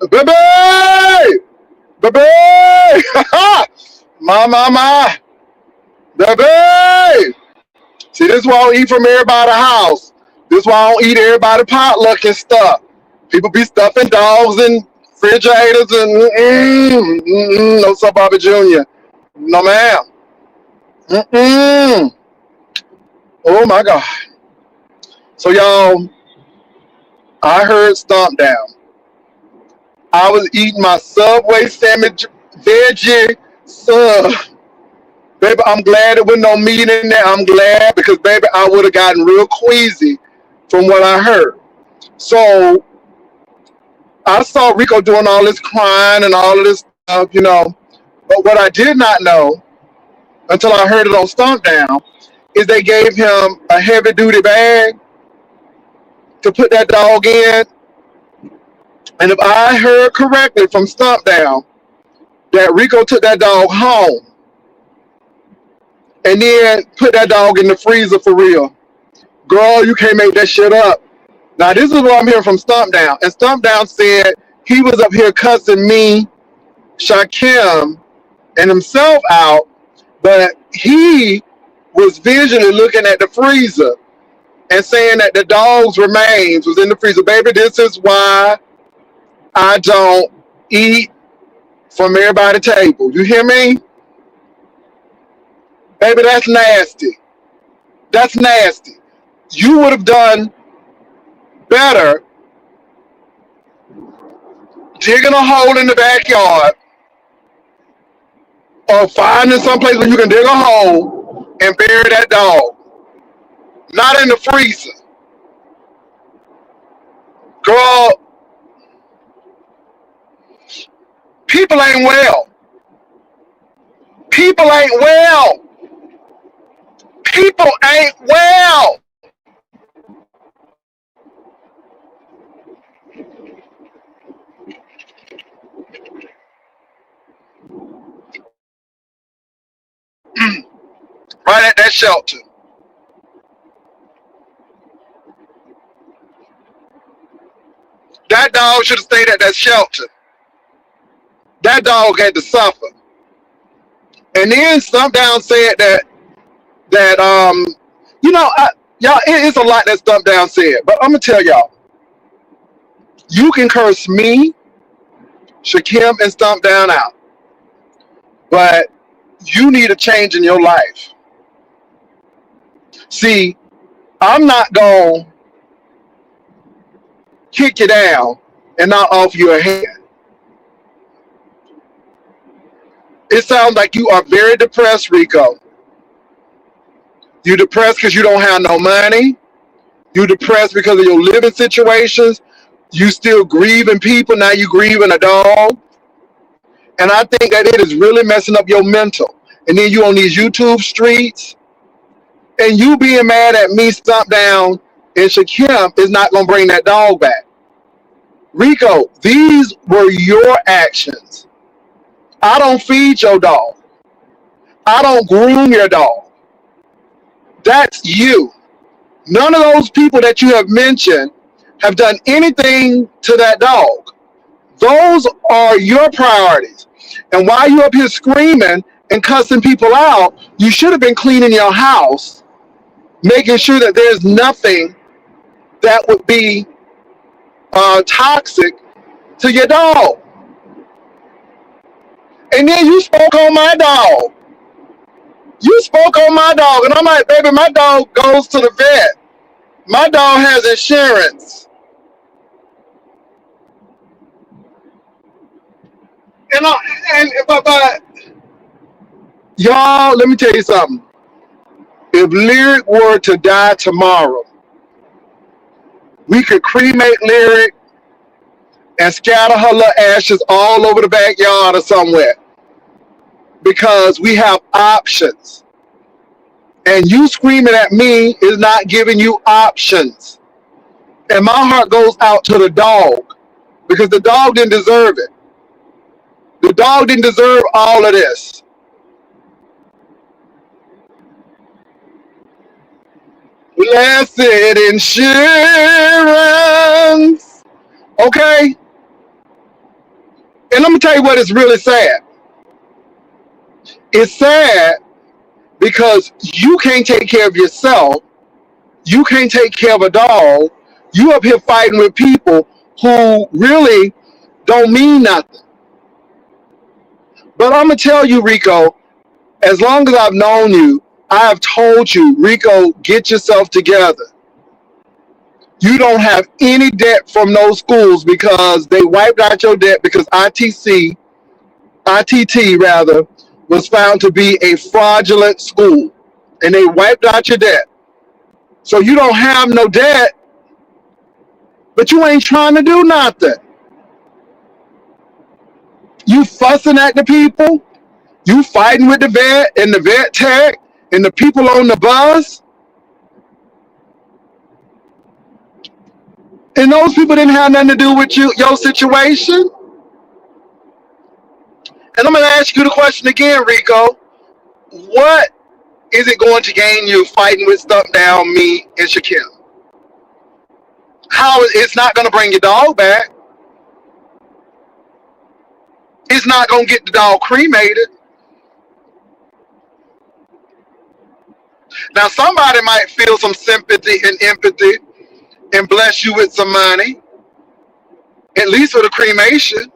Baby! Baby! My. Baby! See, this is why I don't eat from everybody's house. This is why I don't eat everybody potluck and stuff. People be stuffing dogs in refrigerators and no sir, Bobby Jr. No ma'am. Mm-mm. Oh my God. So y'all, I heard Stomp Down. I was eating my Subway sandwich, veggie sub. Baby, I'm glad there was no meat in there. I'm glad because baby, I would have gotten real queasy from what I heard. So I saw Rico doing all this crying and all of this stuff. But what I did not know until I heard it on Stomp Down is they gave him a heavy duty bag to put that dog in. And if I heard correctly from Stomp Down, that Rico took that dog home and then put that dog in the freezer for real. Girl, you can't make that shit up. Now this is what I'm hearing from Stomp Down. And Stomp Down said he was up here cussing me, Shakim, and himself out, but he was visually looking at the freezer and saying that the dog's remains was in the freezer. Baby, this is why I don't eat from everybody's table. You hear me? Baby, that's nasty. That's nasty. You would have done better digging a hole in the backyard or finding some place where you can dig a hole and bury that dog. Not in the freezer. Girl, people ain't well. People ain't well. People ain't well. Right at that shelter. That dog should have stayed at that shelter. That dog had to suffer. And then Stump Down said that y'all, it's a lot that Stump Down said, but I'm gonna tell y'all, you can curse me, Shakim, and Stump Down out, but you need a change in your life. See, I'm not gonna kick you down and not offer you a hand. It sounds like you are very depressed, Rico. You're depressed because you don't have no money. You're depressed because of your living situations. You still grieving people. Now you grieving a dog. And I think that it is really messing up your mental. And then you on these YouTube streets and you being mad at me, Stomp Down, and Shakim is not going to bring that dog back. Rico, these were your actions. I don't feed your dog. I don't groom your dog. That's you. None of those people that you have mentioned have done anything to that dog. Those are your priorities. And while you're up here screaming and cussing people out, you should have been cleaning your house, making sure that there's nothing that would be toxic to your dog. And then you spoke on my dog. You spoke on my dog. And I'm like, baby, my dog goes to the vet. My dog has insurance. And, but y'all, let me tell you something. If Lyric were to die tomorrow, we could cremate Lyric and scatter her little ashes all over the backyard or somewhere because we have options. And you screaming at me is not giving you options. And my heart goes out to the dog because the dog didn't deserve it. The dog didn't deserve all of this. Blessed insurance. Okay? And I'm gonna tell you what is really sad. It's sad because you can't take care of yourself. You can't take care of a dog. You up here fighting with people who really don't mean nothing. But I'm gonna tell you, Rico, as long as I've known you, I have told you, Rico, get yourself together. You don't have any debt from those schools because they wiped out your debt because ITT rather, was found to be a fraudulent school, and they wiped out your debt. So you don't have no debt, but you ain't trying to do nothing. You fussing at the people, you fighting with the vet and the vet tech and the people on the bus, and those people didn't have nothing to do with your situation. And I'm going to ask you the question again, Rico. What is it going to gain you fighting with Stump Down, me, and Shaquille? How it's not going to bring your dog back. It's not going to get the dog cremated. Now, somebody might feel some sympathy and empathy and bless you with some money, at least for the cremation.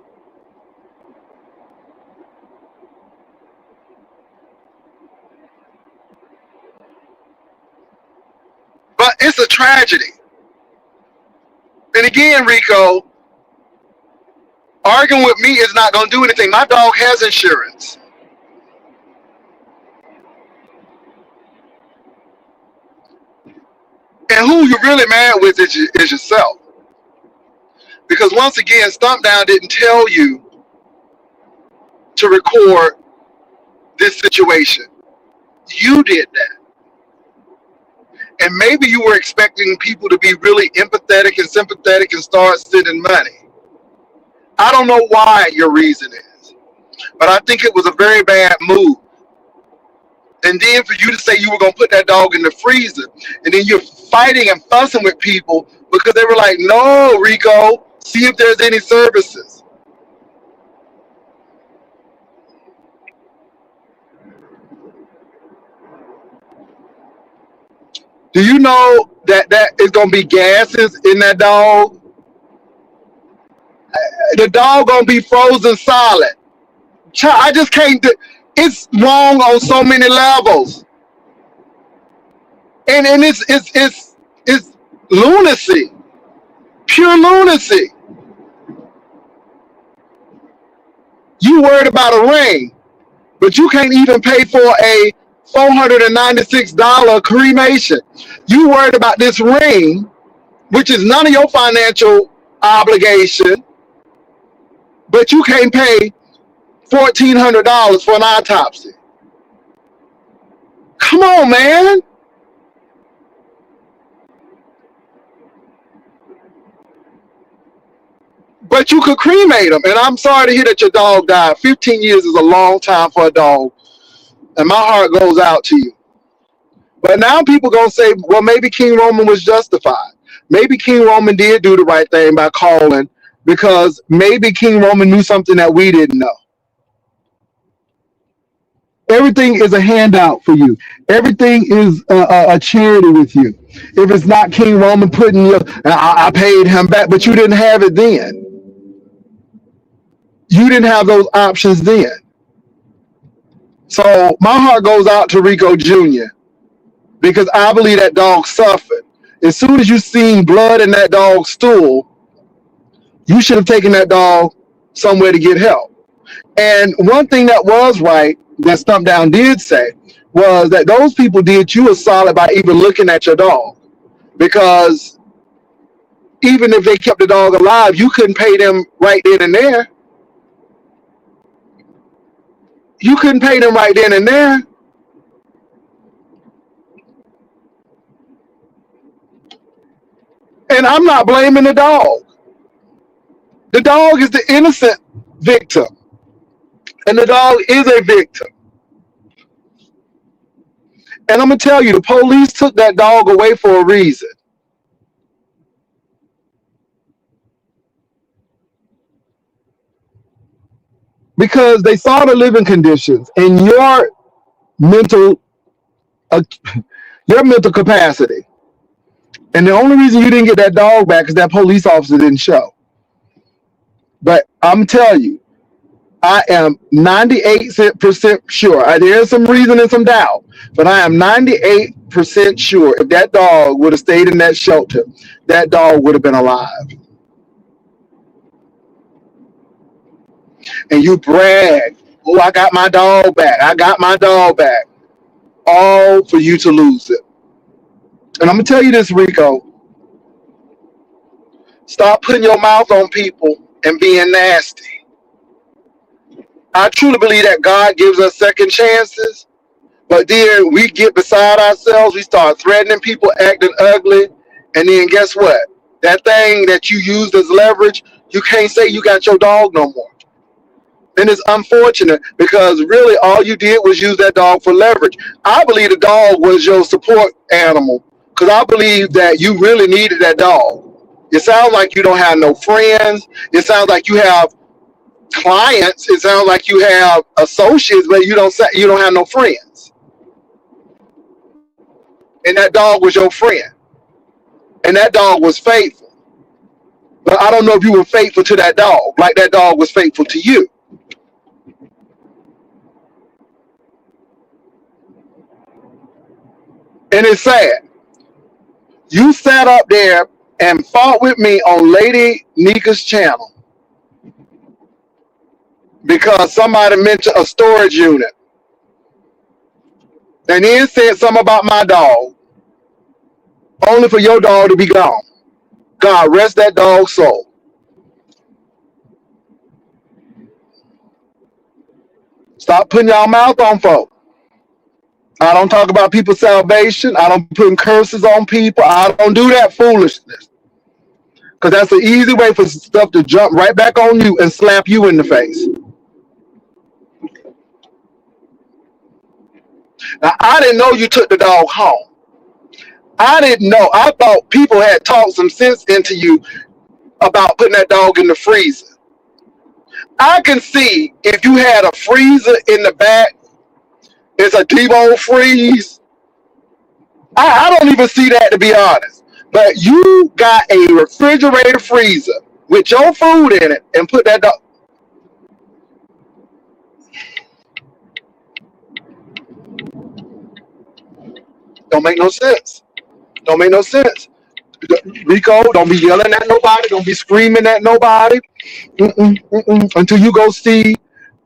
But it's a tragedy. And again, Rico, arguing with me is not going to do anything. My dog has insurance. And who you're really mad with is yourself. Because once again, Stump Down didn't tell you to record this situation. You did that. And maybe you were expecting people to be really empathetic and sympathetic and start sending money. I don't know why your reason is, but I think it was a very bad move. And then for you to say you were going to put that dog in the freezer, and then you're fighting and fussing with people because they were like, no, Rico, see if there's any services. Do you know that is going to be gases in that dog? The dog going to be frozen solid. I just can't do. It's wrong on so many levels. And it's lunacy. Pure lunacy. You worried about a ring, but you can't even pay for a $496 cremation. You worried about this ring, which is none of your financial obligation, but you can't pay $1,400 for an autopsy. Come on, man. But you could cremate them. And I'm sorry to hear that your dog died. 15 years is a long time for a dog. And my heart goes out to you. But now people going to say, well, maybe King Roman was justified. Maybe King Roman did do the right thing by calling, because maybe King Roman knew something that we didn't know. Everything is a handout for you. Everything is a charity with you. If it's not King Roman putting you, I paid him back, but you didn't have it then. You didn't have those options then. So my heart goes out to Rico Jr. because I believe that dog suffered. As soon as you seen blood in that dog's stool, you should have taken that dog somewhere to get help. And one thing that was right, that Stump Down did say, was that those people did you a solid by even looking at your dog. Because even if they kept the dog alive, you couldn't pay them right then and there. You couldn't pay them right then and there. And I'm not blaming the dog. The dog is the innocent victim. And the dog is a victim. And I'm going to tell you, the police took that dog away for a reason. because they saw the living conditions and mental uh, your mental capacity. And the only reason you didn't get that dog back is that police officer didn't show. But I'm telling you, I am 98% sure. There's some reason and some doubt, but I am 98% sure if that dog would have stayed in that shelter, that dog would have been alive. And you brag, oh, I got my dog back. I got my dog back. All for you to lose it. And I'm going to tell you this, Rico. Stop putting your mouth on people and being nasty. I truly believe that God gives us second chances, but then we get beside ourselves, we start threatening people, acting ugly, and then guess what? That thing that you used as leverage, you can't say you got your dog no more. And it's unfortunate because really all you did was use that dog for leverage. I believe the dog was your support animal because I believe that you really needed that dog. It sounds like you don't have no friends. It sounds like you have clients. It sounds like you have associates, but you don't have no friends. And that dog was your friend. And that dog was faithful. But I don't know if you were faithful to that dog, like that dog was faithful to you. And it's sad. You sat up there and fought with me on Lady Nika's channel because somebody mentioned a storage unit and then said something about my dog, only for your dog to be gone. God rest that dog's soul. Stop putting your mouth on folk. I don't talk about people's salvation. I don't put curses on people. I don't do that foolishness. Because that's an easy way for stuff to jump right back on you and slap you in the face. Now, I didn't know you took the dog home. I didn't know. I thought people had talked some sense into you about putting that dog in the freezer. I can see if you had a freezer in the back, it's a Debo freeze. I don't even see that, to be honest. But you got a refrigerator freezer with your food in it and put that dog. Don't make no sense. Don't make no sense. Rico, don't be yelling at nobody. Don't be screaming at nobody. Until you go see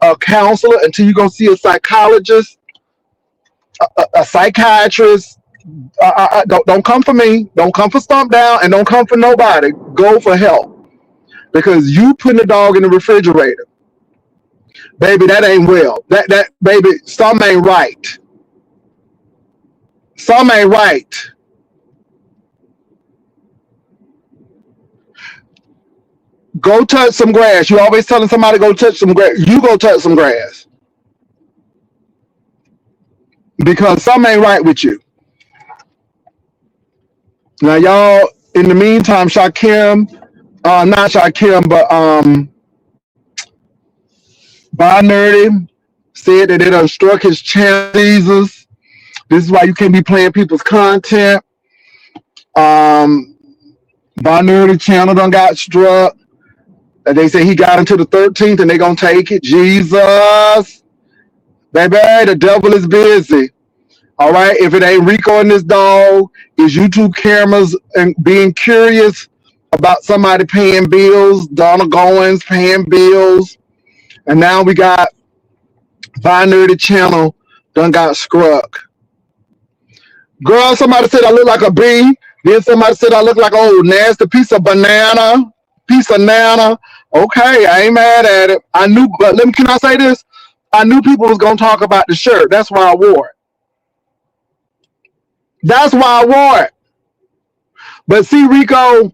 a counselor, until you go see a psychologist, a psychiatrist. Don't come for me. Don't come for Stomp Down, and don't come for nobody. Go for help. Because you putting the dog in the refrigerator. Baby, that ain't well. That baby, something ain't right. Something ain't right. Go touch some grass. You always telling somebody go touch some grass. You go touch some grass. Because something ain't right with you. Now, y'all, in the meantime, Shakim, not Shakim, but Bob Nerdy said that it done struck his channel. Jesus. This is why you can't be playing people's content. Bob Nerdy channel done got struck. And they say he got into the 13th and they gonna take it. Jesus. Baby, the devil is busy. All right, if it ain't Rico and this dog, is YouTube cameras and being curious about somebody paying bills, Donna Goins paying bills, and now we got Binary Channel done got struck. Girl, somebody said I look like a bee. Then somebody said I look like an old nasty piece of banana. Okay, I ain't mad at it. I knew, but can I say this? I knew people was gonna talk about the shirt. That's why I wore it. That's why I wore it. But see, Rico,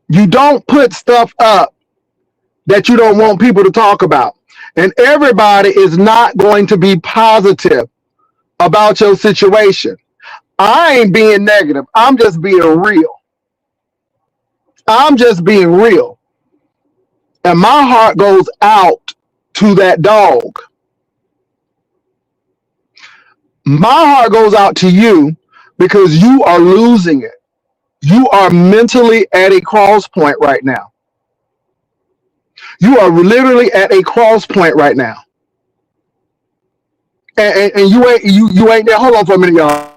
you don't put stuff up that you don't want people to talk about. And everybody is not going to be positive about your situation. I ain't being negative. I'm just being real. I'm just being real. And my heart goes out to that dog. My heart goes out to you because you are losing it. You are mentally at a cross point right now. You are literally at a cross point right now. And you ain't there. Hold on for a minute, y'all.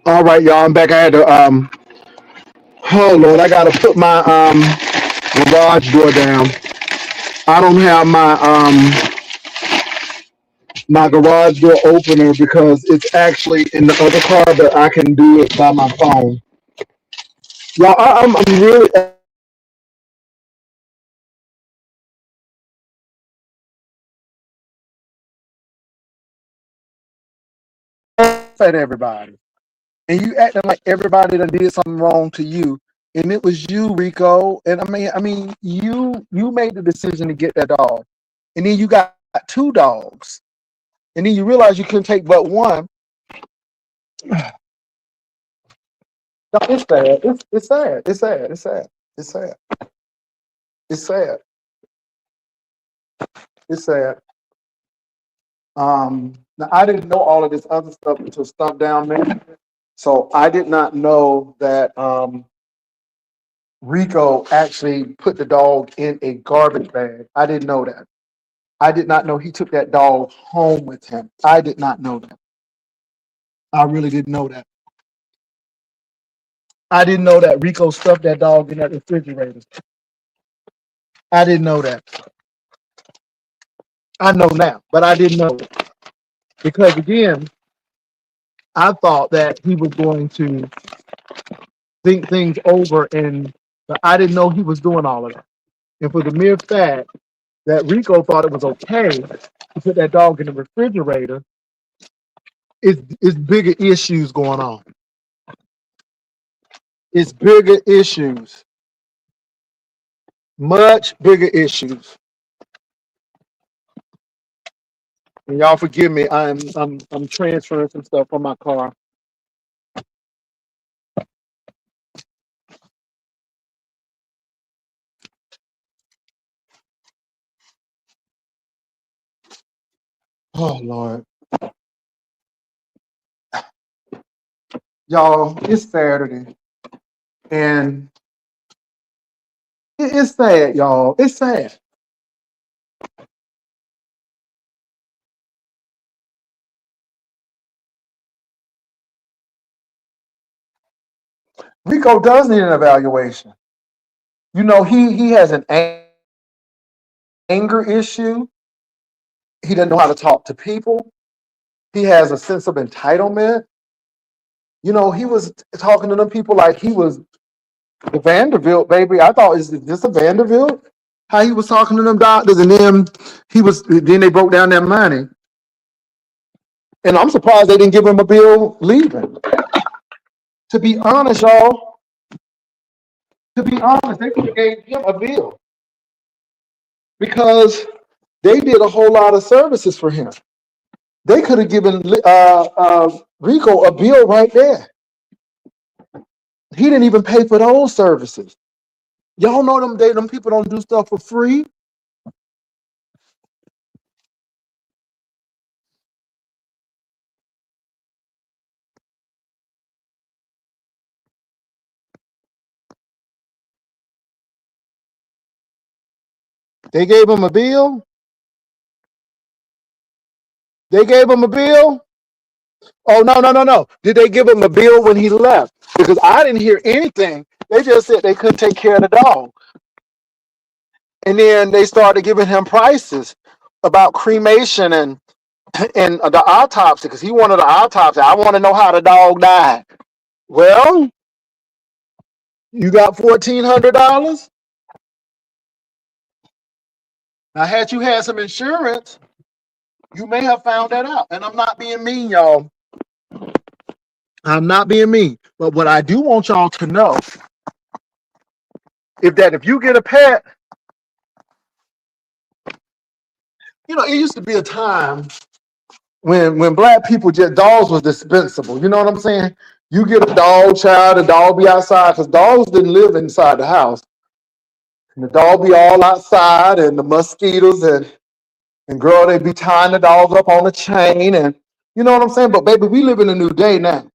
All right, y'all. I'm back. I had to oh Lord, I gotta put my garage door down. I don't have my garage door opener because it's actually in the other car, but I can do it by my phone. Y'all, I'm really at everybody. And you acting like everybody that did something wrong to you, and it was you, Rico. And I mean, you made the decision to get that dog, and then you got two dogs, and then you realize you couldn't take but one. No, it's sad. It's sad. It's sad. It's sad. It's sad. It's sad. It's sad. Now I didn't know all of this other stuff until Stump Down Man. So I did not know that Rico actually put the dog in a garbage bag. I didn't know that. I did not know he took that dog home with him. I did not know that. I really didn't know that. I didn't know that Rico stuffed that dog in that refrigerator. I didn't know that. I know now, but I didn't know it. Because again, I thought that he was going to think things over, and but I didn't know he was doing all of that. And for the mere fact that Rico thought it was okay to put that dog in the refrigerator, it's bigger issues going on. It's bigger issues, much bigger issues. And y'all forgive me. I'm transferring some stuff from my car. Oh Lord, y'all, it's Saturday, and it's sad, y'all. It's sad. Rico does need an evaluation. You know, he has an anger issue. He doesn't know how to talk to people. He has a sense of entitlement. You know, he was talking to them people like he was the Vanderbilt baby. I thought, is this a Vanderbilt? How he was talking to them doctors, and then then they broke down their money. And I'm surprised they didn't give him a bill leaving. To be honest, y'all, to be honest, they could have gave him a bill because they did a whole lot of services for him. They could have given Rico a bill right there. He didn't even pay for those services. Y'all know them people don't do stuff for free. They gave him a bill. They gave him a bill. Oh, no. Did they give him a bill when he left? Because I didn't hear anything. They just said they couldn't take care of the dog. And then they started giving him prices about cremation and the autopsy because he wanted the autopsy. I want to know how the dog died. Well, you got $1,400. Now, had you had some insurance, you may have found that out. And I'm not being mean, y'all. I'm not being mean. But what I do want y'all to know is that if you get a pet, you know, it used to be a time when black people just dogs was dispensable. You know what I'm saying? You get a dog child, the dog be outside because dogs didn't live inside the house. And the dog be all outside and the mosquitoes and girl, they be tying the dogs up on a chain and you know what I'm saying? But baby, we live in a new day now.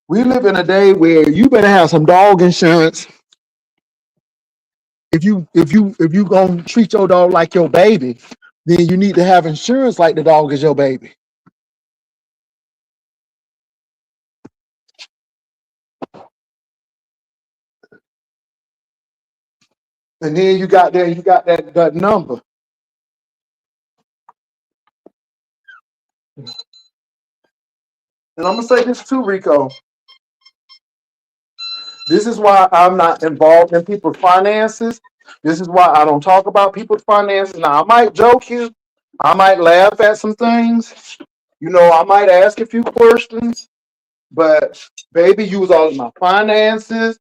We live in a day where you better have some dog insurance if you gonna treat your dog like your baby, then you need to have insurance like the dog is your baby. And then you got that number. And I'm gonna say this too, Rico. This is why I'm not involved in people's finances. This is why I don't talk about people's finances. Now I might joke you, I might laugh at some things, you know, I might ask a few questions, but baby, you was all in my finances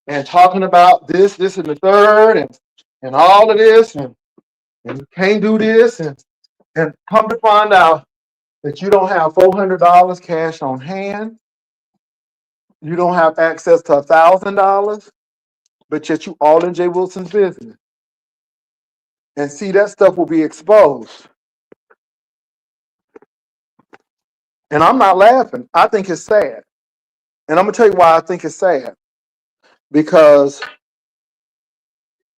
and talking about this, and the third, and all of this, and you can't do this, and come to find out that you don't have $400 cash on hand, you don't have access to $1,000, but yet you all in Jay Wilson's business. And see, that stuff will be exposed. And I'm not laughing. I think it's sad. And I'm gonna tell you why I think it's sad. Because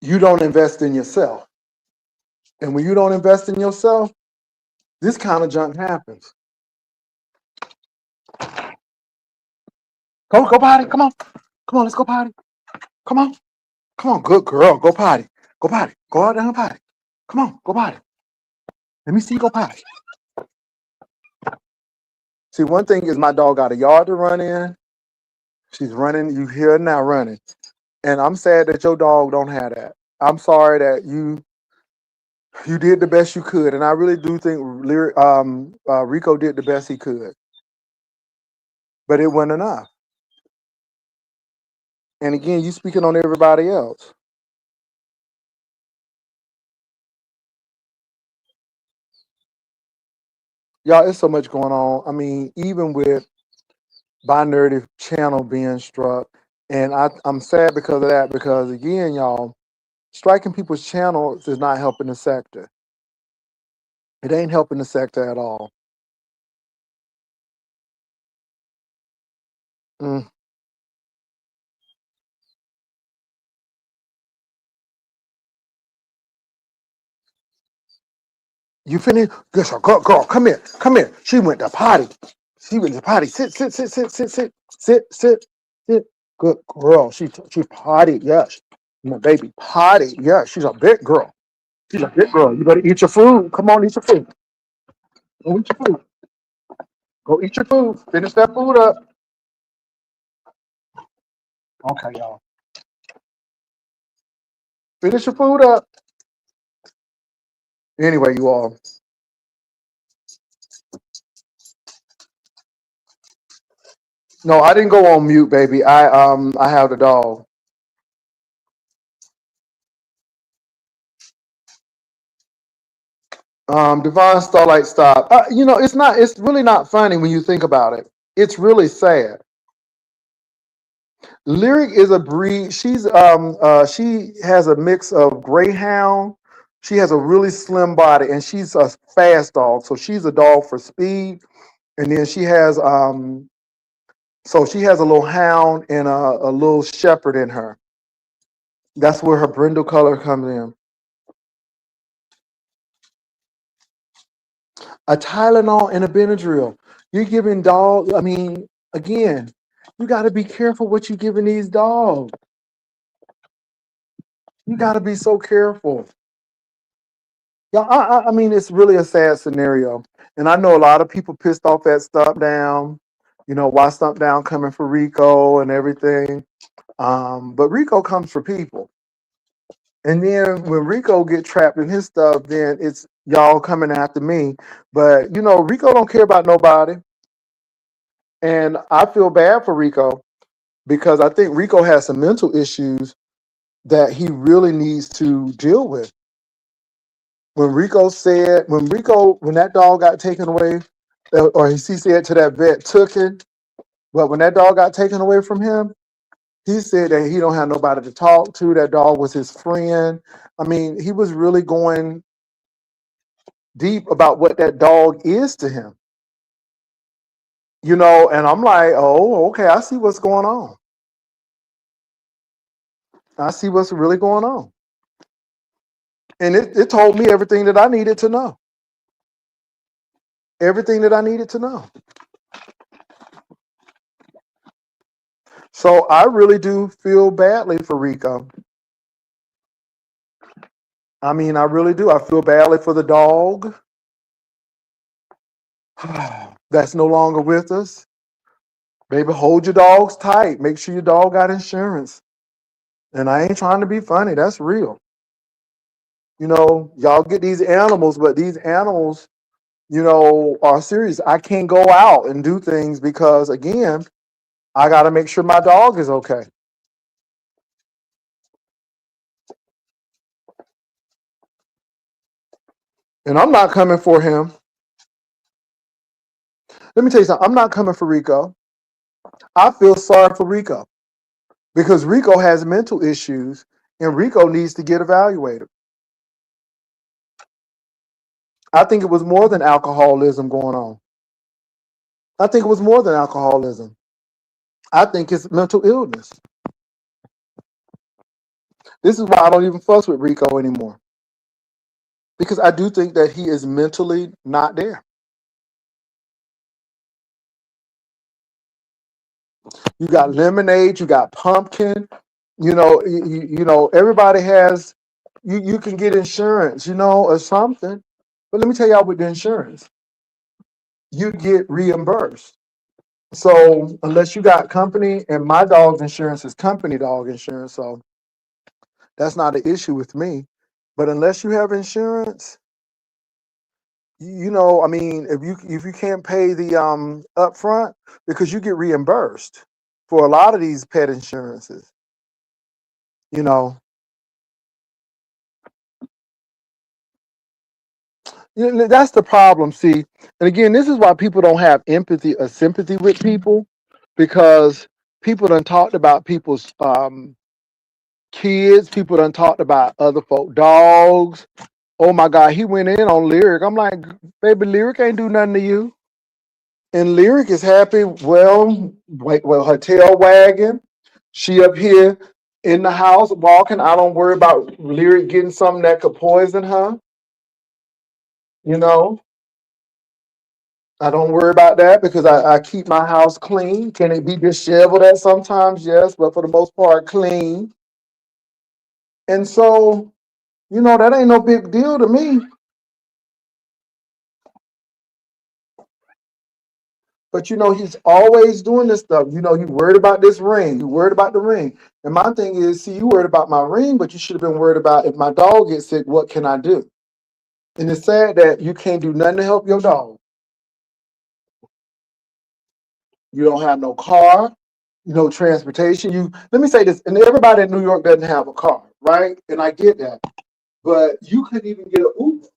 you don't invest in yourself. And when you don't invest in yourself, this kind of junk happens. Go potty. Come on. Come on, let's go potty. Come on. Come on, good girl. Go potty. Go potty. Go out there and potty. Come on, go potty. Let me see you go potty. See, one thing is my dog got a yard to run in. She's running. You hear her now running. And I'm sad that your dog don't have that. I'm sorry that you did the best you could. And I really do think Rico did the best he could. But it wasn't enough. And again, you speaking on everybody else. Y'all, it's so much going on. I mean, even with Binary Channel being struck, and I'm sad because of that, because again, y'all, striking people's channels is not helping the sector. It ain't helping the sector at all. Mm. You finished? Good, girl, come here, come here. She went to potty. She went to potty. Sit. Good girl. She potty. Yes, my baby potty. Yeah, she's a big girl. She's a big girl. You better eat your food. Come on, eat your food. Go eat your food. Go eat your food. Finish that food up. Okay, y'all. Finish your food up. Anyway, you all. No, I didn't go on mute, baby. I have the dog. Divine Starlight, stop. You know, it's not. It's really not funny when you think about it. It's really sad. Lyric is a breed. She has a mix of greyhound. She has a really slim body, and she's a fast dog. So she's a dog for speed. And then she has a little hound and a little shepherd in her. That's where her brindle color comes in. A Tylenol and a Benadryl. You're giving dogs. I mean, again, you got to be careful what you're giving these dogs. You got to be so careful. Yeah, I mean, it's really a sad scenario, and I know a lot of people pissed off at Stump Down. You know, why Stump Down coming for Rico and everything. But Rico comes for people, and then when Rico get trapped in his stuff, then it's y'all coming after me. But you know, Rico don't care about nobody, and I feel bad for Rico because I think Rico has some mental issues that he really needs to deal with. When that dog got taken away, or he said to that vet, took it. But when that dog got taken away from him, he said that he don't have nobody to talk to. That dog was his friend. I mean, he was really going deep about what that dog is to him. You know, and I'm like, oh, okay, I see what's going on. I see what's really going on. And it told me everything that I needed to know. Everything that I needed to know. So I really do feel badly for Rico. I mean, I really do. I feel badly for the dog that's no longer with us. Baby, hold your dogs tight. Make sure your dog got insurance. And I ain't trying to be funny. That's real. You know, y'all get these animals, but these animals, you know, are serious. I can't go out and do things because, again, I got to make sure my dog is okay. And I'm not coming for him. Let me tell you something. I'm not coming for Rico. I feel sorry for Rico because Rico has mental issues and Rico needs to get evaluated. I think it was more than alcoholism going on. I think it was more than alcoholism. I think it's mental illness. This is why I don't even fuss with Rico anymore. Because I do think that he is mentally not there. You got lemonade, you got pumpkin, you know, everybody has you can get insurance, you know, or something. But let me tell y'all with the insurance, you get reimbursed. So unless you got company, and my dog's insurance is company dog insurance, so that's not an issue with me. But unless you have insurance, you know, I mean, if you can't pay the upfront, because you get reimbursed for a lot of these pet insurances, you know. That's the problem. See, and again, this is why people don't have empathy or sympathy with people, because people done talked about people's kids, people done talked about other folk dogs. Oh my God, he went in on Lyric. I'm like, baby, Lyric ain't do nothing to you. And Lyric is happy. Well, her tail wagging. She up here in the house walking. I don't worry about Lyric getting something that could poison her. You know, I don't worry about that because I keep my house clean. Can it be disheveled at sometimes? Yes, but for the most part, clean. And so, you know, that ain't no big deal to me. But you know, he's always doing this stuff. You know, you worried about this ring. You worried about the ring. And my thing is, see, you worried about my ring, but you should have been worried about if my dog gets sick, what can I do? And it's sad that you can't do nothing to help your dog. You don't have no car, you know, transportation. You let me say this, and everybody in New York doesn't have a car, right? And I get that. But you couldn't even get an Uber.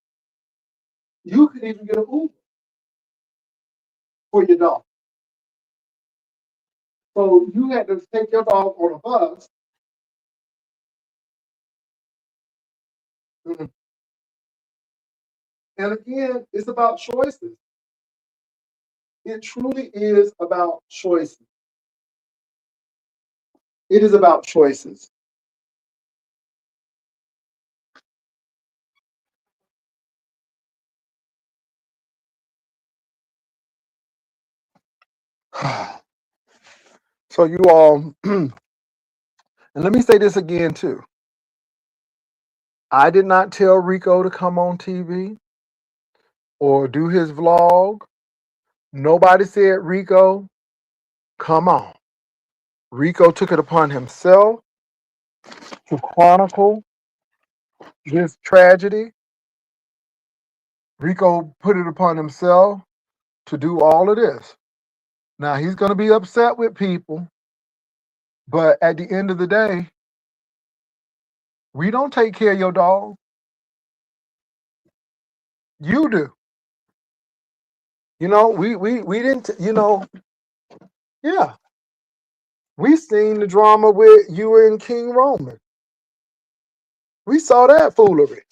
You couldn't even get an Uber for your dog. So you had to take your dog on a bus. Mhm. And again, it's about choices. It truly is about choices. It is about choices. So you all, and let me say this again too. I did not tell Rico to come on TV or do his vlog. Nobody said, Rico, come on. Rico took it upon himself to chronicle this tragedy. Rico put it upon himself to do all of this. Now, he's going to be upset with people, but at the end of the day, we don't take care of your dog. You do. You know, we didn't, yeah. We seen the drama with you and King Roman. We saw that foolery.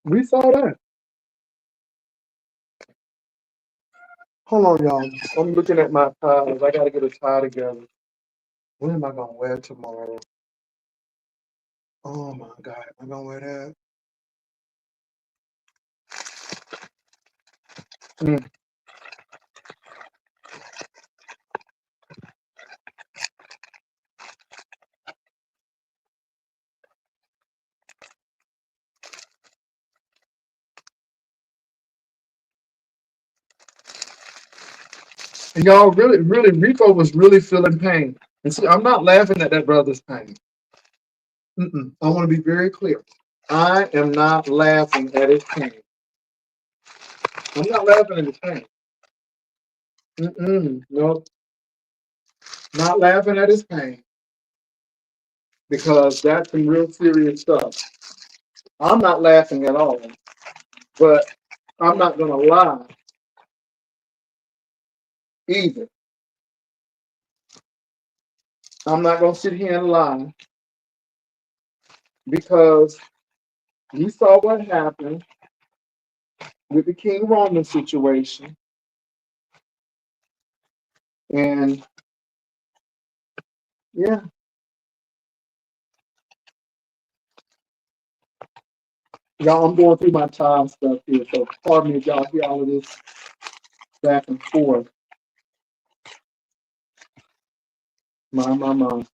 We saw that. Hold on, y'all. I'm looking at my ties. I gotta get a tie together. What am I gonna wear tomorrow? Oh my God, am I gonna wear that? Mm. And y'all, really, Rico was really feeling pain. And see, I'm not laughing at that brother's pain. I want to be very clear. I am not laughing at his pain. I'm not laughing at his pain. No, not laughing at his pain because that's some real serious stuff. I'm not laughing at all, but I'm not gonna lie either. I'm not gonna sit here and lie because you saw what happened with the King Roman situation, and yeah, y'all, I'm going through my time stuff here, so pardon me if y'all hear all of this back and forth. My. My.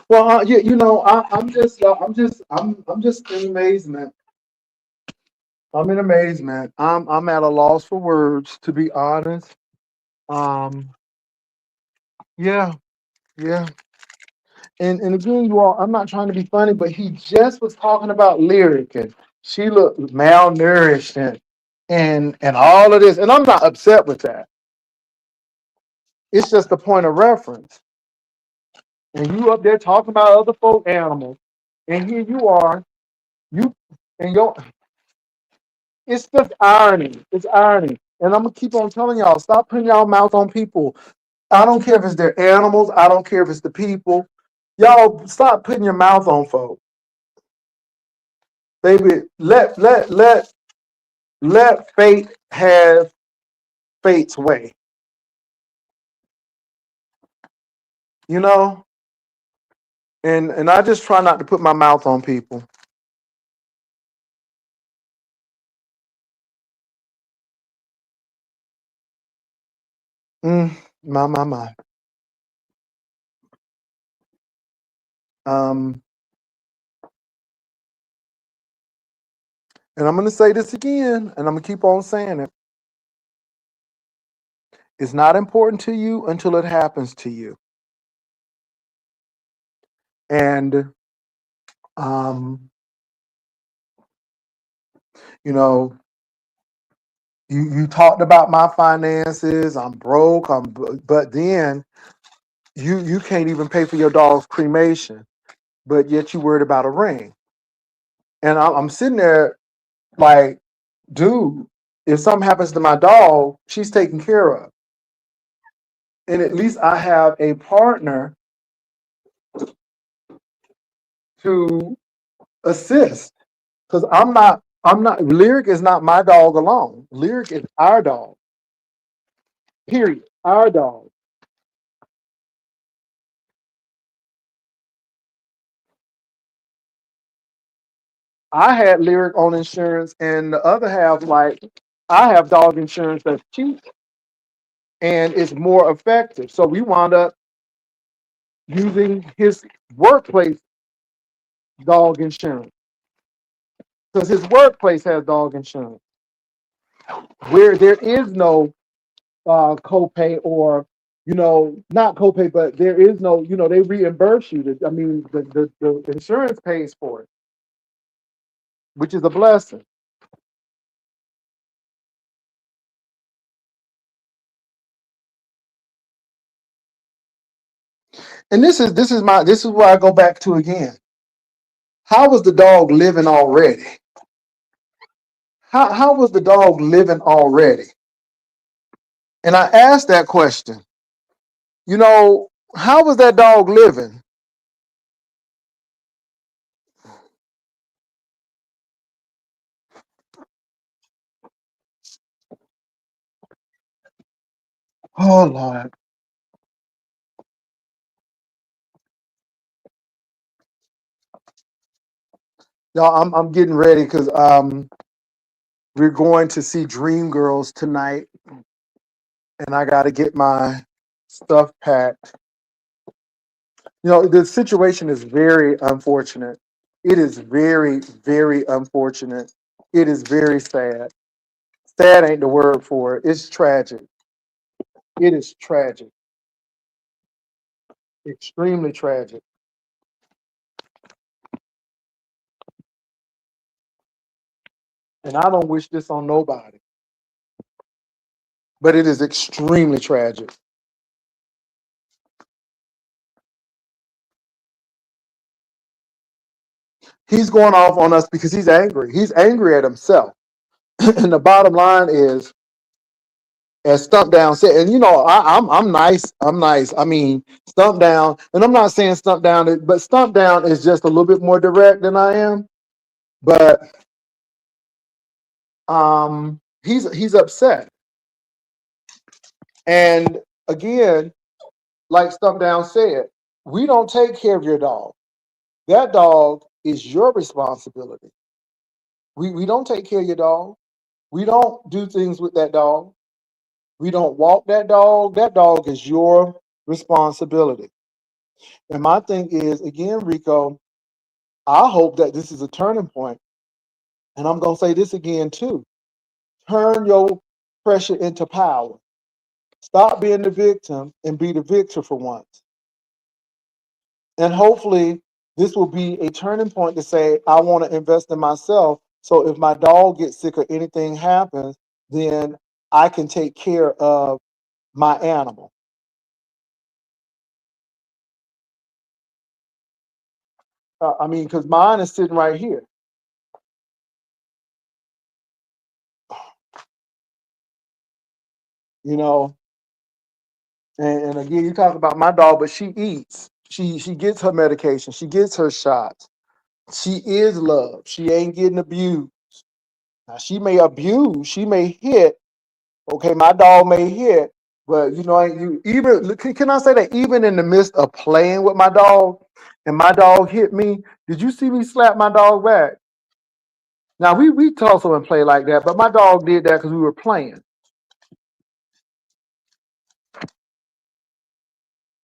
Well, I'm just in amazement. I'm in amazement. I'm at a loss for words, to be honest. Um, yeah, yeah. And again, you all, I'm not trying to be funny, but he just was talking about Lyric, and she looked malnourished, and all of this, and I'm not upset with that. It's just a point of reference. And you up there talking about other folk animals, and here you are, you and your it's just irony. It's irony. And I'm gonna keep on telling y'all, stop putting y'all mouth on people. I don't care if it's their animals, I don't care if it's the people. Y'all stop putting your mouth on folk. Baby, let fate have fate's way. You know? And I just try not to put my mouth on people. My. Um, and I'm gonna say this again, and I'm gonna keep on saying it. It's not important to you until it happens to you. And you know, you talked about my finances. I'm broke. But then you can't even pay for your dog's cremation. but yet you worried about a ring. And I'm sitting there like, dude, if something happens to my dog, she's taken care of. And at least I have a partner to assist. Because Lyric is not my dog alone. Lyric is our dog. Period. Our dog. I had Lyric on insurance, and the other half, like, I have dog insurance that's cheap and it's more effective. So we wound up using his workplace dog insurance because his workplace has dog insurance where there is no copay or not copay, but there is no they reimburse you. I mean the insurance pays for it, which is a blessing. And this is where I go back to again. How was the dog living already? How was the dog living already? And I asked that question. How was that dog living? Oh Lord. Y'all, I'm getting ready because we're going to see Dream Girls tonight, and I got to get my stuff packed. The situation is very unfortunate. It is very, very unfortunate. It is very sad. Sad ain't the word for it. It's tragic. It is tragic. Extremely tragic. And I don't wish this on nobody. But it is extremely tragic. He's going off on us because he's angry. He's angry at himself. And the bottom line is, as Stump Down said, and I'm nice. I'm nice. I mean, Stump Down, and I'm not saying Stump Down, but Stump Down is just a little bit more direct than I am. But he's upset. And again, like Stump Down said, we don't take care of your dog. That dog is your responsibility. We don't take care of your dog. We don't do things with that dog. We don't walk that dog. That dog is your responsibility. And my thing is, again, Rico, I hope that this is a turning point. And I'm going to say this again, too. Turn your pressure into power. Stop being the victim and be the victor for once. And hopefully, this will be a turning point to say, I want to invest in myself. So if my dog gets sick or anything happens, then I can take care of my animal. I mean, because mine is sitting right here. You know, and again, you talk about my dog, but she eats. She gets her medication. She gets her shots. She is loved. She ain't getting abused. Now she may abuse. She may hit. Okay, my dog may hit, but you even can I say that even in the midst of playing with my dog, and my dog hit me, did you see me slap my dog back? Now we tussle and play like that, but my dog did that because we were playing.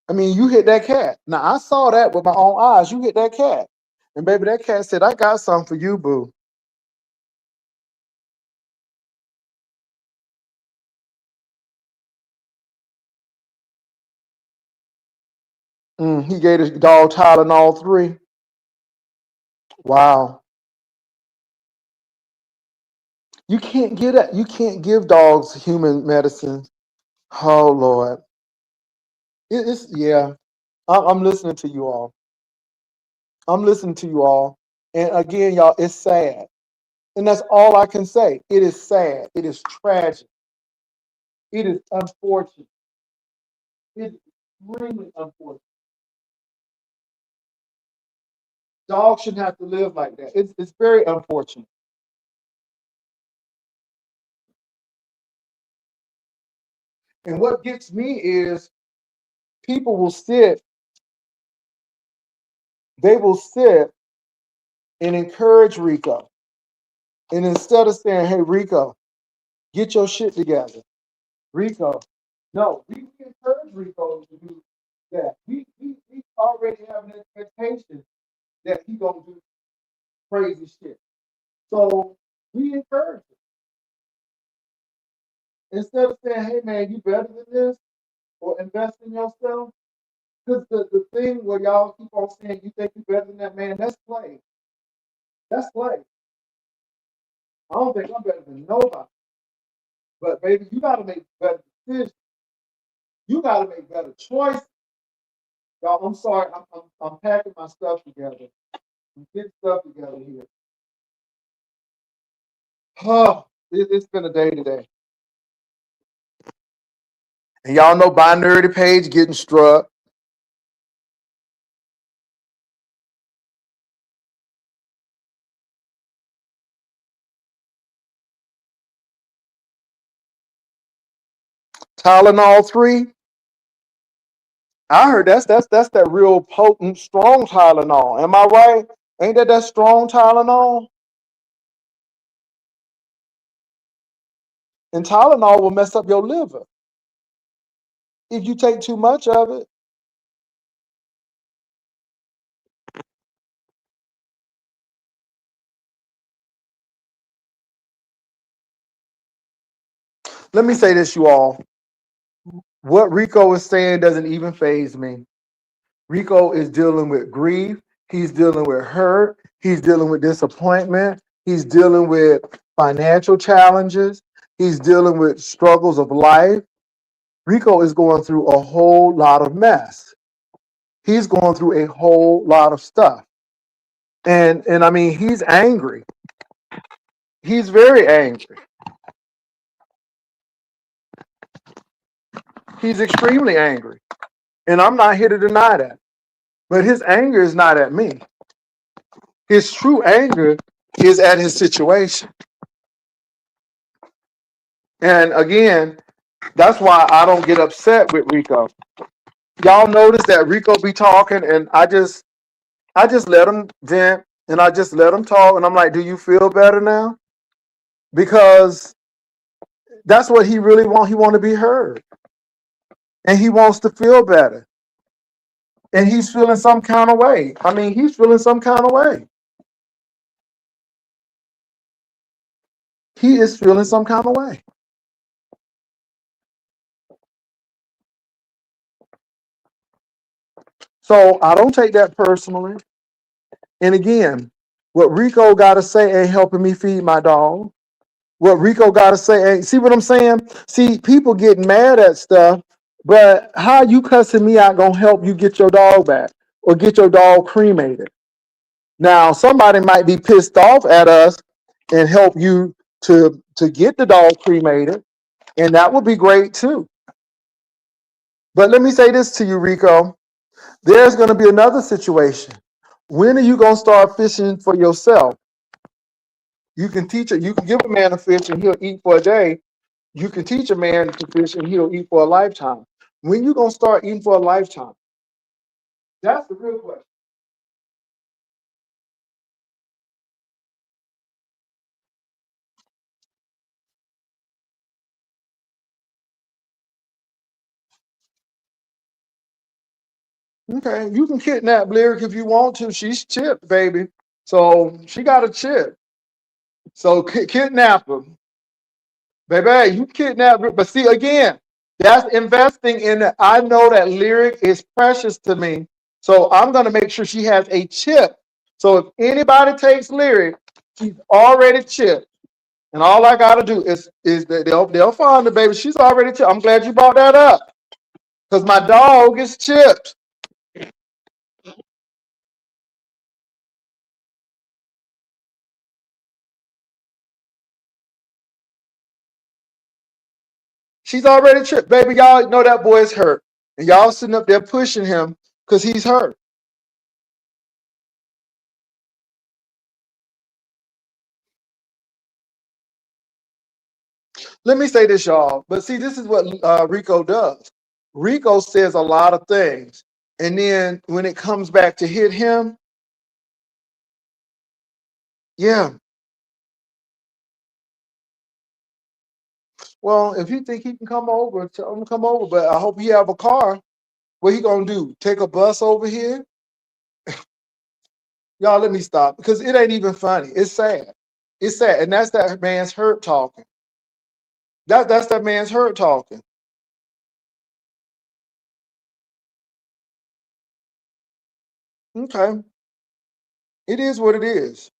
I mean, you hit that cat. Now I saw that with my own eyes. You hit that cat, and baby, that cat said, "I got something for you, boo." He gave his dog Tylenol 3. Wow, you can't get it. You can't give dogs human medicine. Oh Lord, it's yeah. I'm listening to you all. I'm listening to you all. And again, y'all, it's sad. And that's all I can say. It is sad. It is tragic. It is unfortunate. It's extremely unfortunate. Dogs shouldn't have to live like that. It's very unfortunate. And what gets me is people will sit, they will sit and encourage Rico. And instead of saying, hey, Rico, get your shit together. Rico, no, we encourage Rico to do that. We already have an expectation that he gonna do crazy shit. So we encourage him. Instead of saying, hey man, you better than this or invest in yourself. Because the thing where y'all keep on saying you think you better than that man, that's play. That's play. I don't think I'm better than nobody. But baby, you gotta make better decisions. You gotta make better choices. Y'all, I'm sorry, I'm packing my stuff together. I'm getting stuff together here. Oh, it's been a day today. And y'all know Binary Page getting struck. Tylenol 3. I heard that's that real potent, strong Tylenol. Am I right? Ain't that strong Tylenol? And Tylenol will mess up your liver if you take too much of it. Let me say this, you all. What Rico is saying doesn't even faze me. Rico is dealing with grief. He's dealing with hurt. He's dealing with disappointment. He's dealing with financial challenges. He's dealing with struggles of life. Rico is going through a whole lot of mess. He's going through a whole lot of stuff. And I mean, he's angry. He's very angry. He's extremely angry. And I'm not here to deny that. But his anger is not at me. His true anger is at his situation. And again, that's why I don't get upset with Rico. Y'all notice that Rico be talking and I just let him vent and I just let him talk and I'm like, do you feel better now? Because that's what he really wants. He wants to be heard. And he wants to feel better. And he's feeling some kind of way. I mean, he's feeling some kind of way. He is feeling some kind of way. So I don't take that personally. And again, what Rico got to say ain't helping me feed my dog. What Rico got to say ain't, see what I'm saying? See, people get mad at stuff, but how you cussing me out gonna help you get your dog back or get your dog cremated? Now, somebody might be pissed off at us and help you to get the dog cremated, and that would be great too. But let me say this to you, Rico. There's going to be another situation. When are you going to start fishing for yourself? You can teach it. You can give a man a fish and he'll eat for a day. You can teach a man to fish and he'll eat for a lifetime. When you going to start eating for a lifetime? That's the real question. Okay, you can kidnap Lyric if you want to. She's chipped, baby. So she got a chip. So kidnap her. Baby, you kidnap her. But see, again, that's investing in it. I know that Lyric is precious to me. So I'm going to make sure she has a chip. So if anybody takes Lyric, she's already chipped. And all I got to do is that they'll find the baby. She's already chipped. I'm glad you brought that up. Because my dog is chipped. She's already tripped. Baby, y'all know that boy is hurt. And y'all sitting up there pushing him because he's hurt. Let me say this, y'all. But see, this is what Rico does. Rico says a lot of things. And then when it comes back to hit him, yeah. Well, if you think he can come over, tell him to come over. But I hope he have a car. What he gonna do? Take a bus over here? Y'all, let me stop because it ain't even funny. It's sad. It's sad. And that's that man's hurt talking. That's that man's hurt talking. Okay. It is what it is.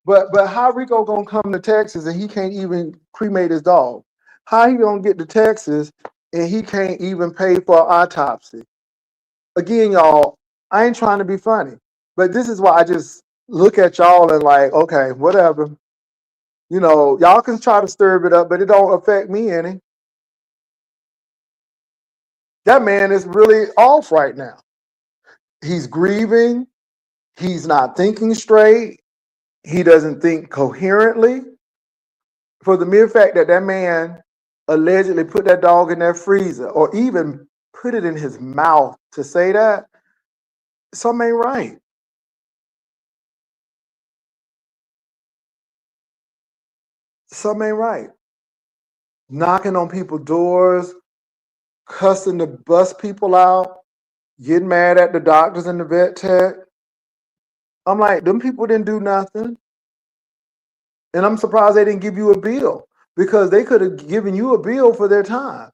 But how Rico gonna come to Texas and he can't even cremate his dog? How he gonna get to Texas and he can't even pay for an autopsy? Again, y'all, I ain't trying to be funny, but this is why I just look at y'all and like, okay, whatever. You know, y'all can try to stir it up, but it don't affect me any. That man is really off right now. He's grieving. He's not thinking straight. He doesn't think coherently. For the mere fact that that man allegedly put that dog in that freezer or even put it in his mouth to say that, something ain't right. Something ain't right. Knocking on people's doors, cussing to bust people out, getting mad at the doctors and the vet tech. I'm like, them people didn't do nothing. And I'm surprised they didn't give you a bill because they could have given you a bill for their time.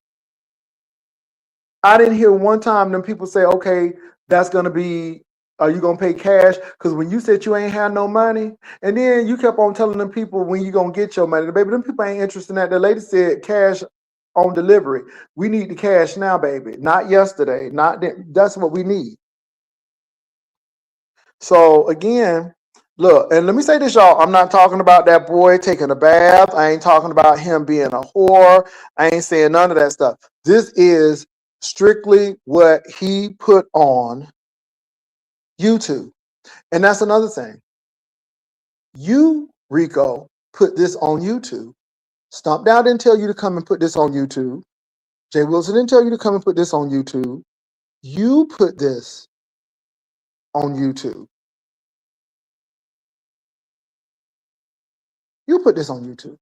I didn't hear one time them people say, okay, that's going to be, are you going to pay cash? Because when you said you ain't had no money, and then you kept on telling them people when you going to get your money. Baby, them people ain't interested in that. The lady said cash on delivery. We need the cash now, baby. Not yesterday. Not then. That's what we need. So again, look, and let me say this, y'all. I'm not talking about that boy taking a bath. I ain't talking about him being a whore. I ain't saying none of that stuff. This is strictly what he put on YouTube. And that's another thing. You, Rico, put this on YouTube. Stomp Down didn't tell you to come and put this on YouTube. Jay Wilson didn't tell you to come and put this on YouTube. You put this on YouTube. You put this on YouTube.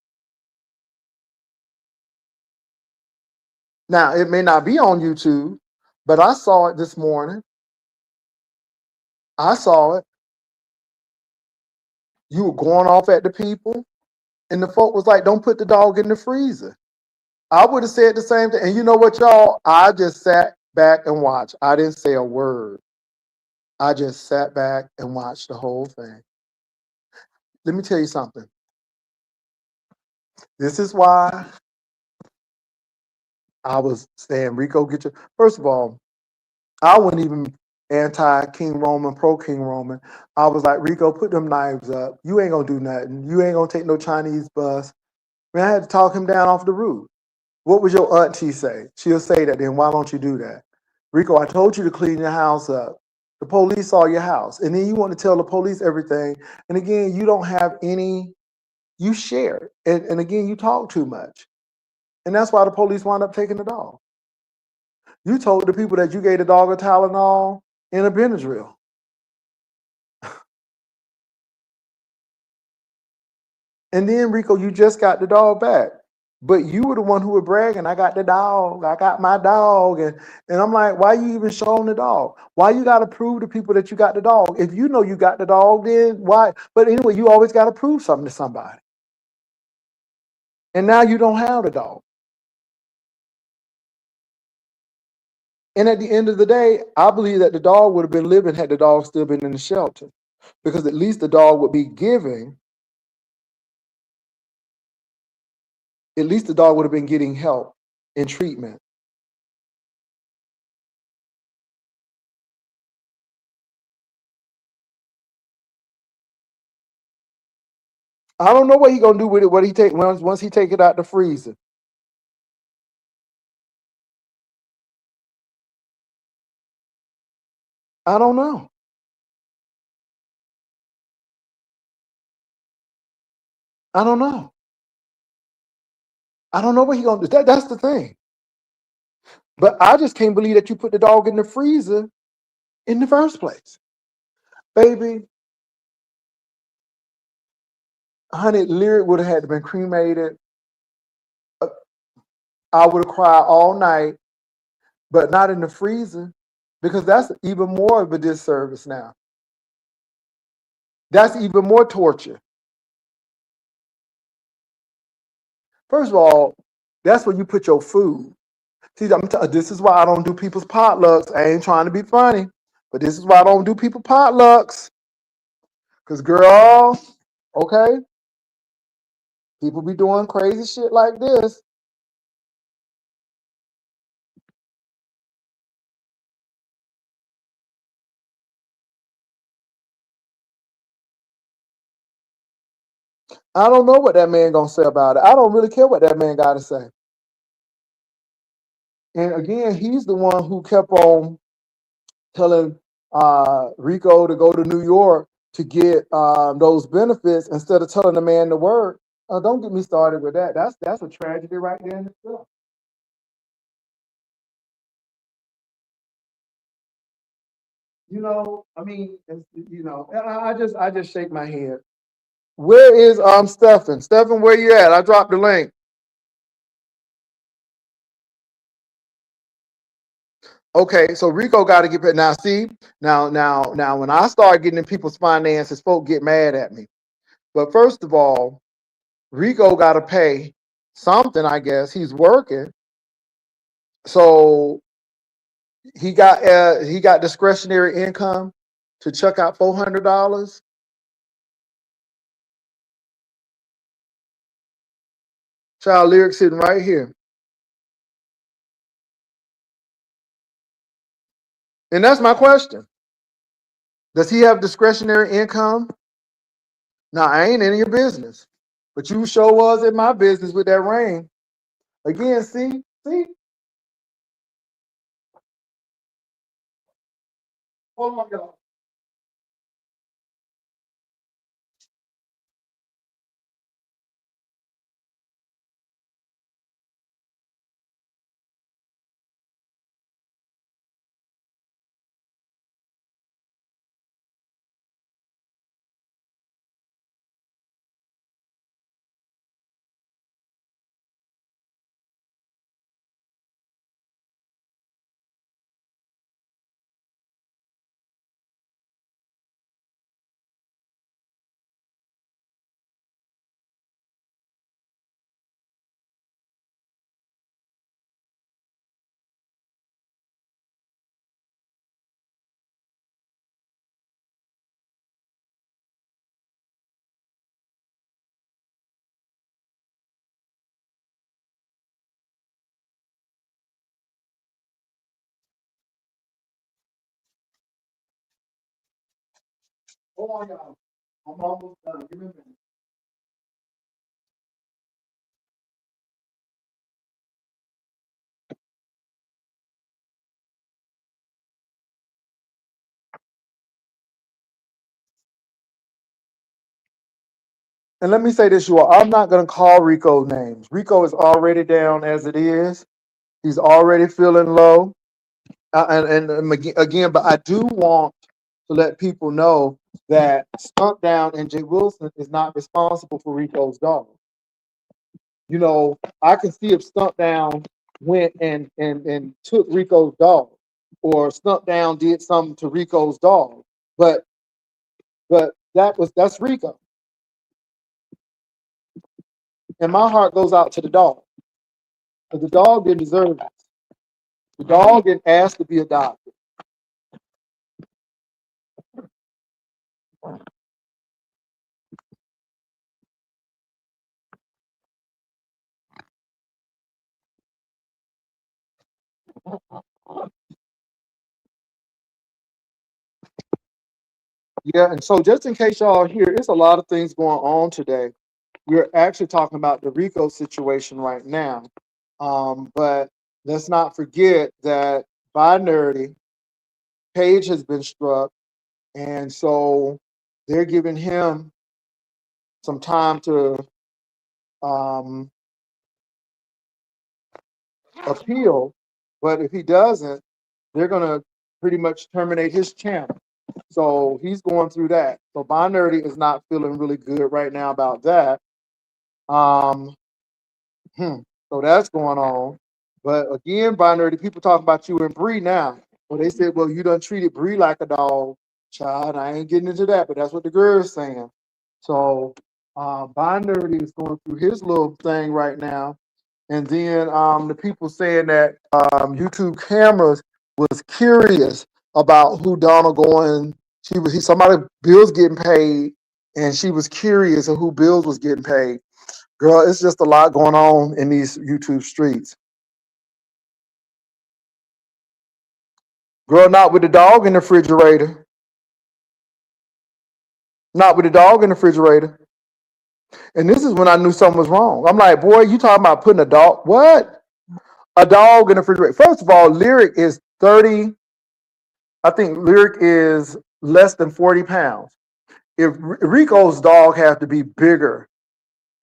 Now, it may not be on YouTube, but I saw it this morning. I saw it. You were going off at the people, and the folk was like, don't put the dog in the freezer. I would have said the same thing. And you know what, y'all? I just sat back and watched. I didn't say a word. I just sat back and watched the whole thing. Let me tell you something. This is why I was saying, Rico, get your. First of all, I wasn't even anti King Roman, pro King Roman. I was like, Rico, put them knives up. You ain't gonna do nothing. You ain't gonna take no Chinese bus. Man, I had to talk him down off the roof. What would your auntie say? She'll say that, then why don't you do that? Rico, I told you to clean your house up. The police saw your house. And then you want to tell the police everything. And again, you don't have any, you share. And again, you talk too much. And that's why the police wound up taking the dog. You told the people that you gave the dog a Tylenol and a Benadryl. And then, Rico, you just got the dog back. But you were the one who were bragging, I got the dog, I got my dog. And I'm like, why you even showing the dog? Why you got to prove to people that you got the dog? If you know you got the dog, then why? But anyway, you always got to prove something to somebody. And now you don't have the dog. And at the end of the day, I believe that the dog would have been living had the dog still been in the shelter. Because at least the dog would be giving, at least the dog would have been getting help and treatment. I don't know what he gonna do with it. What he take once he take it out the freezer. I don't know. I don't know. I don't know what he gonna do. That's the thing. But I just can't believe that you put the dog in the freezer in the first place. Baby, honey, Lyric would have had to been cremated. I would have cried all night, but not in the freezer, because that's even more of a disservice now. That's even more torture. First of all, that's where you put your food. See, this is why I don't do people's potlucks. I ain't trying to be funny, but this is why I don't do people potlucks. Because, girl, okay, people be doing crazy shit like this. I don't know what that man gonna say about it. I don't really care what that man got to say. And again, he's the one who kept on telling Rico to go to New York to get those benefits instead of telling the man to work. Don't get me started with that. That's a tragedy right there in itself. I mean, I just shake my head. Where is Stephen? Stephen, where you at? I dropped the link. Okay, so Rico got to get paid. Now, see, now, when I start getting in people's finances, folk get mad at me. But first of all, Rico got to pay something. I guess he's working, so he got discretionary income to check out $400. Child Lyric sitting right here, and that's my question. Does he have discretionary income? Now, I ain't in your business, but you sure was in my business with that ring. Again, see. Hold on, y'all. Hold on, y'all. I'm almost done. Give me a minute. And let me say this, you all. I'm not going to call Rico names. Rico is already down as it is. He's already feeling low. Again, but I do want to let people know that Skunk Down and Jay Wilson is not responsible for Rico's dog. I can see if Skunk Down went and took Rico's dog, or Skunk Down did something to Rico's dog. But that's Rico. And my heart goes out to the dog. Because the dog didn't deserve it. The dog didn't ask to be adopted. Yeah, and so just in case y'all hear, it's a lot of things going on today. We're actually talking about the Rico situation right now. But let's not forget that Binary cage has been struck, and so they're giving him some time to um, appeal. But if he doesn't, they're gonna pretty much terminate his channel. So he's going through that. So Von Nerdy is not feeling really good right now about that. Um, so that's going on. But again, Von Nerdy, people talking about you and Bree now. Well, they said, well, you done treated Bree like a dog, child. I ain't getting into that, but that's what the girl's saying. So Von Nerdy is going through his little thing right now. And then the people saying that YouTube cameras was curious about who Donald going. Somebody Bill's getting paid, and she was curious of who Bills was getting paid. Girl, it's just a lot going on in these YouTube streets. Girl, not with the dog in the refrigerator. Not with the dog in the refrigerator. And this is when I knew something was wrong. I'm like, boy, you talking about putting a dog? What? A dog in the refrigerator. First of all, Lyric is 30. I think Lyric is less than 40 pounds. If Rico's dog have to be bigger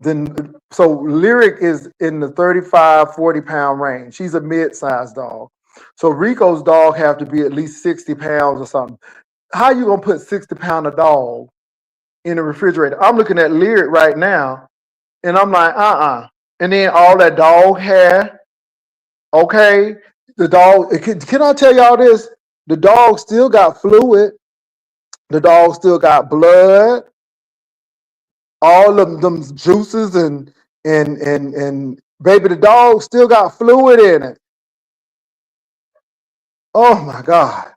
than, so Lyric is in the 35, 40 pound range. She's a mid-sized dog. So Rico's dog have to be at least 60 pounds or something. How you gonna put 60-pound dog in the refrigerator? I'm looking at Lyric right now, and I'm like, And then all that dog hair, okay? The dog, can I tell y'all this? The dog still got fluid. The dog still got blood. All of them juices and baby, the dog still got fluid in it. Oh my God.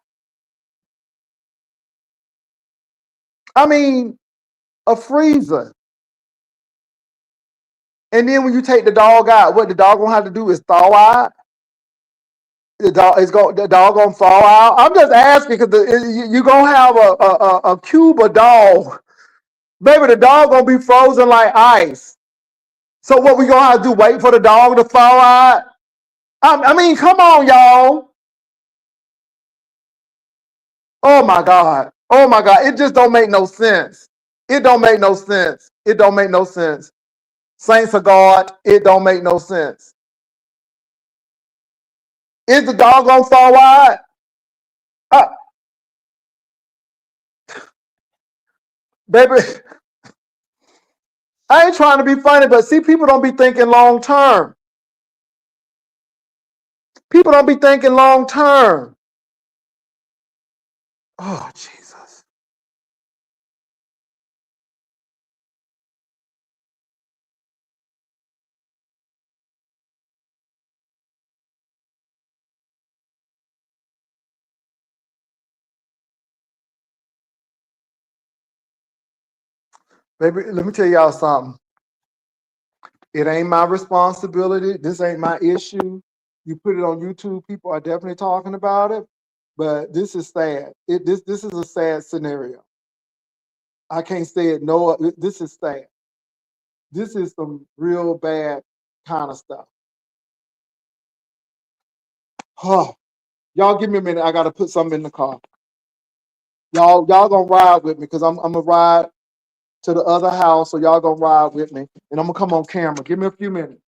I mean, a freezer. And then when you take the dog out, what the dog gonna have to do is thaw out. The dog gonna thaw out. I'm just asking because you gonna have a cube of dog. Baby, the dog gonna be frozen like ice. So what we gonna have to do? Wait for the dog to thaw out? I mean, come on, y'all. Oh my God. Oh my God. It just don't make no sense. It don't make no sense. It don't make no sense. Saints of God, it don't make no sense. Is the dog gonna fall wide? Baby, I ain't trying to be funny, but see, people don't be thinking long term. People don't be thinking long term. Oh, Jesus. Baby, let me tell y'all something. It ain't my responsibility. This ain't my issue. You put it on YouTube, people are definitely talking about it. But this is sad. This is a sad scenario. I can't say it. No, this is sad. This is some real bad kind of stuff. Oh, y'all give me a minute. I gotta put something in the car. Y'all gonna ride with me because I'm gonna ride to the other house. So y'all gonna ride with me, and I'm gonna come on camera. Give me a few minutes.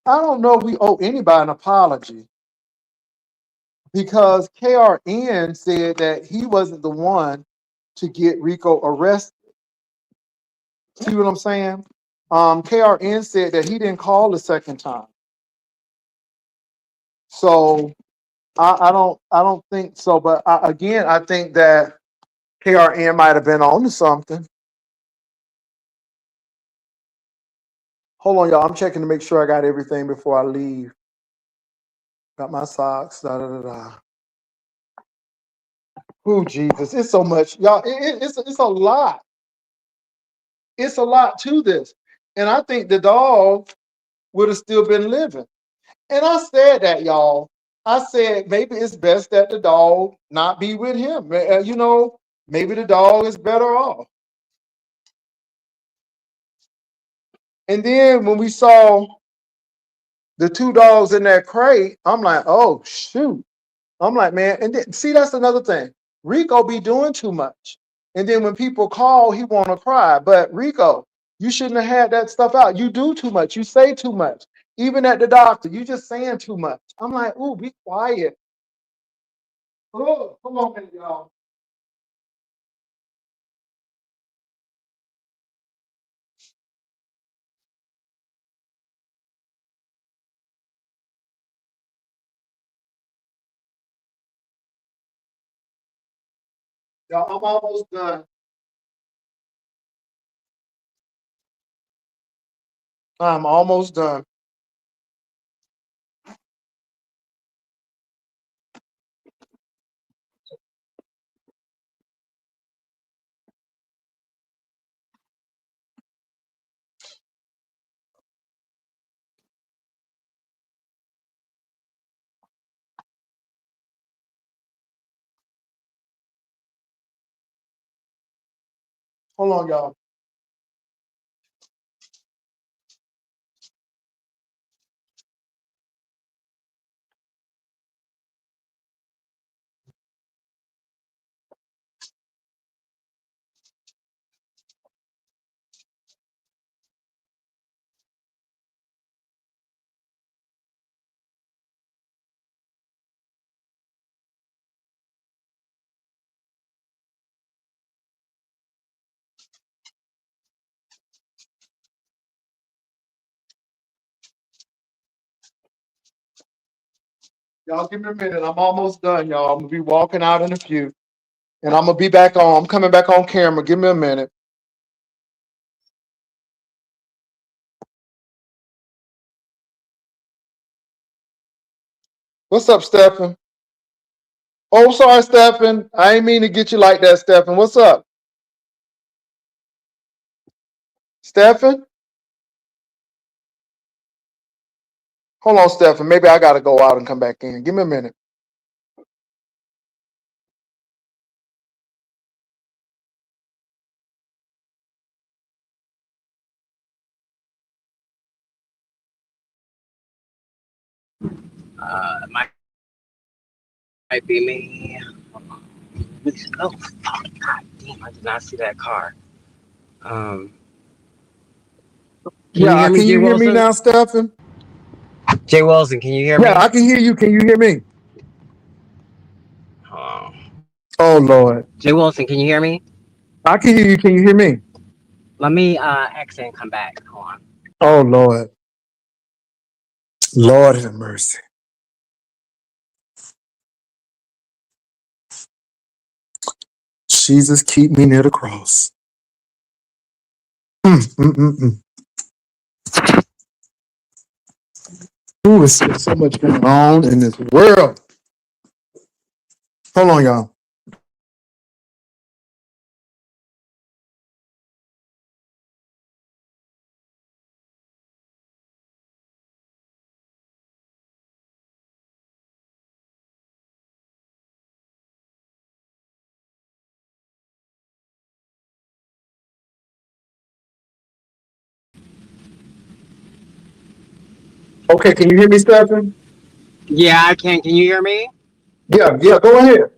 I don't know if we owe anybody an apology because KRN said that he wasn't the one to get Rico arrested. See what I'm saying? KRN said that he didn't call the second time. So I don't think so. But again, I think that KRN might have been on to something. Hold on, y'all. I'm checking to make sure I got everything before I leave. Got my socks. Da da da da. Oh Jesus, it's so much, y'all. It's a lot. It's a lot to this, and I think the dog would have still been living. And I said that, y'all. I said maybe it's best that the dog not be with him. You know, maybe the dog is better off. And then when we saw the two dogs in that crate, I'm like, oh shoot. I'm like, man, and then, see, that's another thing. Rico be doing too much. And then when people call, he want to cry. But Rico, you shouldn't have had that stuff out. You do too much. You say too much. Even at the doctor, you just saying too much. I'm like, ooh, be quiet. Oh, come on, man, y'all. Y'all, I'm almost done. I'm almost done. Hold on, y'all. Y'all give me a minute. I'm almost done, y'all. I'm gonna be walking out in a few. And I'm gonna be back on. I'm coming back on camera. Give me a minute. What's up, Stephen? Oh, sorry, Stephen. I ain't mean to get you like that, Stephen. What's up? Stephen? Hold on, Stephen. Maybe I gotta go out and come back in. Give me a minute. Might be me. Oh, fuck. God damn, I did not see that car. Can you hear me, Can Jay you hear me Wilson? now, Stephen? Jay Wilson, can you hear me? Yeah, I can hear you. Can you hear me? Oh, Lord. Jay Wilson, can you hear me? I can hear you. Can you hear me? Let me exit and come back. Hold on. Oh, Lord. Lord have mercy. Jesus, keep me near the cross. Ooh, it's so much going on in this world. Hold on, y'all. Okay, can you hear me, Stephen? Yeah, I can. Can you hear me? Yeah, go ahead.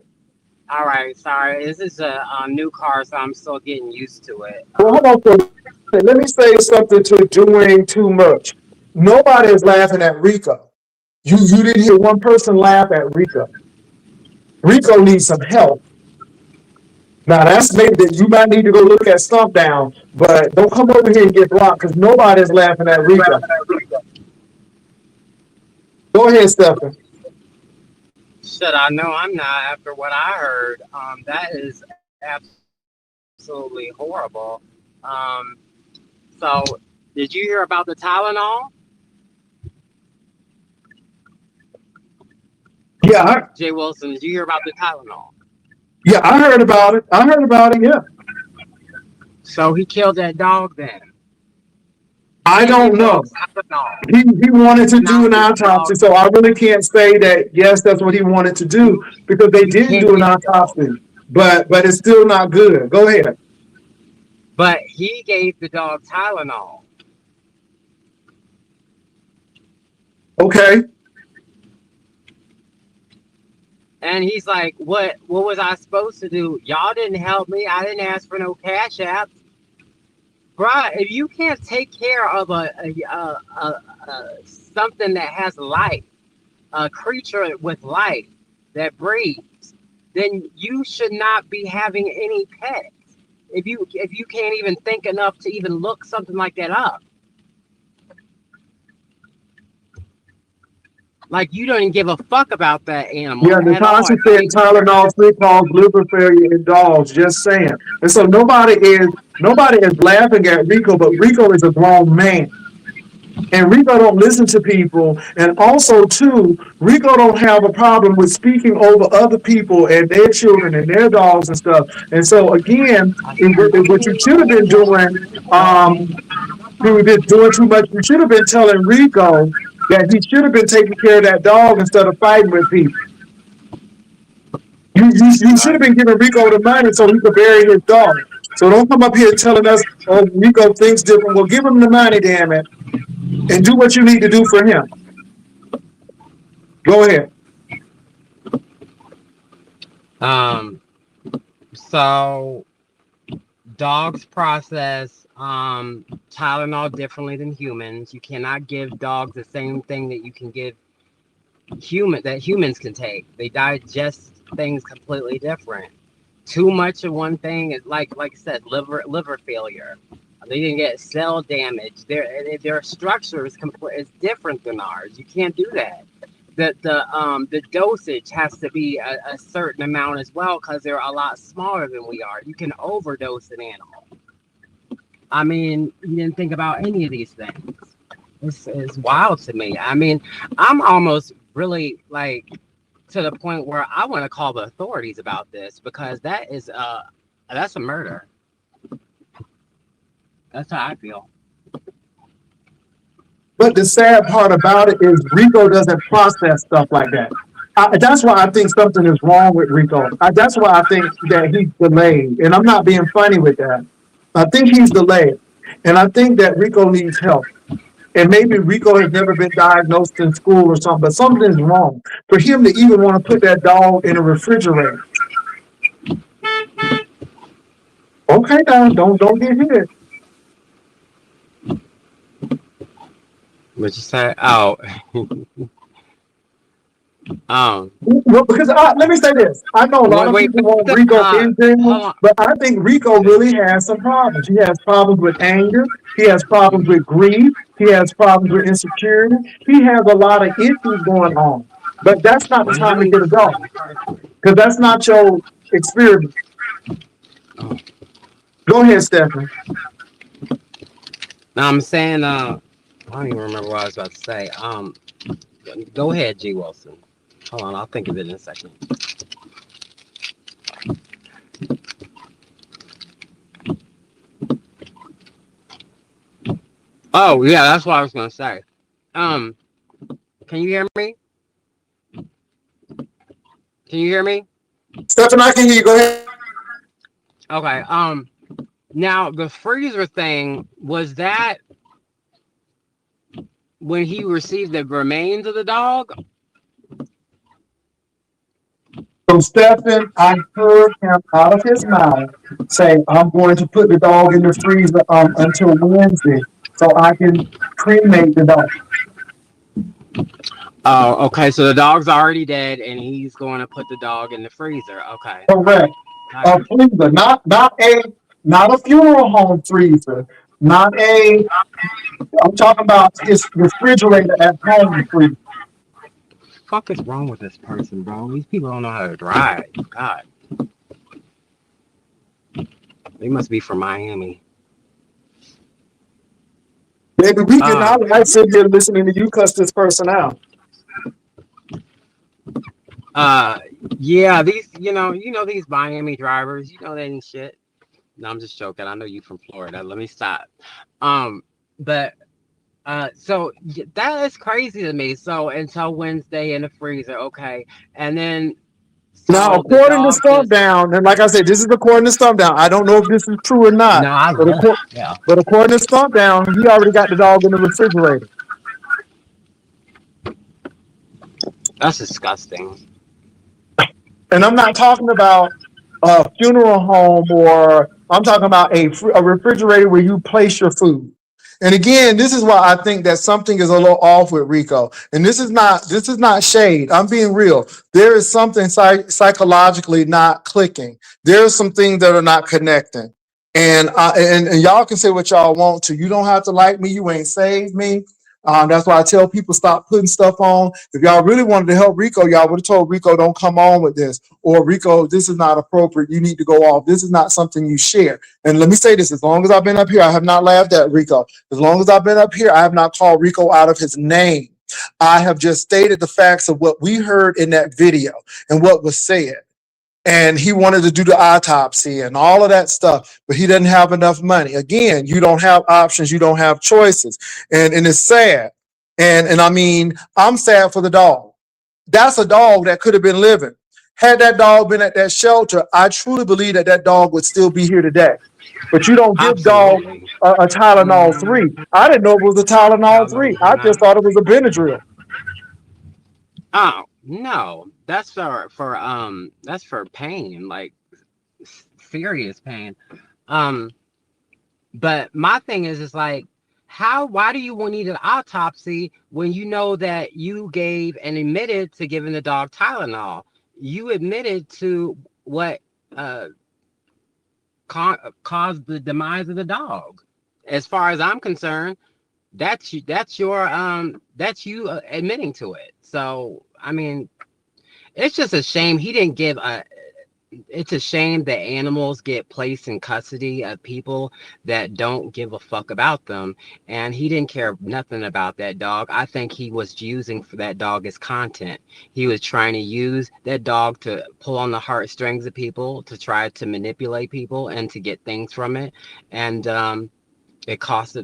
All right, sorry. This is a new car, so I'm still getting used to it. Well, hold on for a minute. Let me say something to doing too much. Nobody is laughing at Rico. You didn't hear one person laugh at Rico. Rico needs some help. Now that's maybe that you might need to go look at Stump Down, but don't come over here and get blocked because nobody's laughing at Rico. Go ahead, Stephen. Shit, I know I'm not after what I heard. That is absolutely horrible. Um, so did you hear about the Tylenol? Yeah, Jay Wilson, did you hear about the Tylenol? yeah, I heard about it. I heard about it. Yeah, So he killed that dog then. I Can't don't give know. dogs Tylenol. He wanted to do Not an give autopsy, dogs. so I really can't say that yes, that's what he wanted to do because they You didn't can't do an give dogs. autopsy. But it's still not good. Go ahead. But he gave the dog Tylenol. Okay. And he's like, what was I supposed to do? Y'all didn't help me. I didn't ask for no cash apps. Bruh, if you can't take care of something that has life, a creature with life that breathes, then you should not be having any pets. If you can't even think enough to even look something like that up. Like you don't even give a fuck about that animal Yeah, at all. Natasha said Tylenol free cause liver failure in dogs. Just saying. And so nobody is laughing at Rico, but Rico is a grown man. And Rico don't listen to people. And also, too, Rico don't have a problem with speaking over other people and their children and their dogs and stuff. And so, again, what you should have been doing, you were just doing too much. You should have been telling Rico that he should have been taking care of that dog instead of fighting with people. You should have been giving Rico the money so he could bury his dog. So don't come up here telling us, oh, Rico thinks different. Well, give him the money, damn it, and do what you need to do for him. Go ahead. So dogs process Tylenol differently than humans. You cannot give dogs the same thing that you can give humans can take. They digest things completely different. Too much of one thing is like I said, liver failure. They can get cell damage. Their structure is different than ours. You can't do that. The dosage has to be a certain amount as well because they're a lot smaller than we are. You can overdose an animal. I mean, you didn't think about any of these things. It's wild to me. I mean, I'm almost really like to the point where I want to call the authorities about this because that's a murder. That's how I feel. But the sad part about it is Rico doesn't process stuff like that. That's why I think something is wrong with Rico. That's why I think that he's delayed. And I'm not being funny with that. I think he's delayed. And I think that Rico needs help. And maybe Rico has never been diagnosed in school or something, but something is wrong. For him to even want to put that dog in a refrigerator. Okay, now don't get hit. What you say? Oh. Well, because let me say this. I know a lot of people want Rico in jail, but I think Rico really has some problems. He has problems with anger. He has problems with grief. He has problems with insecurity. He has a lot of issues going on. But that's not the time to get a dog. Because that's not your experience. Go ahead, Stephanie. Now I'm saying, I don't even remember what I was about to say. Go ahead, G. Wilson. Hold on, I'll think of it in a second. Oh yeah, that's what I was gonna say. Can you hear me? Can you hear me? Stephanie, I can hear you. Go ahead. Okay. Now the freezer thing was that when he received the remains of the dog. So, Stephen, I heard him out of his mouth say, I'm going to put the dog in the freezer until Wednesday so I can cremate the dog. Oh, okay. So the dog's already dead and he's going to put the dog in the freezer. Okay. Correct. I A freezer, not a funeral home freezer, not a. I'm talking about his refrigerator at home freezer. fuck is wrong with this person, bro? These people don't know how to drive. God, they must be from Miami. Baby, we getting Uh, our life sitting here listening to you cuss this person out. uh, yeah, these, these Miami drivers, they ain't shit. No, I'm just joking. I know you from Florida. Let me stop. But so that is crazy to me. So until Wednesday in the freezer, okay, and then Now, so the according to dog Stump just Down, and like I said, this is according to Stump Down. I don't know if this is true or not, no, I but love yeah. according to Stump Down, he already got the dog in the refrigerator. That's disgusting. And I'm not talking about a funeral home, or I'm talking about a refrigerator where you place your food. And again, this is why I think that something is a little off with Rico. And this is not shade. I'm being real. There is something psychologically not clicking. There are some things that are not connecting. And y'all can say what y'all want to. You don't have to like me. You ain't saved me. That's why I tell people stop putting stuff on. If y'all really wanted to help Rico, y'all would have told Rico, don't come on with this. Or Rico, this is not appropriate. You need to go off. This is not something you share. And let me say this, as long as I've been up here, I have not laughed at Rico. As long as I've been up here, I have not called Rico out of his name. I have just stated the facts of what we heard in that video and what was said. And he wanted to do the autopsy and all of that stuff, but he doesn't have enough money. Again, you don't have options, you don't have choices, and it's sad. And I mean, I'm sad for the dog. That's a dog that could have been living. Had that dog been at that shelter, I truly believe that that dog would still be here today. But you don't give dog Absolutely. a Tylenol 3. I didn't know it was a Tylenol 3. I just thought it was a Benadryl. Oh no, that's for pain, like serious pain. Um, but my thing is like, why do you need an autopsy when you know that you gave and admitted to giving the dog Tylenol? You admitted to what caused the demise of the dog. As far as I'm concerned, that's you. That's you admitting to it. So I mean, it's just a shame he didn't give a. It's a shame that animals get placed in custody of people that don't give a fuck about them, and he didn't care nothing about that dog. I think he was using for that dog as content. He was trying to use that dog to pull on the heartstrings of people, to try to manipulate people and to get things from it, and it cost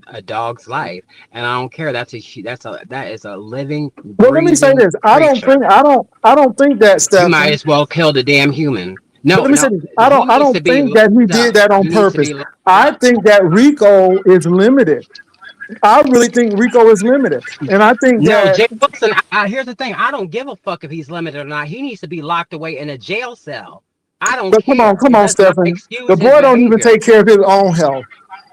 a dog's life. And I don't care. That is a living, Well, let me say breathing this. creature. I don't think that, You might Stefan. as well kill the damn human. But No, let me say no, this. he I needs to don't be think that he locked did up. that on He needs to purpose. be locked I up. think that Rico is limited. I really think Rico is limited. And I think No, that, Jay Wilson. Here's the thing. I don't give a fuck if he's limited or not. He needs to be locked away in a jail cell. I don't but care. come It on, does not Stefan. The excuse his boy don't even behavior. take care of his own health.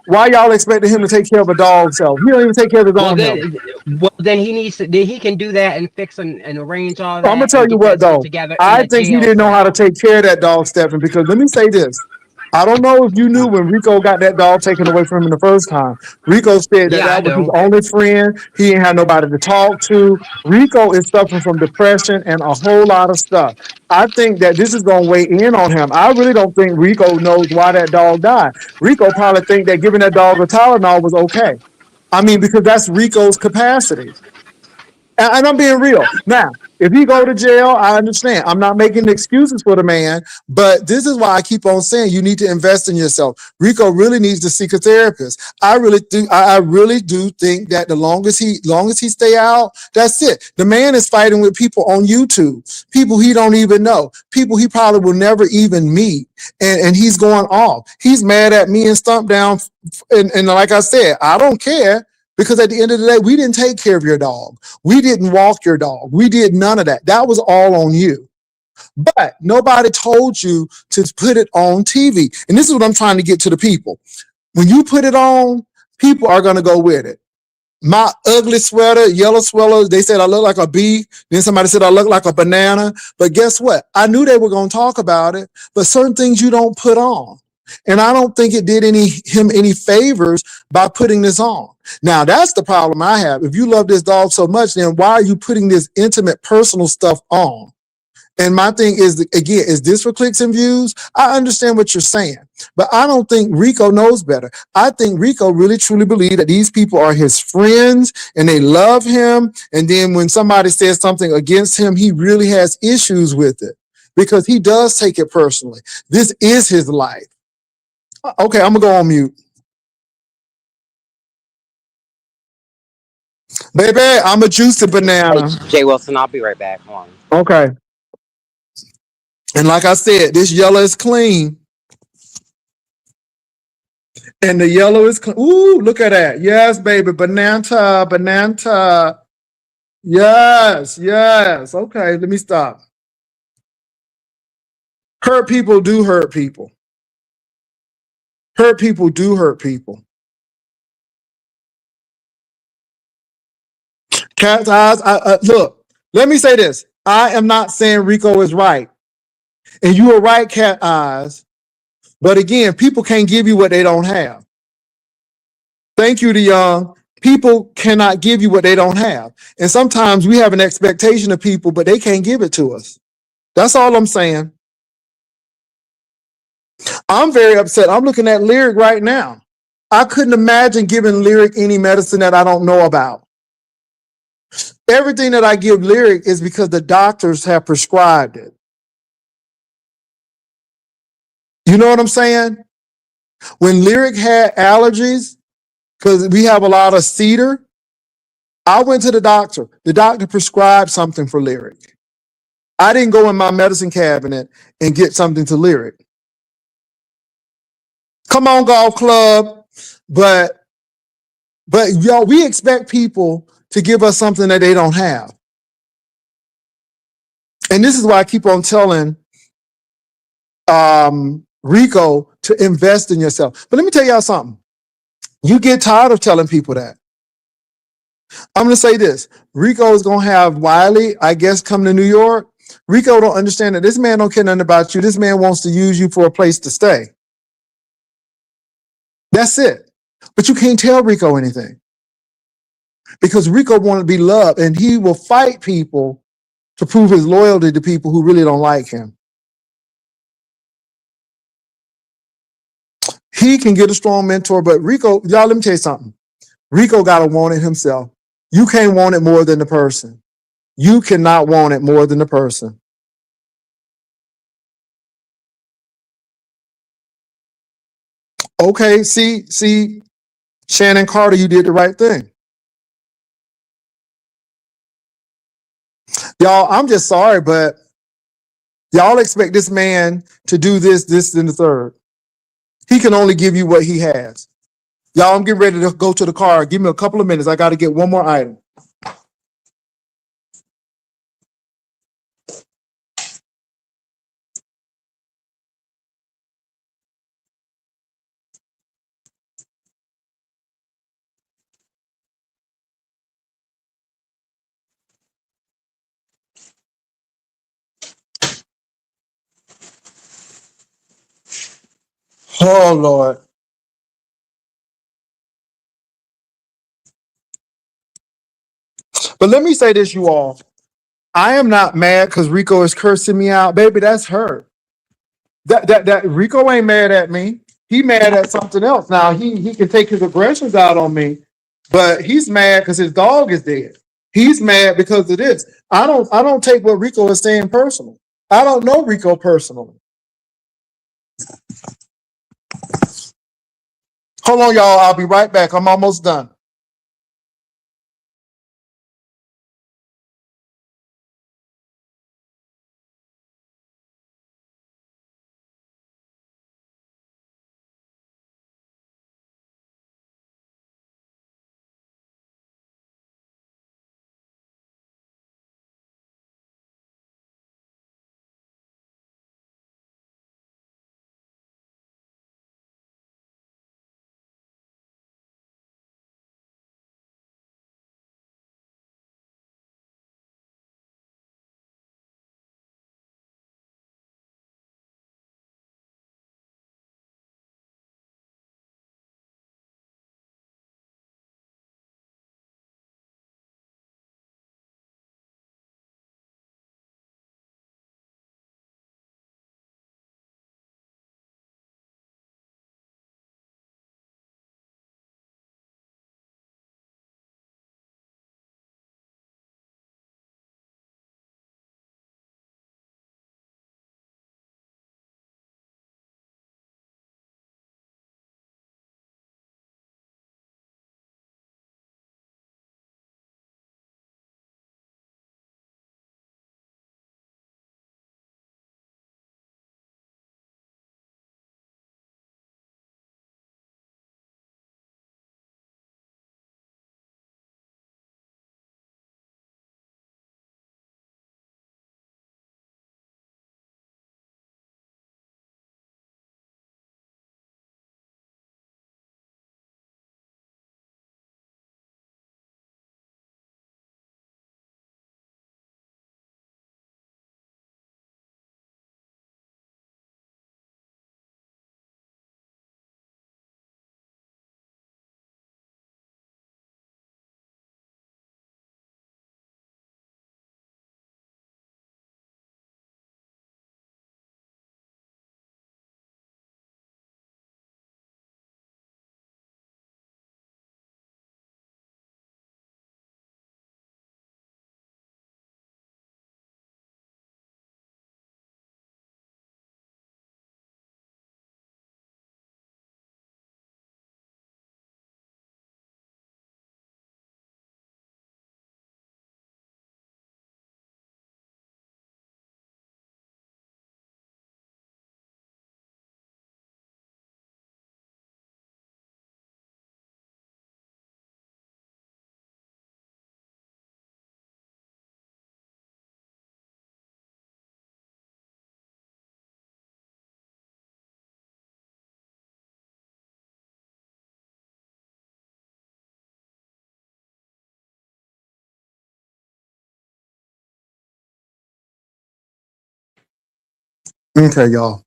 Why y'all expecting him to take care of a dog's health? He don't even take care of his Well own health. then, well then he needs to. Then he can do that and fix and arrange all I'm gonna that tell and you get what that shit though. together in I a think he jail didn't know how to cell. take care of that dog, Stefan, because let me say this. I don't know if you knew when Rico got that dog taken away from him the first time. Rico said that Yeah, I that was his do. only friend. He ain't had nobody to talk to. Rico is suffering from depression and a whole lot of stuff. I think that this is going to weigh in on him. I really don't think Rico knows why that dog died. Rico probably think that giving that dog a Tylenol was okay. I mean, because that's Rico's capacity. And I'm being real. Now, if he go to jail, I understand. I'm not making excuses for the man, but this is why I keep on saying you need to invest in yourself. Rico really needs to seek a therapist. I really do think that the longest he stay out, that's it. The man is fighting with people on YouTube, people he don't even know, people he probably will never even meet, and he's going off. He's mad at me and Stump Down, and like I said, I don't care. Because at the end of the day, we didn't take care of your dog. We didn't walk your dog. We did none of that. That was all on you. But nobody told you to put it on TV. And this is what I'm trying to get to the people. When you put it on, people are going to go with it. My ugly sweater, yellow sweater, they said I look like a bee. Then somebody said I look like a banana. But guess what? I knew they were going to talk about it, but certain things you don't put on. And I don't think it did him any favors by putting this on. Now, that's the problem I have. If you love this dog so much, then why are you putting this intimate, personal stuff on? And my thing is, again, is this for clicks and views? I understand what you're saying, but I don't think Rico knows better. I think Rico really truly believes that these people are his friends and they love him. And then when somebody says something against him, he really has issues with it because he does take it personally. This is his life. Okay, I'm gonna go on mute. Baby, I'm a juicy Hey, banana. Jay Wilson, I'll be right back. Hold on. Okay. And like I said, this yellow is clean. And the yellow is clean. Ooh, look at that. Yes, baby. Banana, banana. Yes, yes. Okay, let me stop. Hurt people do hurt people. Hurt people do hurt people. Cat's eyes. Look, let me say this. I am not saying Rico is right. And you are right, cat eyes. But again, people can't give you what they don't have. Thank you, DeYoung. People cannot give you what they don't have. And sometimes we have an expectation of people, but they can't give it to us. That's all I'm saying. I'm very upset. I'm looking at Lyric right now. I couldn't imagine giving Lyric any medicine that I don't know about. Everything that I give Lyric is because the doctors have prescribed it. You know what I'm saying? When Lyric had allergies, because we have a lot of cedar, I went to the doctor. The doctor prescribed something for Lyric. I didn't go in my medicine cabinet and get something to Lyric. Come on, golf club. But y'all, we expect people to give us something that they don't have. And this is why I keep on telling Rico to invest in yourself. But let me tell y'all something. You get tired of telling people that. I'm going to say this. Rico is going to have Wiley, I guess, come to New York. Rico don't understand that this man don't care nothing about you. This man wants to use you for a place to stay. That's it. But you can't tell Rico anything. Because Rico wants to be loved, and he will fight people to prove his loyalty to people who really don't like him. He can get a strong mentor, but Rico, y'all, let me tell you something. Rico got to want it himself. You can't want it more than the person. You cannot want it more than the person. Okay, see, Shannon Carter, you did the right thing. Y'all, I'm just sorry, but y'all expect this man to do this, and the third. He can only give you what he has. Y'all, I'm getting ready to go to the car. Give me a couple of minutes. I got to get one more item. Oh, Lord. But let me say this, you all. I am not mad because Rico is cursing me out. Baby, that's her. That Rico ain't mad at me. He mad at something else. Now he can take his aggressions out on me, but he's mad because his dog is dead. He's mad because of this. I don't take what Rico is saying personal. I don't know Rico personally. Hold on, y'all. I'll be right back. I'm almost done. Okay, y'all.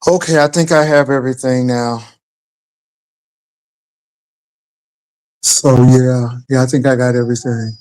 Okay, I think I have everything now. So yeah, I think I got everything.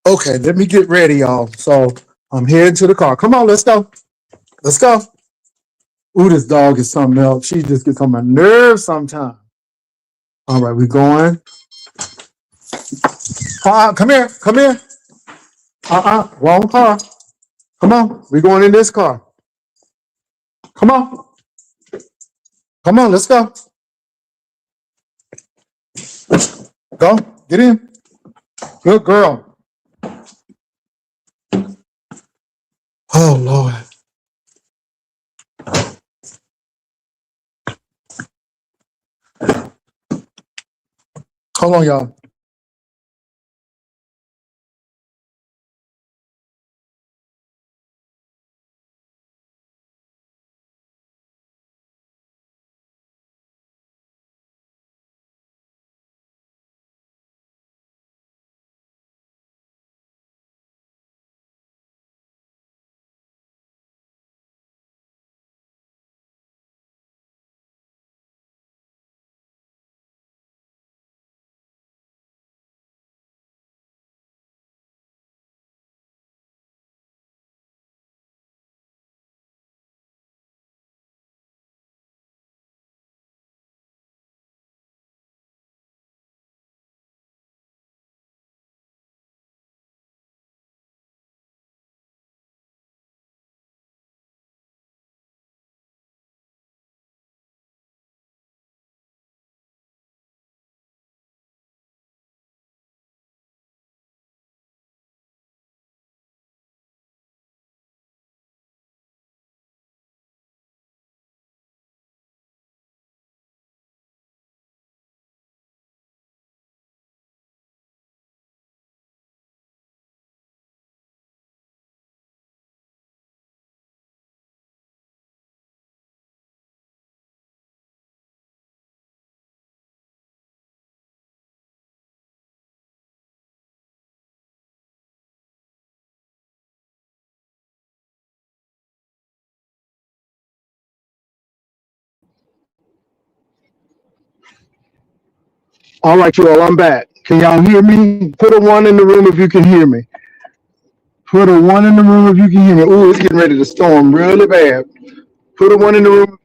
Okay, let me get ready, y'all. So I'm heading to the car. Come on, let's go. Let's go. Ooh, this dog is something else. She just gets on my nerves sometimes. All right, we going. Come here. Come here. Wrong car. Come on. We going in this car. Come on. Come on, let's go. Go. Get in. Good girl. Oh, Lord. Hold on, y'all. All right, you all, I'm back. Can y'all hear me? Put a one in the room if you can hear me. Put a one in the room if you can hear me. Ooh, it's getting ready to storm really bad. Put a one in the room.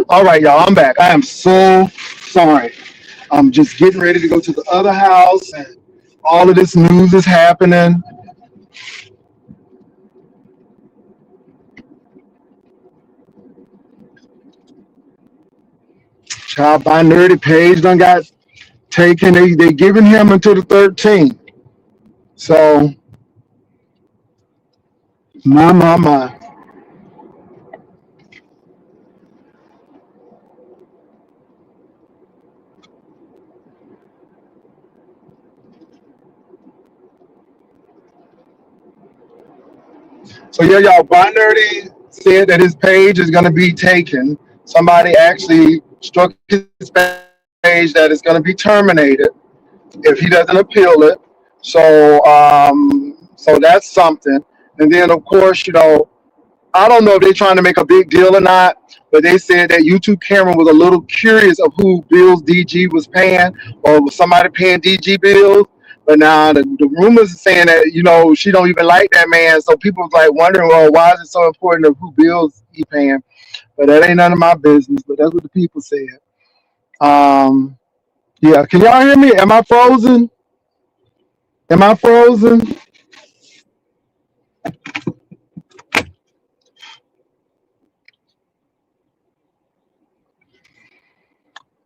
All right, y'all, I'm back. I am so sorry. I'm just getting ready to go to the other house, and all of this news is happening. Child by nerdy page done got taken. They giving him until the 13th. So my. So yeah, y'all. Nerdy said that his page is going to be taken. Somebody actually struck his page that is going to be terminated if he doesn't appeal it. So that's something. And then of course, I don't know if they're trying to make a big deal or not, but they said that YouTube Cameron was a little curious of who Bills DG was paying, or was somebody paying DG bills. But now the rumors are saying that she don't even like that man, so people was like wondering, well, why is it so important of who bills he paying? But that ain't none of my business. But that's what the people said. Um, yeah, can y'all hear me? Am I frozen? Am I frozen?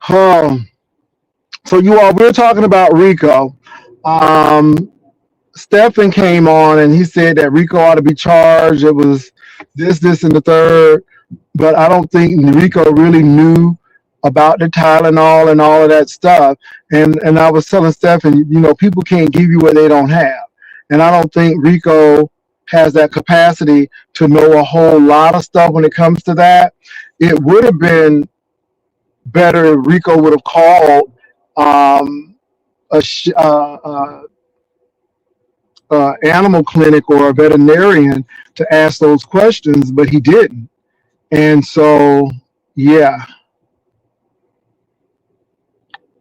Um, so you all, we're talking about Rico. Um, Stephen came on and he said that Rico ought to be charged. It was this, and the third. But I don't think Rico really knew about the Tylenol and all of that stuff. And I was telling Stephen, people can't give you what they don't have. And I don't think Rico has that capacity to know a whole lot of stuff when it comes to that. It would have been better if Rico would have called um, a animal clinic or a veterinarian to ask those questions, but he didn't. And so, yeah.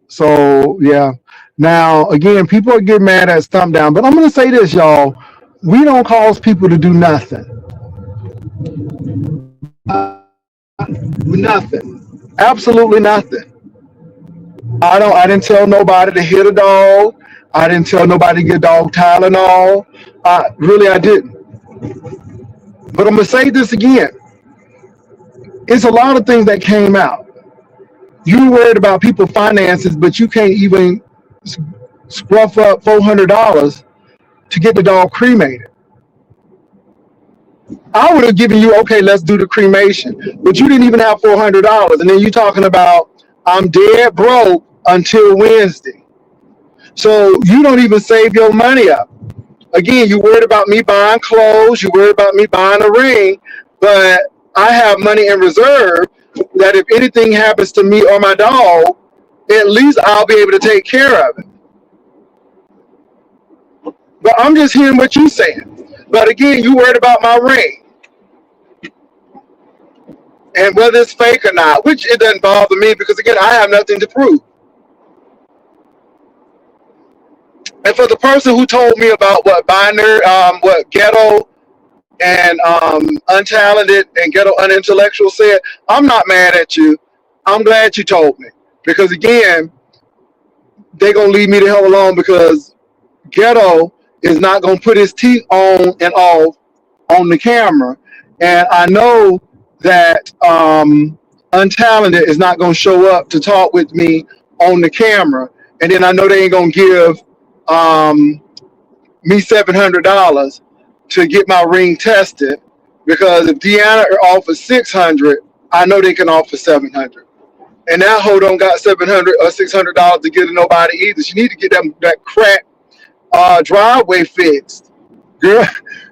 So, yeah. Now, again, people are getting mad at Stump Down, but I'm going to say this, y'all. We don't cause people to do nothing. Nothing. Absolutely nothing. I didn't tell nobody to hit a dog. I didn't tell nobody to get a dog Tylenol. Really, I didn't. But I'm going to say this again. It's a lot of things that came out. You worried about people's finances, but you can't even scruff up $400 to get the dog cremated. I would have given you, okay, let's do the cremation, but you didn't even have $400, and then you're talking about I'm dead broke until Wednesday. So you don't even save your money up. Again, you worried about me buying clothes, you worried about me buying a ring, but I have money in reserve that if anything happens to me or my dog, at least I'll be able to take care of it. But I'm just hearing what you're saying. But again, you worried about my ring and whether it's fake or not, which it doesn't bother me because again, I have nothing to prove. And for the person who told me about what what Ghetto and Untalented and Ghetto Unintellectual said, I'm not mad at you. I'm glad you told me because again, they're gonna leave me the hell alone because Ghetto is not gonna put his teeth on and off on the camera, and I know that Untalented is not gonna show up to talk with me on the camera, and then I know they ain't gonna give me $700 to get my ring tested because if Deanna offers $600, I know they can offer $700. And that hoe don't got $700 or $600 to give to nobody either. She need to get that crack driveway fixed. Girl,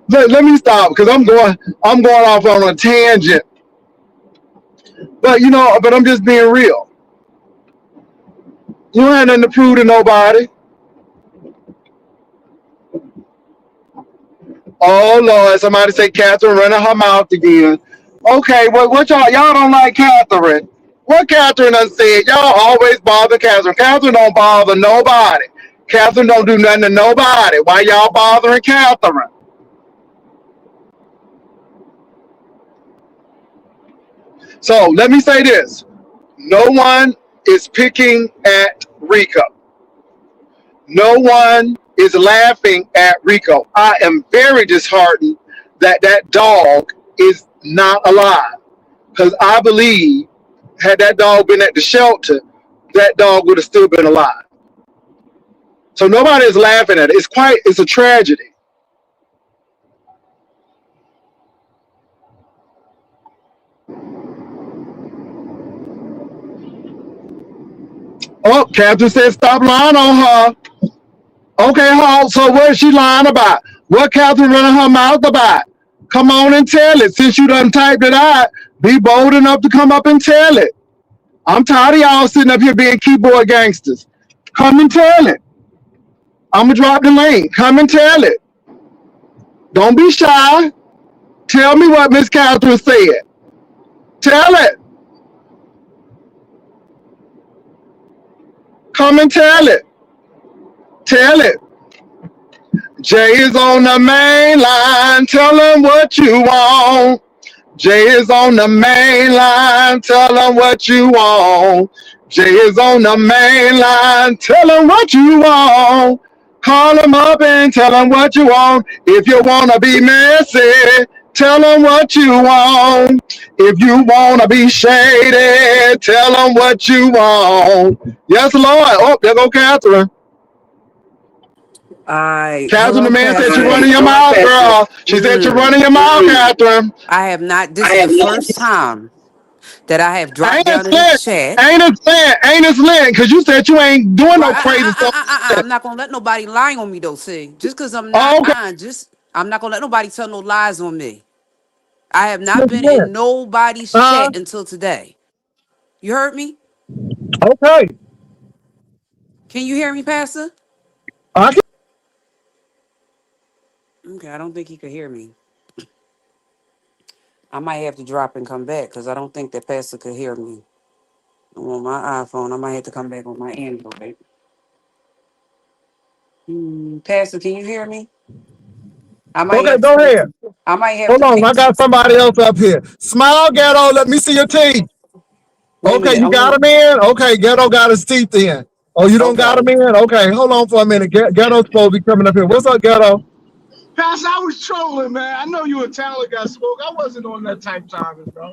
let me stop because I'm going off on a tangent. But but I'm just being real. You don't have nothing to prove to nobody. Oh Lord, somebody say Catherine running her mouth again. Okay, what y'all don't like Catherine? What Catherine done said? Y'all always bother Catherine. Catherine don't bother nobody. Catherine don't do nothing to nobody. Why y'all bothering Catherine? So let me say this. No one is picking at Rico. No one is laughing at Rico. I am very disheartened that dog is not alive. Because I believe had that dog been at the shelter, that dog would have still been alive. So nobody is laughing at it. It's a tragedy. Oh, Catherine said stop lying on her. Okay, so what is she lying about? What Catherine running her mouth about? Come on and tell it. Since you done typed it out, be bold enough to come up and tell it. I'm tired of y'all sitting up here being keyboard gangsters. Come and tell it. I'm going to drop the link. Come and tell it. Don't be shy. Tell me what Miss Catherine said. Tell it. Come and tell it. Tell it. Jay is on the main line. Tell him what you want. Jay is on the main line. Tell him what you want. Jay is on the main line. Tell him what you want. Call him up and tell him what you want. If you want to be messy, tell him what you want. If you want to be shady, tell him what you want. Yes, Lord. Oh, there go Catherine. Catherine, Hello, the man said you're Pastor. running your mouth, girl. She said you're running your mouth, Catherine. I have not. This is the first time that I have dropped Ain't down it in the slant? chat. Ain't it slant? Because you said you ain't doing Well, no crazy stuff. I'm not gonna let nobody lie on me though. See, just because I'm not Okay. lying, I'm not gonna let nobody tell no lies on me. I have not Yes, been ma'am. in nobody's chat until today. You heard me? Okay. Can you hear me, Pastor? I can, Okay, I don't think he could hear me. I might have to drop and come back because I don't think that Pastor could hear me. I'm on my iPhone. I might have to come back on my Android. Pastor, can you hear me? I might okay, have go to. ahead. I might have Hold to on. I fix. got somebody else up here. Smile, Ghetto. Let me see your teeth. Wait a Okay, minute. you got him in? Okay, Ghetto got his teeth in. Oh, you don't got Okay. him in? Okay, hold on for a minute. Ghetto's supposed to be coming up here. What's up, Ghetto? Pastor, I was trolling, man. I know you a talent got smoke. I wasn't on that type timing, bro.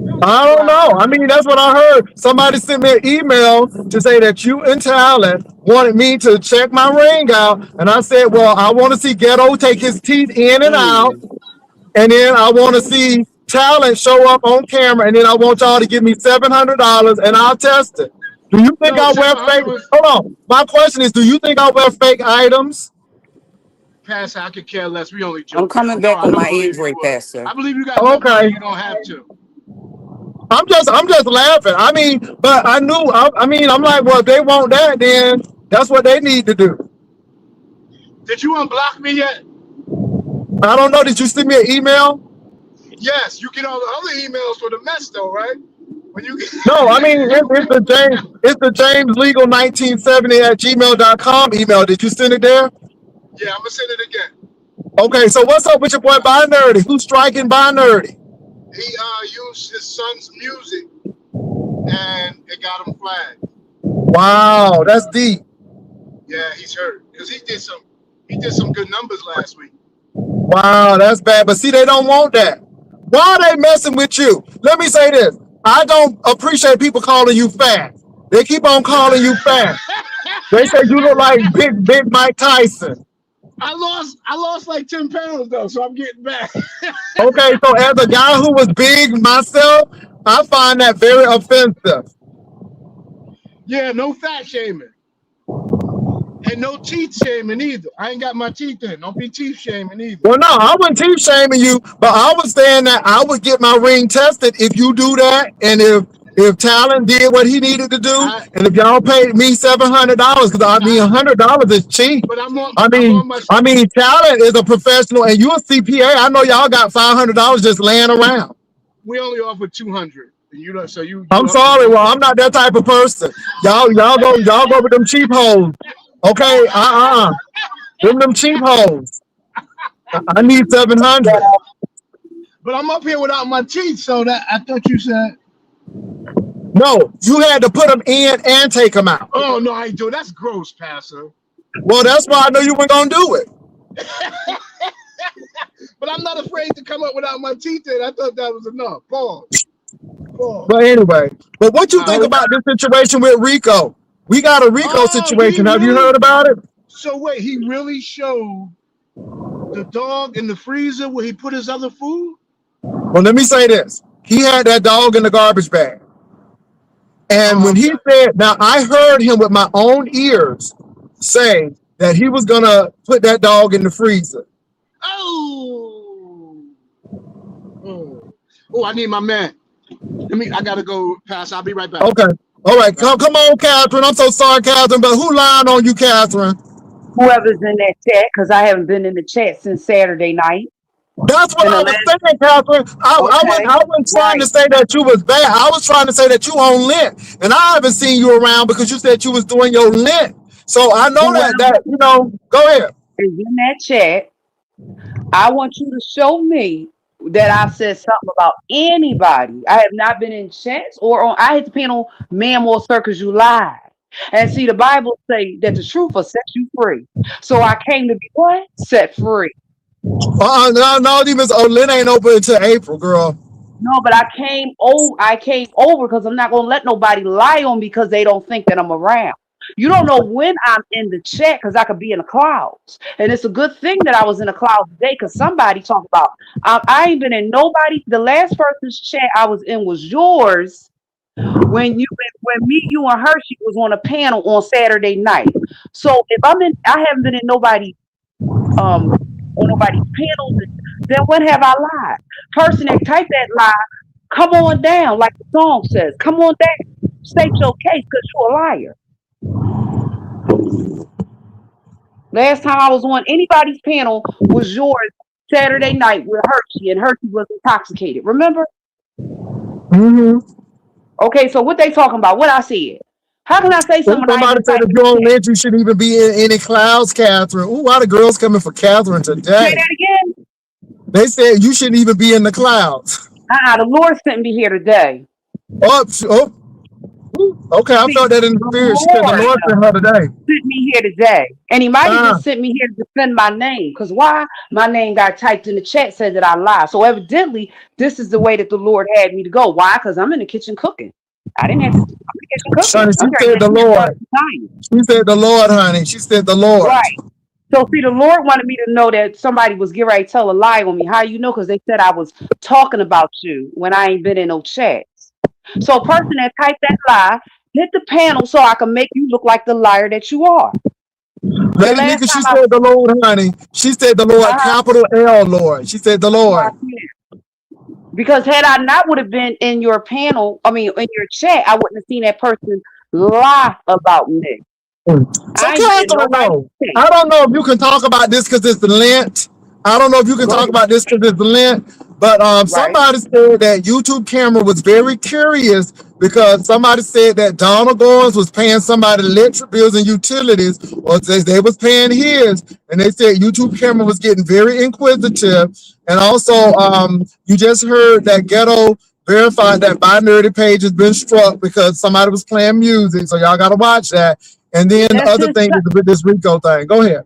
It was I just don't know. laughing, I man. mean, that's what I heard. Somebody sent me an email to say that you and Talent wanted me to check my ring out. And I said, well, I want to see Ghetto take his teeth in and out. And then I want to see Talent show up on camera. And then I want y'all to give me $700 and I'll test it. Do you think No, I wear 700 fake? was Hold on. My question is, do you think I wear fake items? Pastor. I could care less. We only I'm joking. coming No, back I on don't my believe you Android, would. Pastor. I believe you got enough money. Okay. You don't have to. I'm just laughing. But I knew, I'm like, well, if they want that, then that's what they need to do. Did you unblock me yet? I don't know. Did you send me an email? Yes. You get all the other emails for the mess, though, right? When you get. No, I mean, it's the James Legal 1970 at gmail.com email. Did you send it there? Yeah, I'm gonna send it again. Okay, so what's up with your boy Binary? Who's striking Binary? He used his son's music, and it got him flagged. Wow, that's deep. Yeah, he's hurt because he did some good numbers last week. Wow, that's bad. But see, they don't want that. Why are they messing with you? Let me say this. I don't appreciate people calling you fat. They keep on calling you fat. They say you look like big Mike Tyson. I lost like 10 pounds though, so I'm getting back. Okay, so as a guy who was big myself, I find that very offensive. Yeah, no fat shaming. And no teeth shaming either. I ain't got my teeth in. Don't be teeth shaming either. Well, no, I wasn't teeth shaming you, but I was saying that I would get my ring tested if you do that, and if Talon did what he needed to do, I and if y'all paid me $700, because I mean I $100 is cheap. but I'm on I I'm mean, on my I mean, Talon is a professional, and you a CPA. I know y'all got $500 just laying around. we only offer 200. And you know, so you I'm up to sorry, well, I'm 150. not that type of person. Y'all go with them cheap hoes. Okay, them cheap hoes. I need 700. But I'm up here without my teeth, so that I thought you said. No, you had to put them in and take them out. Oh no, I ain't do. That's gross, Pastor. Well, that's why I know you weren't gonna do it. But I'm not afraid to come up without my teeth in. I thought that was enough. Pause. But anyway, what you I think hope. about this situation with Rico? We got a Rico Oh, situation. Have you heard about it? So wait, he really showed the dog in the freezer where he put his other food? Well, let me say this. He had that dog in the garbage bag. And Oh, when he okay. said, now I heard him with my own ears say that he was going to put that dog in the freezer. Oh. Oh, I need my man. I gotta go, Pastor. I'll be right back. Okay. All right. All right. Come on, Catherine. I'm so sorry, Catherine, but who lying on you, Catherine? Whoever's in that chat, because I haven't been in the chat since Saturday night. That's what And I the was last, saying, Catherine. okay, I wasn't trying to right. say that you was bad. I was trying to say that you on Lent, and I haven't seen you around because you said you was doing your Lent. So I know Whoever that go ahead. is in that chat, I want you to show me that I've said something about anybody. I have not been in chats or on. I hit the panel, man, more circles you lied. And see, the Bible say that the truth will set you free. So I came to be what? Set free. No, even Lent ain't open until April, girl. No, but I came over because I'm not gonna let nobody lie on me because they don't think that I'm around. You don't know when I'm in the chat because I could be in the clouds. And it's a good thing that I was in the clouds today because somebody talked about I ain't been in nobody. The last person's chat I was in was yours when me, you and Hershey was on a panel on Saturday night. So if I haven't been in nobody on nobody's panels, then when have I lied? Person that typed that lie, come on down, like the song says. Come on down, state your case because you're a liar. Last time I was on anybody's panel was yours Saturday night with Hershey, and Hershey was intoxicated. Remember? Mm-hmm. Okay, so what they talking about? What I said? How can I say something I ain't Somebody been said if typing you're in on the chat? Lent, you shouldn't even be in any clouds, Catherine. Ooh, why the girls coming for Catherine Say today? that again. They said you shouldn't even be in the clouds. The Lord sent me here today. Oh, okay. I See, felt that in the the spirit. She said the Lord Lord sent her today. sent me here today. And he might have Ah, just sent me here to defend my name. Because why? My name got typed in the chat, said that I lied. So evidently, this is the way that the Lord had me to go. Why? Because I'm in the kitchen cooking. I didn't have to. I'm in the kitchen cooking. Sonny, she I'm trying to said get the this done Lord. tonight. She said the Lord, honey. She said the Lord. Right. So see, the Lord wanted me to know that somebody was getting ready to tell a lie on me. How you know? Because they said I was talking about you when I ain't been in no chats. So a person that typed that lie, hit the panel so I can make you look like the liar that you are. The Lady last Nika, she time said the Lord, honey. She said the Lord, uh-huh, capital L, Lord. She said the Lord. because had I not would have been in your panel, I mean in your chat, I wouldn't have seen that person lie about me. So, I ain't been in Catherine, nobody's no. chat. I don't know if you can talk about this because it's the Lent. I don't know if you can Go talk ahead. about this because it's the Lent. But Right. somebody said that YouTube camera was very curious because somebody said that Donald Goins was paying somebody electric bills and utilities, or they was paying his, and they said YouTube camera was getting very inquisitive. And also, you just heard that Ghetto verified that binary page has been struck because somebody was playing music. So y'all got to watch that. And then the That's other his thing is with this Rico thing. Go ahead.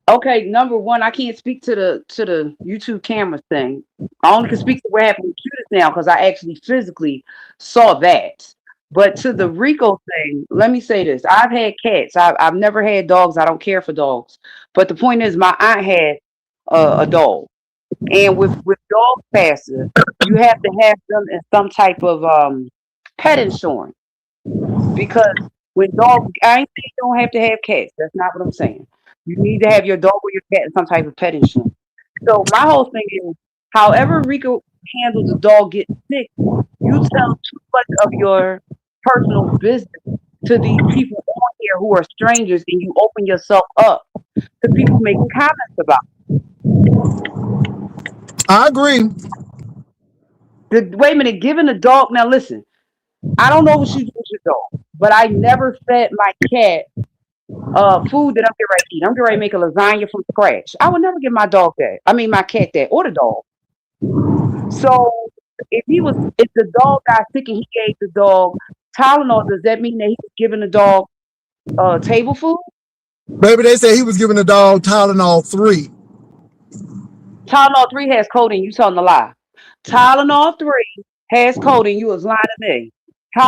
okay, number one, I can't speak to the YouTube camera thing. I only can speak to what happened with computers now because I actually physically saw that. But to the Rico thing, let me say this: I've had cats. I've never had dogs. I don't care for dogs. But the point is, my aunt had a dog, and with dog passer, you have to have them in some type of pet insurance because when dogs, I ain't saying you don't have to have cats. That's not what I'm saying. You need to have your dog or your cat in some type of pet insurance. So my whole thing is, however Rico handles the dog getting sick, you tell too much of your personal business to these people on here who are strangers, and you open yourself up to people making comments about I agree. wait a minute, giving the dog. Now listen, I don't know what you do with your dog, but I never fed my cat food that I'm getting ready to eat. I'm getting ready to make a lasagna from scratch. I would never give my dog that. I mean my cat that or the dog. So if the dog got sick and he gave the dog Tylenol, does that mean that he was giving the dog table food? Baby, they said he was giving the dog Tylenol 3. Tylenol 3 has codeine, you telling a lie. Tylenol 3 has codeine, you was lying to me.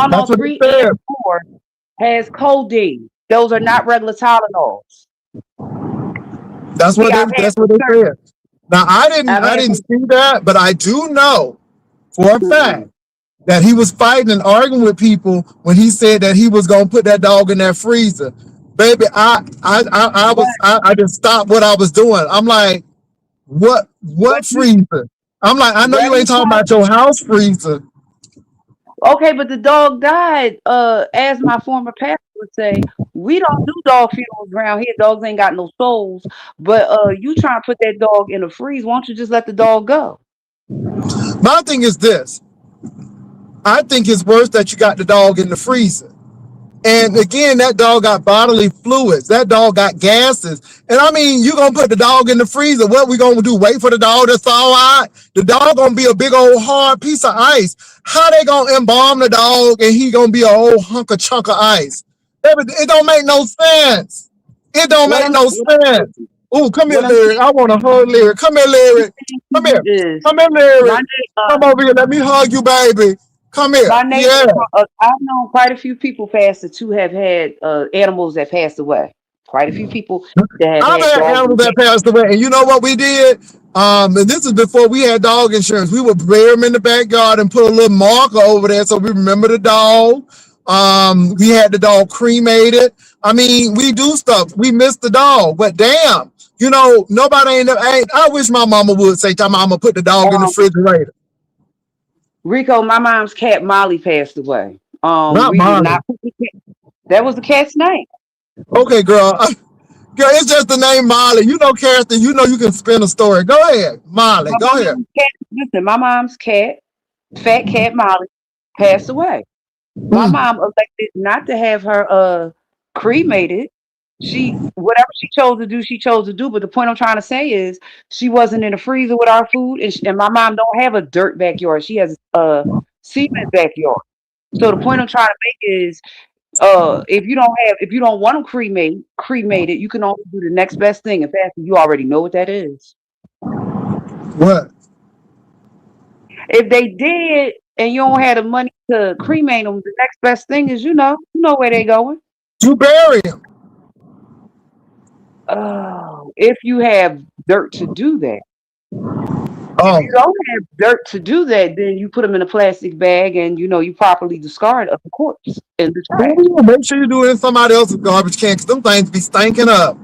That's Tylenol what 3 they and said. 4 has codeine. Those are not regular Tylenols. That's See, what they I've had that's what they some said. Now I I've had didn't some see that, but I do know for a fact mm-mm. that he was fighting and arguing with people when he said that he was gonna put that dog in that freezer. Baby, But I just stopped what I was doing. I'm like, what but you freezer? I'm like, I know you regular ain't talking size. about your house freezer. Okay, but the dog died. As my former pastor would say, we don't do dog funerals around here. Dogs ain't got no souls. But you trying to put that dog in a freeze? Why don't you just let the dog go? My thing is this. I think it's worse that you got the dog in the freezer. And again, that dog got bodily fluids. That dog got gases. And I mean, you gonna put the dog in the freezer. What we gonna do? Wait for the dog to thaw out? The dog gonna be a big old hard piece of ice. How they gonna embalm the dog and he gonna be a whole chunk of ice? It don't make no sense. It don't What make I'm no what, sense. Ooh, come here, what I'm Lyric. I want to hug Lyric. Come here, saying Lyric. to Come you here. is Come here, my Lyric. Come over here. Let me hug you, baby. Come here. my neighbor. Yeah. I've known quite a few people fasted who have had animals that passed away. Quite a few people that have I've had had dogs animals and that cats. passed away, and you know what we did? And this is before we had dog insurance. We would bury them in the backyard and put a little marker over there so we remember the dog. We had the dog cremated. I mean, we do stuff. We miss the dog, but damn, you know, nobody ain't. I wish my mama would say, "Time I'm gonna put the dog in the Um, refrigerator." Rico, my mom's cat Molly passed away. Not We did Molly. not put the cat. That was the cat's name. Okay, girl. Girl, it's just the name Molly. You know, Character. You know, you can spin a story. Go ahead, Molly. But Go my ahead. mom's cat. Listen, my mom's cat, fat cat Molly, passed away. My Mm. mom elected not to have her cremated. She whatever she chose to do, she chose to do. But the point I'm trying to say is she wasn't in the freezer with our food, and my mom don't have a dirt backyard. She has a cement backyard. So the point I'm trying to make is if you don't want to cremated, you can only do the next best thing. In fact, you already know what that is. What? If they did and you don't have the money to cremate them, the next best thing is you know where they going. You bury him. Oh, if you have dirt to do that. If you Oh, don't have dirt to do that, then you put them in a plastic bag and you properly discard of the corpse in the trash. ooh, make sure you do it in somebody else's garbage can, because them things be stinking up.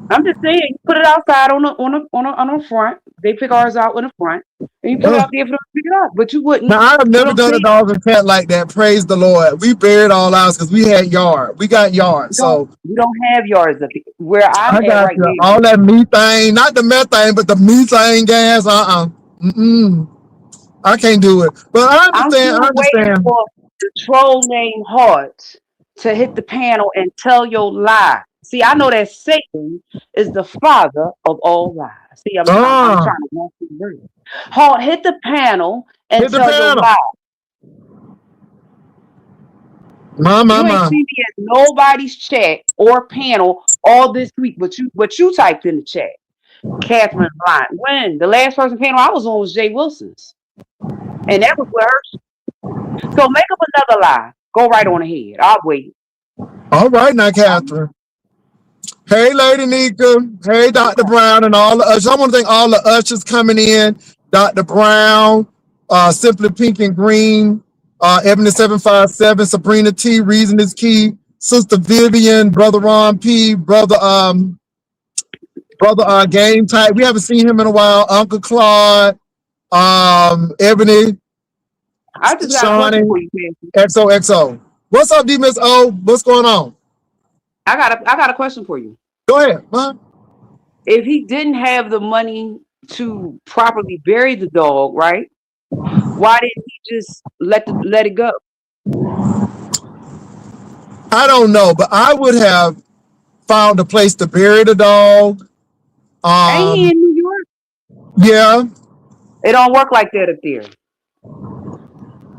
I'm just saying, you put it outside on the front. They pick ours out in the front, and you put it Ugh. out there for them to pick it up. But you wouldn't. Now, I have What never I'm done a saying, dog and cat like that. Praise the Lord. We buried all ours because we had yard. We got yard. So we don't have yards up here. Where I'm I at got right you. now, All that methane, not the methane, but the methane gas. Mm-mm. I can't do it. But I I'm understand. I still waiting understand. for the troll named Heart to hit the panel and tell your lie. See, I know that Satan is the father of all lies. See, I'm Ah, trying to walk through the word. Heart, hit the panel and hit the tell your panel. lie. You ain't My. seen me in nobody's chat or panel all this week, but you typed in the chat. Catherine Blind. When the last person panel I was on was Jay Wilson's. And that was with her. So make up another lie. Go right on ahead. I'll wait. All right now, Catherine. Hey, Lady Nika. Hey, Dr. Brown, and all the ushers. I want to thank all the ushers coming in. Dr. Brown, Simply Pink and Green, Ebony 757, Sabrina T, Reason is Key, Sister Vivian, Brother Ron P, Brother Game Type. We haven't seen him in a while. Uncle Claude, Ebony, I just got a Shawnee, question for you, Cassie. XOXO. What's up, D Miss O? What's going on? I got a question for you. Go ahead, man. If he didn't have the money to properly bury the dog, right? Why didn't he just let it go? I don't know, but I would have found a place to bury the dog. Ain't he in New York? Yeah. It don't work like that up there.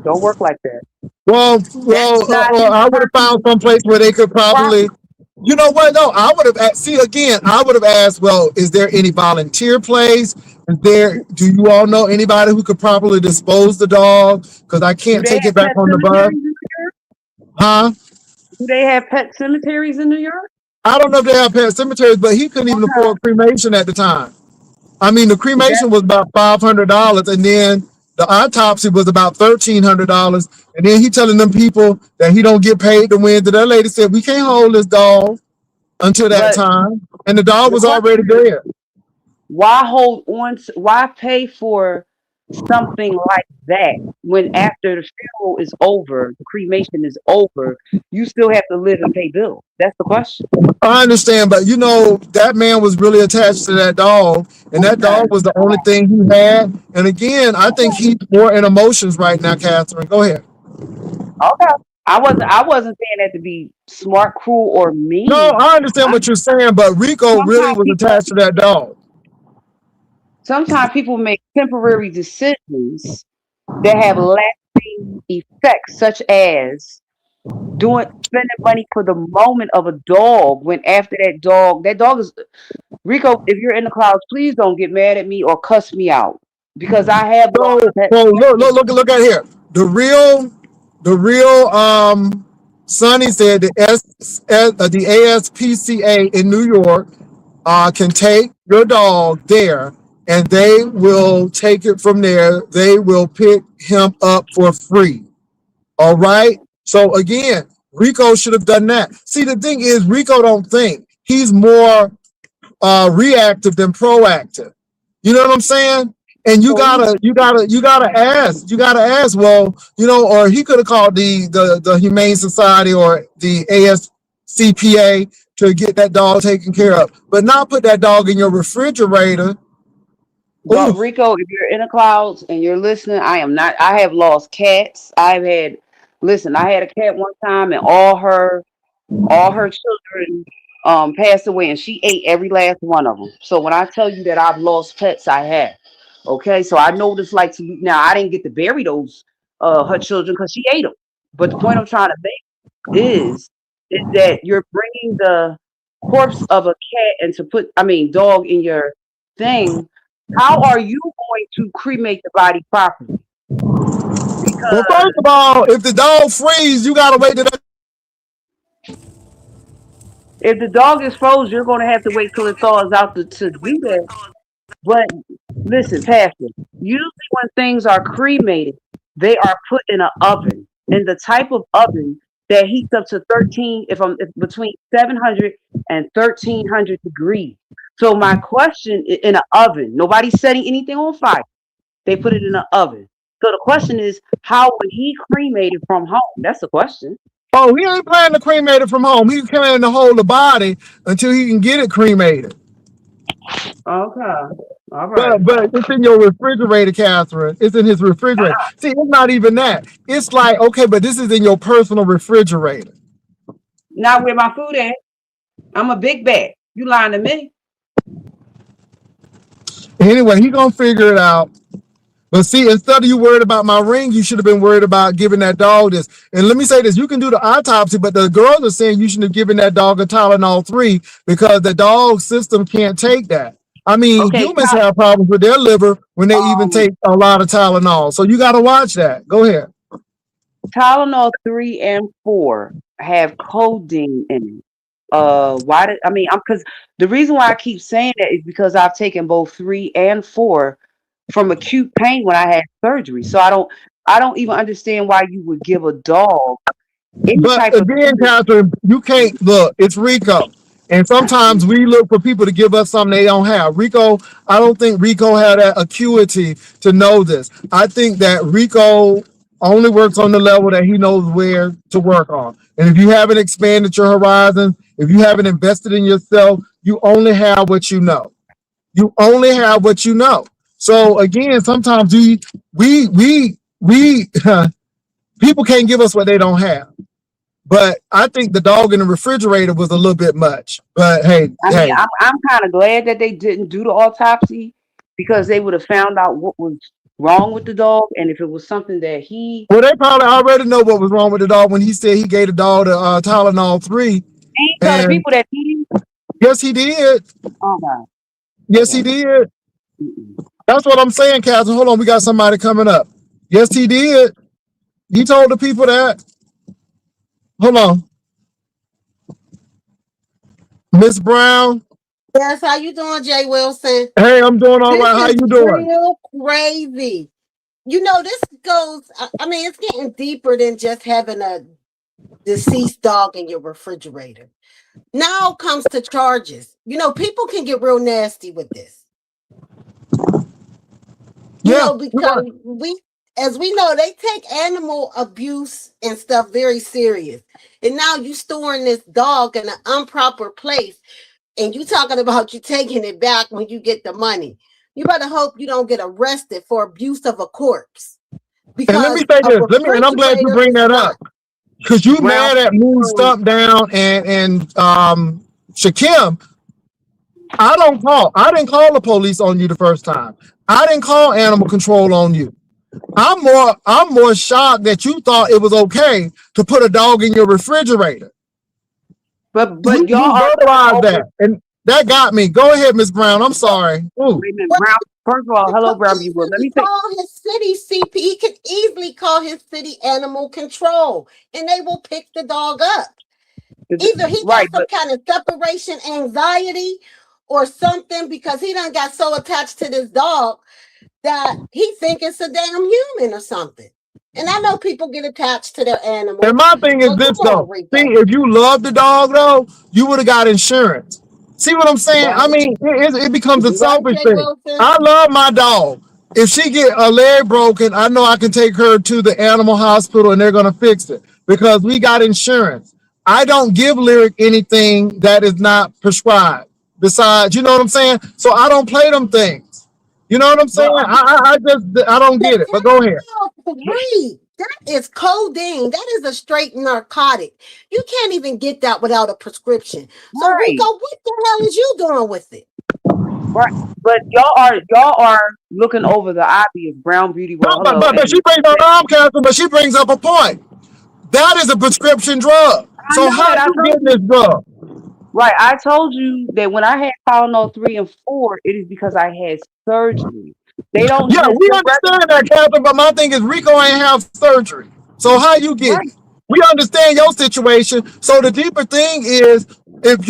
Don't work like that. Well, That's not his I would have found some place where they could probably. property. You know what? No, I would have. See again. I would have asked. Well, is there any volunteer place? Is there? Do you all know anybody who could properly dispose the dog? Because I Do can't they take have it back pet on the bus. cemeteries in New York? Huh? Do they have pet cemeteries in New York? I don't know if they have pet cemeteries, but he couldn't even afford cremation at the time. I mean, the That, cremation was about $500, and then the autopsy was about $1,300. And then he telling them people that he don't get paid to win. That lady said we can't hold this dog until that but time, and the dog the was already question is, dead. why hold on? Why pay for something like that when after the funeral is over, the cremation is over, you still have to live and pay bills? That's the question. I understand, but you know that man was really attached to that dog, and that Okay. dog was the only thing he had. And again, I think he's more in emotions right now, Catherine. Go ahead. Okay. I wasn't saying that to be smart, cruel, or No, mean. I understand I'm what you're saying, but Rico really sometimes was people attached to that dog. sometimes people make temporary decisions that have lasting effects, such as doing spending money for the moment of a dog when after that dog is Rico, if you're in the clouds, please don't get mad at me or cuss me out because I have So, lost pets. so look at here. The real Sonny said the ASPCA in New York can take your dog there, and they will take it from there. They will pick him up for free. All right. So again, Rico should have done that. See, the thing is, Rico don't think. He's more reactive than proactive. You know what I'm saying? And you So he gotta, you gotta, you gotta ask. Well, you know, or he could have called the Humane Society or the ASCPA to get that dog taken care of, but not put that dog in your refrigerator. Dog Ooh, Rico, if you're in the clouds and you're listening, I am not. I have lost cats. Listen, I had a cat one time and all her children passed away and she ate every last one of them. So when I tell you that I've lost pets, I have. Okay, so I know what it's like to now. I didn't get to bury those her children because she ate them. But the point I'm trying to make is that you're bringing the corpse of a cat and to put, I mean, dog in your thing. How are you going to cremate the body properly? well, first Because of all, if the dog freeze, you gotta wait till that. if the dog is frozen, you're going to have to wait till it thaws out to do that. But listen, Pastor, usually when things are cremated, they are put in an oven. And the type of oven that heats up to 13, if between 700 and 1300 degrees. So my question in an oven, nobody's setting anything on fire. They put it in an oven. So the question is, how would he cremate it from home? That's the question. Oh, he ain't planning to cremate it from home. He's planning to hold the body until he can get it cremated. Okay. All right. But it's in your refrigerator, Catherine. It's in his refrigerator. See, it's not even that. It's like, okay, but this is in your personal refrigerator. Not where my food at. I'm a big bag. You lying to me? Anyway, he gonna figure it out. But see, instead of you worried about my ring, you should have been worried about giving that dog this. And let me say this: you can do the autopsy, but the girls are saying you should have given that dog a Tylenol 3 because the dog system can't take that. I mean, Okay. humans have problems with their liver when they even Um, take a lot of Tylenol. So you got to watch that. Go ahead. Tylenol 3 and 4 have codeine in it. Why did I mean? I'm because the reason why I keep saying that is because I've taken both 3 and 4 from acute pain when I had surgery. So I don't even understand why you would give a dog any But type of again, medicine. Catherine, you can't look. It's Rico, and sometimes we look for people to give us something they don't have. Rico, I don't think Rico had that acuity to know this. I think that Rico only works on the level that he knows where to work on. And if you haven't expanded your horizons, if you haven't invested in yourself, you only have what you know. You only have what you know. So again, sometimes we people can't give us what they don't have. But I think the dog in the refrigerator was a little bit much. But hey, I mean, hey. I'm kind of glad that they didn't do the autopsy because they would have found out what was wrong with the dog, and if it was something that he Well, they probably already know what was wrong with the dog when he said he gave the dog the Tylenol 3. ain't tell the And people that he. yes, he did. Oh God. Yes, he Okay. did. Mm-mm. That's what I'm saying, Catherine. Hold on, we got somebody coming up. Yes, he did. He told the people that. Hold on. Miss Brown. Yes, how you doing, Jay Wilson? Hey, I'm doing all This right. How is you doing? real crazy. You know, this goes, I mean, it's getting deeper than just having a deceased dog in your refrigerator. Now comes to charges. You know, people can get real nasty with this. You Yeah, know, because as we know, they take animal abuse and stuff very serious. And now you storing this dog in an improper place, and you talking about you taking it back when you get the money. You better hope you don't get arrested for abuse of a corpse. and let me Because say a this. And I'm glad you refrigerator bring is that not. up because you Brown mad at me, Stump Down, and Shakim. I didn't call the police on you the first time. I didn't call animal control on you. I'm more shocked that you thought it was okay to put a dog in your refrigerator. but You y'all are verbalized over. that, and that got me. Go ahead, Miss Brown. I'm sorry. Ooh. Wait a minute, Well, Brown. First of all, he hello, could Brown Beauty World. Let easily me say, call his city CP. He could easily call his city animal control, and they will pick the dog up. Either he right, got some but kind of separation anxiety or something, because he done got so attached to this dog that he think it's a damn human or something. And I know people get attached to their And animals. my thing is But this come on, though. See, Rico. if you love the dog though, you would have got insurance. See what I'm saying? I right, mean, it becomes a You right, selfish Jay thing. Wilson? I love my dog. If she get a leg broken, I know I can take her to the animal hospital and they're gonna fix it because we got insurance. I don't give Lyric anything that is not prescribed. Besides, you know what I'm saying? So I don't play them things. You know what I'm saying? but I don't The get it. But go ahead. free. That is codeine. That is a straight narcotic. You can't even get that without a prescription. So right, Rico, what the hell is you doing with it? right. But y'all are looking over the obvious. Brown Beauty No, World. but, Hello, but and but she brings up Comcast, but she brings up a point. That is a prescription drug. I So know how that. I you told getting you. this drug? Right. I told you that when I had Tylenol 3 and 4, it is because I had surgery. They don't Yeah, just we direct. understand that, Captain. But my thing is, Rico ain't have surgery. So how you getting Right. it? We understand your situation. So the deeper thing is, if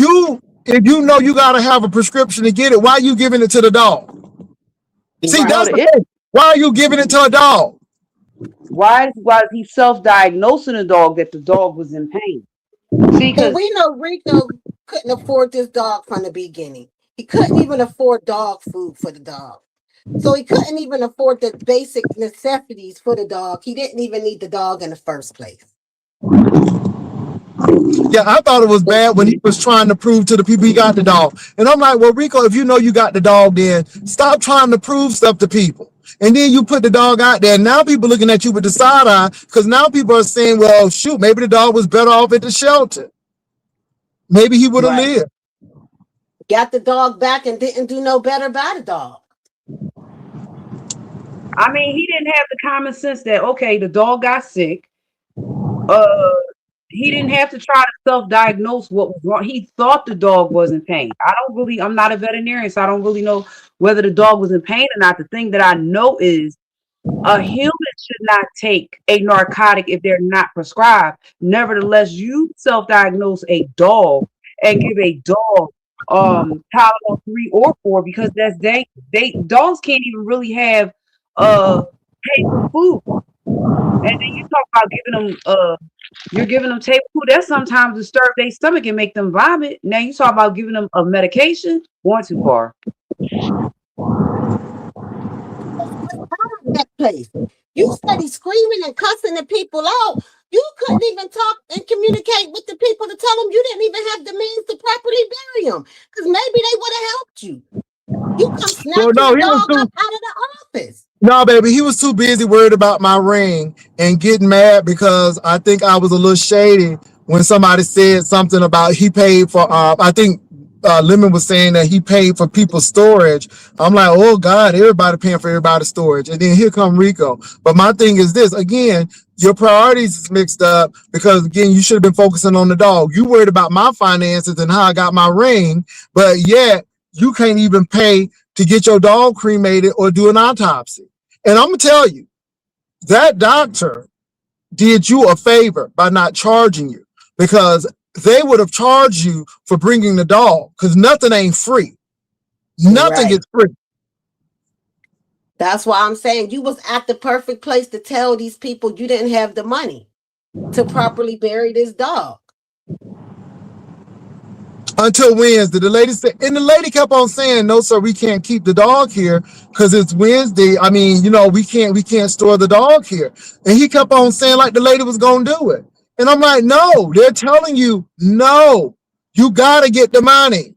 you know you gotta have a prescription to get it, why are you giving it to the dog? See, Right. No, that's the the issue. thing. Why are you giving it to a dog? Why is he self-diagnosing the dog that the dog was in pain? See, And because we know Rico couldn't afford this dog from the beginning. He couldn't even afford dog food for the dog. So he couldn't even afford the basic necessities for the dog. He didn't even need the dog in the first place. Yeah, I thought it was bad when he was trying to prove to the people he got the dog. And I'm like, well, Rico, if you know you got the dog, then stop trying to prove stuff to people. And then you put the dog out there. And now people looking at you with the side eye because now people are saying, well, shoot, maybe the dog was better off at the shelter. Maybe he would have Right. lived. Got the dog back and didn't do no better by the dog. I mean, he didn't have the common sense that okay, the dog got sick. Uh, he didn't have to try to self-diagnose what was wrong. He thought the dog was in pain. I'm not a veterinarian, so I don't really know whether the dog was in pain or not. The thing that I know is a human should not take a narcotic if they're not prescribed. Nevertheless, you self-diagnose a dog and give a dog Tylenol 3 or 4 because that's they dogs can't even really have table food. And then you talk about giving them you're giving them table food. That sometimes disturb their stomach and make them vomit. Now you talk about giving them a medication, going too far. That place. You study screaming and cussing the people out. You couldn't even talk and communicate with the people to tell them you didn't even have the means to properly bury them. Because maybe they would have helped you. You come snatch Well, his no, he was dog too. up out of the office. No, baby, he was too busy worried about my ring and getting mad because I think I was a little shady when somebody said something about he paid for. I think Lemon was saying that he paid for people's storage. I'm like, oh God, everybody paying for everybody's storage, and then here come Rico. But my thing is this again. Your priorities is mixed up because again, you should have been focusing on the dog. You worried about my finances and how I got my ring, but yet you can't even pay to get your dog cremated or do an autopsy. And I'm gonna tell you, that doctor did you a favor by not charging you because they would have charged you for bringing the dog because nothing ain't free. Nothing Right. is free. That's why I'm saying you was at the perfect place to tell these people you didn't have the money to properly bury this dog. Until Wednesday, the lady said, and the lady kept on saying, "No, sir, we can't keep the dog here because it's Wednesday. I mean, we can't store the dog here." And he kept on saying like the lady was gonna do it. And I'm like, no, they're telling you, no, you gotta get the money.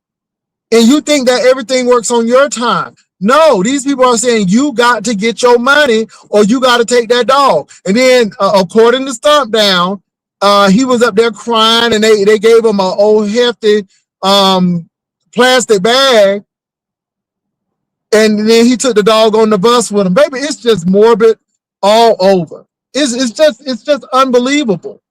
And you think that everything works on your time. No, these people are saying you got to get your money or you got to take that dog. And then according to Stomp Down, he was up there crying and they gave him an old hefty plastic bag. And then he took the dog on the bus with him. Baby, it's just morbid all over. It's just unbelievable.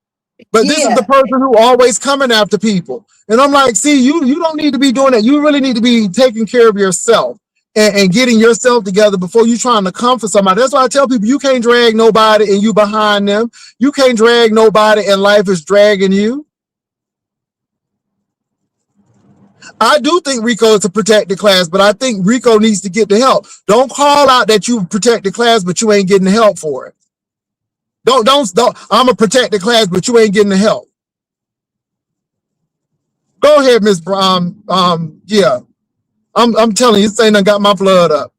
But this is the person who always coming after people. And I'm like, see, you don't need to be doing that. You really need to be taking care of yourself and getting yourself together before you trying to come for somebody. That's why I tell people you can't drag nobody and you behind them. You can't drag nobody and life is dragging you. I do think RICO is a protected class, but I think RICO needs to get the help. Don't call out that you protected class, but you ain't getting the help for it. Don't. I'm a protected class, but you ain't getting the help. Go ahead, Miss Brown. Yeah, I'm telling you, this ain't done got my blood up.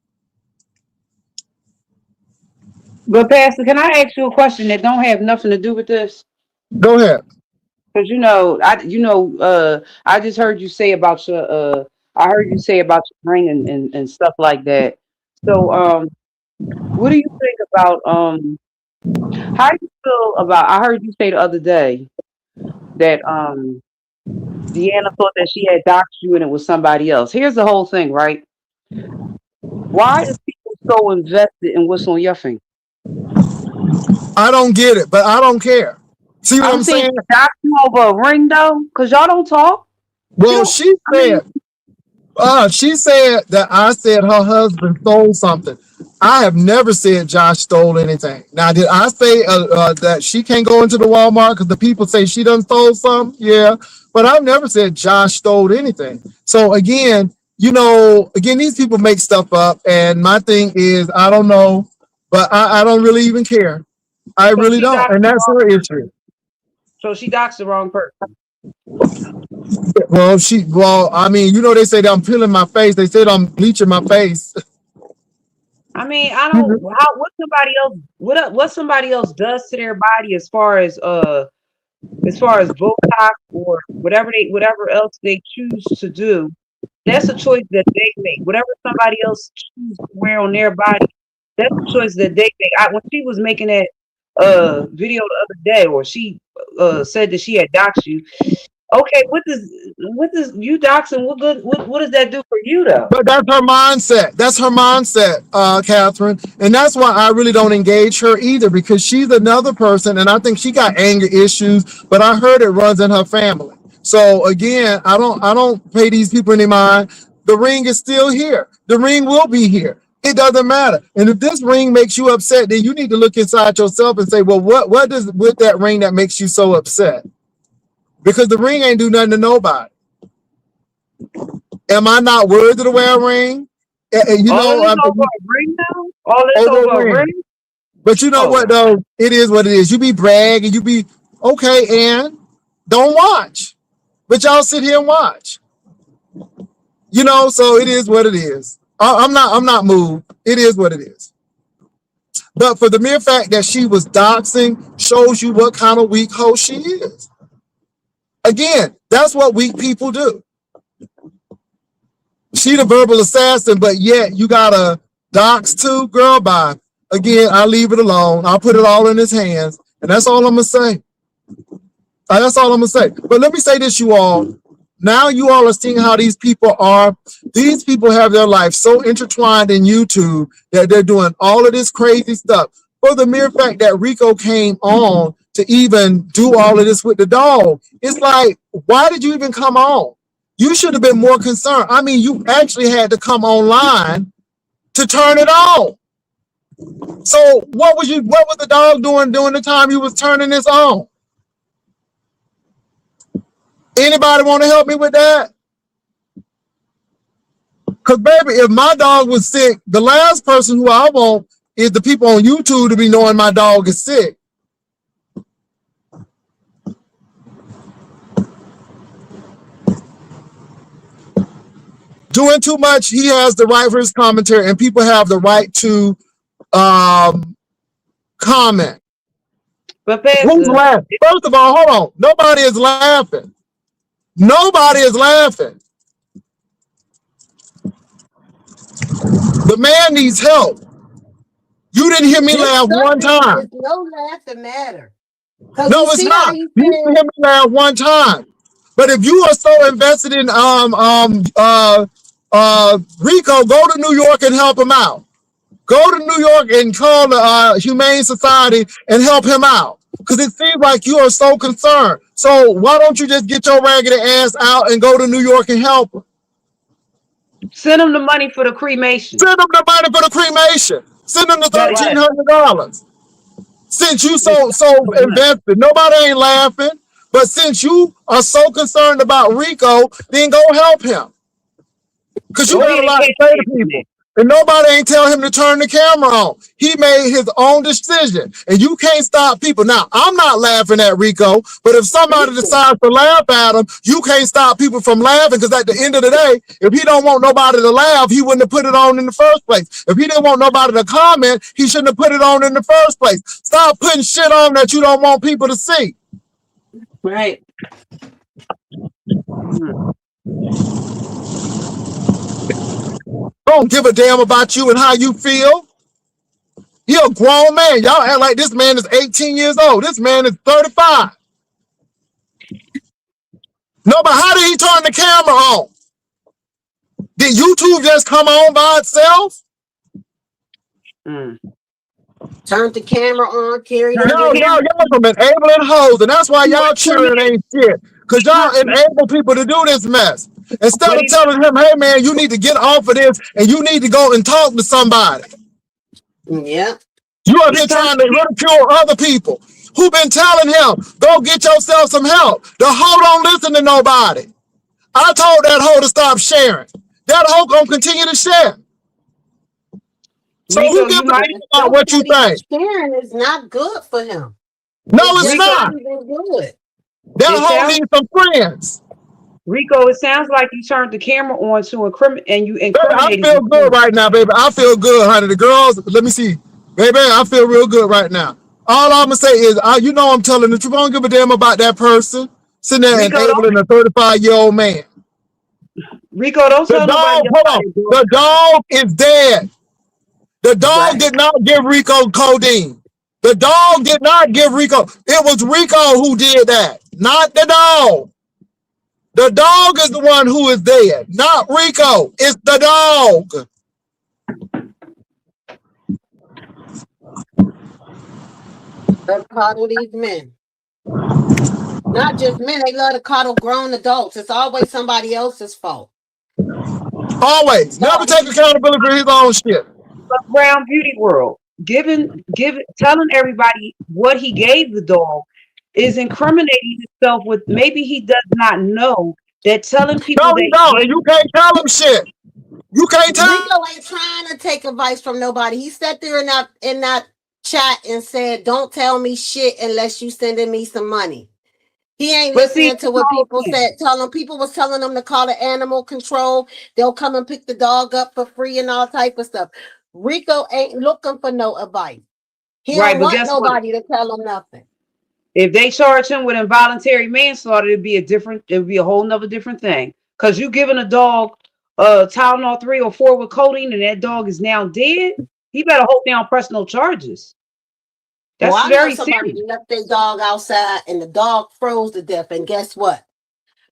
But Pastor, can I ask you a question that don't have nothing to do with this? Go ahead. Because I just heard you say about your ring and stuff like that. So what do you think about how do you feel about I heard you say the other day that Deanna thought that she had doxed you and it was somebody else. Here's the whole thing, right? Why is people so invested in what's on your finger? I don't get it, but I don't care. See what I'm saying? saying? Dox you over a ring though, because y'all don't talk. Well, she said that I said her husband stole something. I have never said Josh stole anything. Now, did I say that she can't go into the Walmart because the people say she done stole something? Yeah, but I've never said Josh stole anything. So again, these people make stuff up, and my thing is, I don't know, but I don't really even care. I really don't, and that's her issue. So she doxed the wrong person. Well, I mean, they say that I'm peeling my face. They said I'm bleaching my face. I mean, I don't what somebody else does to their body as far as Botox or whatever else they choose to do. That's a choice that they make. Whatever somebody else chooses to wear on their body, that's a choice that they make. When she was making that video the other day, or she said that she had doxed you. Okay, what does you doxing? What does that do for you though? But that's her mindset. That's her mindset, Catherine, and that's why I really don't engage her either, because she's another person, and I think she got anger issues. But I heard it runs in her family. So again, I don't pay these people any mind. The ring is still here. The ring will be here. It doesn't matter. And if this ring makes you upset, then you need to look inside yourself and say, well, what does with that ring that makes you so upset? Because the ring ain't do nothing to nobody. Am I not worthy to wear a ring? All this over a ring now? All this over a ring? But you know what, though? It is what it is. You be bragging, you be, okay, and don't watch. But y'all sit here and watch. So it is what it is. I'm not moved. It is what it is. But for the mere fact that she was doxing shows you what kind of weak hoe she is. Again, that's what weak people do. She the verbal assassin, but yet you got a dox too, girl. Bye. Again, I leave it alone. I'll put it all in his hands, and that's all I'm gonna say. That's all I'm gonna say. But let me say this, you all. Now you all are seeing how these people are. These people have their life so intertwined in YouTube that they're doing all of this crazy stuff. For the mere fact that RICO came on to even do all of this with the dog, it's like, why did you even come on? You should have been more concerned. I mean, you actually had to come online to turn it on. So what was the dog doing during the time you was turning this on? Anybody want to help me with that? Because, baby, if my dog was sick, the last person who I want is the people on YouTube to be knowing my dog is sick. Doing too much, he has the right for his commentary, and people have the right to comment. But Who's Pastor, laughing? First of all, hold on. Nobody is laughing. Nobody is laughing. The man needs help. You didn't hear me This laugh one subject time. is no laughing matter. Because No, you it's see how not. he You didn't said, hear me laugh one time. But if you are so invested in Rico, go to New York and help him out. Go to New York and call the Humane Society and help him out. Because it seems like you are so concerned. So why don't you just get your raggedy ass out and go to New York and help him? send him the money for the cremation. Send them the money for the cremation. Send them the That is $1,300. Since you so much. invested, nobody ain't laughing. But since you are so concerned about Rico, then go help him. Because you Go got ahead a and lot catch to say to him. people. And nobody ain't tell him to turn the camera on. He made his own decision. And you can't stop people. Now, I'm not laughing at Rico, but if somebody decides to laugh at him, you can't stop people from laughing, because at the end of the day, if he don't want nobody to laugh, he wouldn't have put it on in the first place. If he didn't want nobody to comment, he shouldn't have put it on in the first place. Stop putting shit on that you don't want people to see. Right. Don't give a damn about you and how you feel. You're a grown man. Y'all act like this man is 18 years old. This man is 35. No, but how did he turn the camera on? Did YouTube just come on by itself? turn the camera on, carry Turn the the Y'all camera. some enabling hoes, and that's why y'all children ain't shit. Because y'all enable people to do this mess. Instead of telling him, hey man, you need to get off of this and you need to go and talk to somebody. Yeah. You up here trying to ridicule other people who been telling him, go get yourself some help. The hoe don't listen to nobody. I told that hoe to stop sharing. That hoe gonna continue to share. So Rico, who give a damn about what you think? Sharing is not good for him. No, it's just not. not even good. That It hoe sounds- needs some friends. Rico, it sounds like you turned the camera on to incriminate, and you Baby, I incriminated. feel good right now, baby. I feel good, honey. The girls, let me see. Baby, I feel real good right now. All I'm gonna say is, you know I'm telling the truth. I don't give a damn about that person sitting there Rico, enabling a 35-year-old man. Rico, don't The tell dog, nobody. hold on. The dog is dead. The dog Right. did not give Rico codeine. The dog did not give Rico. It was Rico who did that, not the dog. The dog is the one who is dead, not Rico. It's the dog. They coddle these men. Not just men, they love to coddle grown adults. It's always somebody else's fault. Always. Never take accountability for his own shit. Brown Beauty World, telling everybody what he gave the dog is incriminating himself with. Maybe he does not know that telling people No, that he don't. And you can't tell him shit. You can't tell him. Rico ain't trying to take advice from nobody. He sat there in that chat and said, "Don't tell me shit unless you sending me some money." He ain't listening to what people said. People was telling him to call the animal control. They'll come and pick the dog up for free and all type of stuff. Rico ain't looking for no advice. He don't want nobody to tell him nothing. If they charge him with involuntary manslaughter, it would be a whole nother different thing. Because you giving a dog Tylenol 3 or 4 with codeine and that dog is now dead, he better hope they don't press no charges. That's I very know somebody serious. left their dog outside and the dog froze to death. And guess what?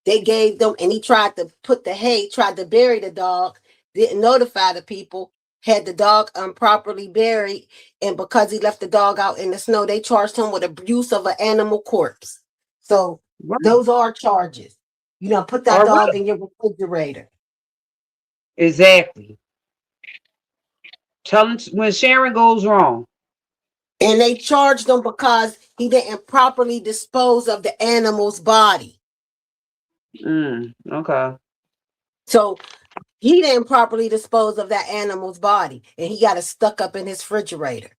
They gave them, and he tried to put the hay, tried to bury the dog, didn't notify the people, had the dog improperly buried. And because he left the dog out in the snow, they charged him with abuse of an animal corpse. So those are charges. You know, put that dog in your refrigerator. Exactly. Tell him when Sharon goes wrong. And they charged him because he didn't properly dispose of the animal's body. Okay. So he didn't properly dispose of that animal's body, and he got it stuck up in his refrigerator.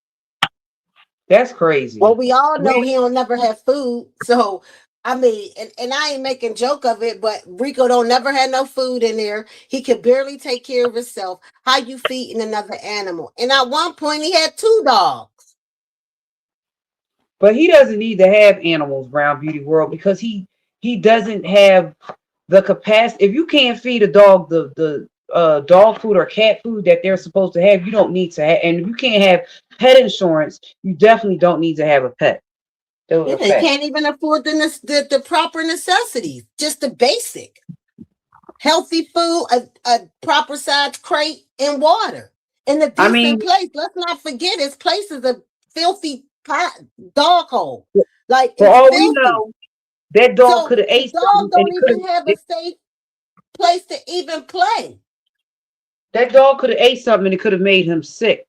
That's crazy. Well, we all know We he don't never have food. So I mean, and I ain't making joke of it, but Rico don't never had no food in there. He could barely take care of himself. How you feeding another animal? And at one point he had 2 dogs. But he doesn't need to have animals, Brown Beauty World, because he doesn't have the capacity. If you can't feed a dog the dog food or cat food that they're supposed to have, you don't need to have. And if you can't have pet insurance, you definitely don't need to have a pet. Those Yeah, are they facts. can't even afford the proper necessities, just the basic. Healthy food, a proper size crate, and water in a I mean, decent place. Let's not forget his place is a filthy dog hole. Like for it's all we filthy. know, that dog So could have the ate dog something and don't it could even have a have safe place to even play. that dog could have ate something and it could have made him sick.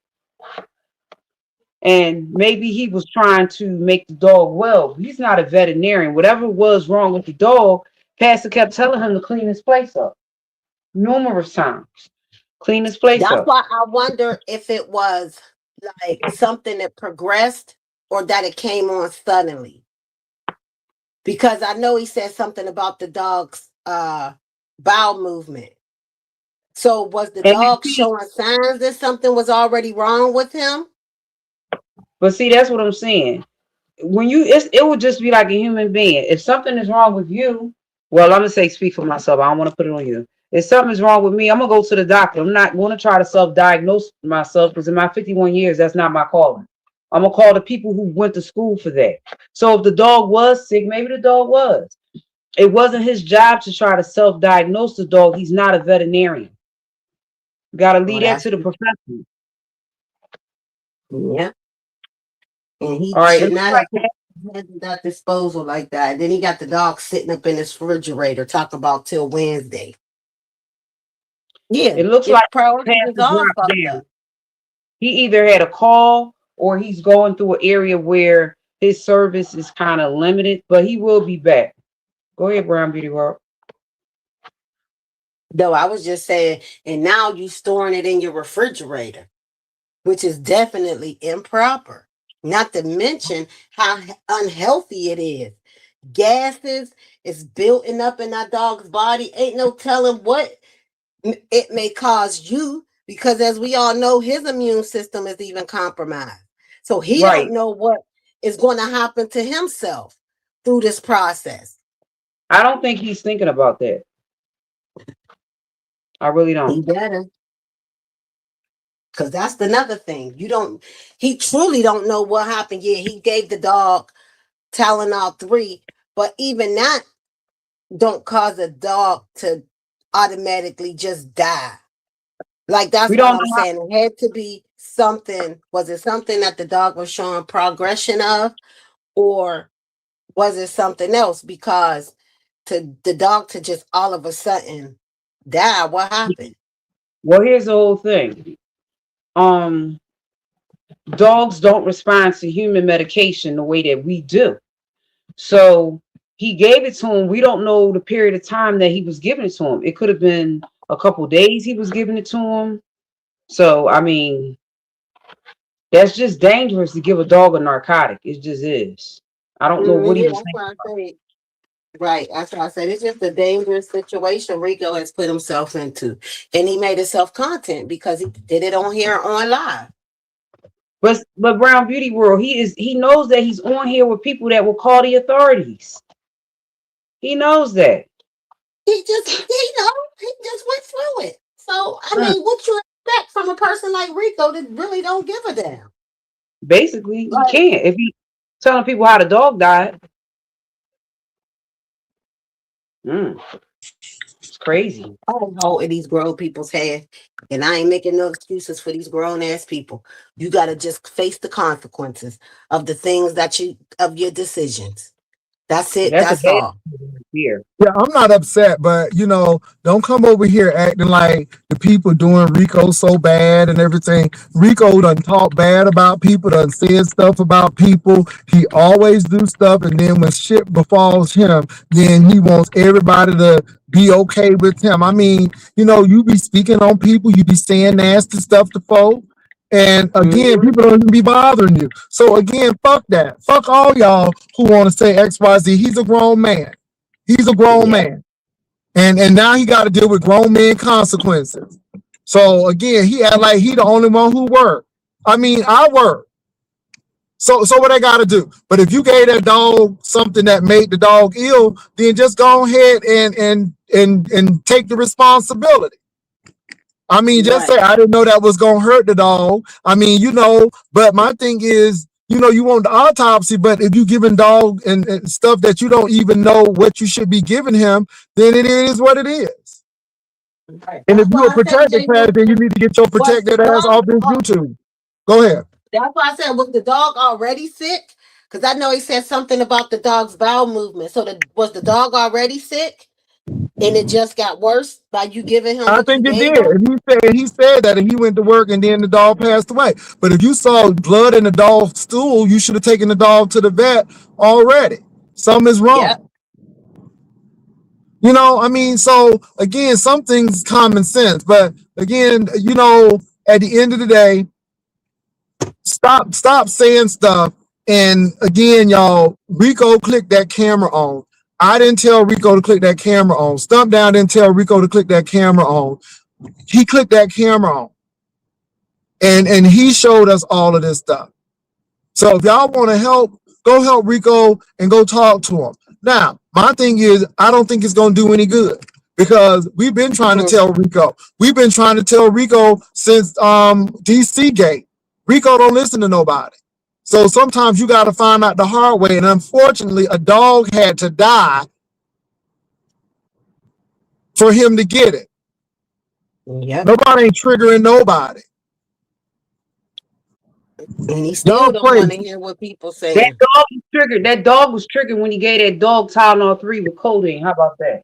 And maybe he was trying to make the dog well. He's not a veterinarian. Whatever was wrong with the dog, Pastor kept telling him to clean his place up numerous times. Clean his place That's up. why I wonder if it was like something that progressed or that it came on suddenly. Because I know he said something about the dog's bowel movement. So was the And dog showing signs that something was already wrong with him? but see, that's what I'm saying. When it would just be like a human being. If something is wrong with you, well, I'm gonna say speak for myself. I don't want to put it on you. If something is wrong with me, I'm gonna go to the doctor. I'm not going to try to self-diagnose myself because in my 51 years, that's not my calling. I'm gonna call the people who went to school for that. So if the dog was sick, maybe the dog was. It wasn't his job to try to self-diagnose the dog. He's not a veterinarian. Got to Oh, leave that that's to the professional. yeah. And he All right. It should looks not like have had that disposal like that. Then he got the dog sitting up in his refrigerator, talk about till Wednesday. Yeah, it looks his like priorities is Pastor all dropped fucked down. up. He either had a call or he's going through an area where his service is kind of limited, but he will be back. Go ahead, Brown Beauty World. No, I was just saying, and now you storing it in your refrigerator, which is definitely improper. Not to mention how unhealthy it is. Gases is building up in that dog's body. Ain't no telling what it may cause you, because as we all know, his immune system is even compromised. So he Right. don't know what is going to happen to himself through this process. I don't think he's thinking about that. I really He don't. better. Because that's another thing. He truly don't know what happened. Yeah, he gave the dog Tylenol 3, but even that don't cause a dog to automatically just die. Like that's We what don't I'm know how. saying. It had to be something. Was it something that the dog was showing progression of, or was it something else? Because to the dog to just all of a sudden die, what happened? Well, here's the whole thing. Dogs don't respond to human medication the way that we do. So he gave it to him. We don't know the period of time that he was giving it to him. It could have been a couple days he was giving it to him. So I mean, that's just dangerous to give a dog a narcotic. It just is. I don't know what he Yeah, was that's thinking. what I say. Right. That's what I said. It's just a dangerous situation Rico has put himself into. And he made himself content because he did it on here on live. But Brown Beauty World, he knows that he's on here with people that will call the authorities. He knows that. He just went through it. So I mean, what you expect from a person like Rico that really don't give a damn? Basically, he Like, can't. If he telling people how the dog died, it's crazy. I don't hold in these grown people's head. And I ain't making no excuses for these grown ass people. You gotta just face the consequences of the things of your decisions. That's it. That's a That's bad all. fear. Yeah, I'm not upset, but don't come over here acting like the people doing Rico so bad and everything. Rico done talk bad about people, done said stuff about people. He always do stuff, and then when shit befalls him, then he wants everybody to be okay with him. I mean, you be speaking on people, you be saying nasty stuff to folks. And again, people don't even be bothering you. So again, fuck that. Fuck all y'all who want to say XYZ. He's a grown man. He's a grown man. And now he got to deal with grown men consequences. So again, he act like he the only one who work. I mean, I work. So what I got to do? But if you gave that dog something that made the dog ill, then just go ahead and take the responsibility. I mean, just say, I didn't know that was going to hurt the dog. I mean, but my thing is, you want the autopsy, but if you giving dog and stuff that you don't even know what you should be giving him, then it is what it is. Right. And if That's you're a why I said, protected JB, class, then you need to get your was the protected ass dog off this YouTube. Go ahead. that's why I said, was the dog already sick? Because I know he said something about the dog's bowel movement. So was the dog already sick? And it just got worse by you giving him I what you think it gave did. him? And he said that, and he went to work, and then the dog passed away. But if you saw blood in the dog's stool, you should have taken the dog to the vet already. Something is wrong. Yep. I mean, so again, some things common sense, but again, at the end of the day, stop saying stuff. And again, y'all, Rico clicked that camera on. I didn't tell Rico to click that camera on. Stump Down didn't tell Rico to click that camera on. He clicked that camera on. And he showed us all of this stuff. So if y'all want to help, go help Rico and go talk to him. Now, my thing is, I don't think it's going to do any good because we've been trying to tell Rico. We've been trying to tell Rico since DC Gate. Rico don't listen to nobody. So sometimes you got to find out the hard way. And unfortunately, a dog had to die for him to get it. Yep. Nobody ain't triggering nobody. And he still Y'all don't want to crazy. hear what people That say. dog was triggered. That dog was triggered when he gave that dog Tylenol 3 with codeine. How about that?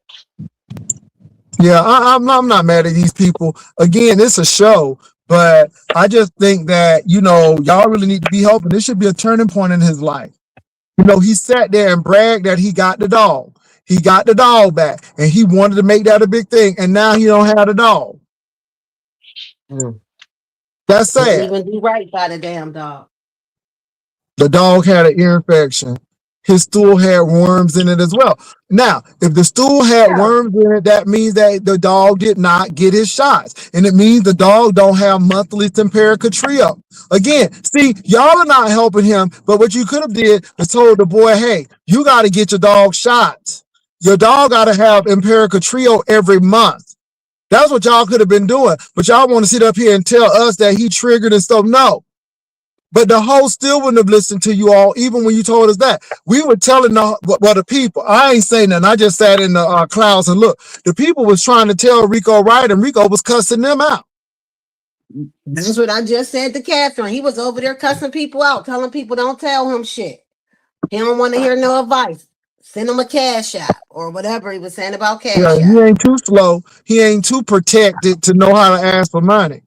Yeah, I'm not mad at these people. Again, it's a show, but I just think that, y'all really need to be helping. This should be a turning point in his life. He sat there and bragged that he got the dog. He got the dog back, and he wanted to make that a big thing, and now he don't have the dog. That's Didn't sad. even do right by the damn dog. The dog had an ear infection. His stool had worms in it as well. Now, if the stool had worms in it, that means that the dog did not get his shots. And it means the dog don't have monthly Simparica Trio. Again, see, y'all are not helping him, but what you could have did is told the boy, hey, you got to get your dog shots. Your dog got to have Empirica Trio every month. That's what y'all could have been doing. But y'all want to sit up here and tell us that he triggered and stuff. No. But the host still wouldn't have listened to you all, even when you told us that. We were telling the people. I ain't saying nothing. I just sat in the clouds and look. The people was trying to tell Rico right, and Rico was cussing them out. That's what I just said to Catherine. He was over there cussing people out, telling people don't tell him shit. He don't want to hear no advice. Send him a cash app or whatever he was saying about cash app. He ain't too slow. He ain't too protected to know how to ask for money.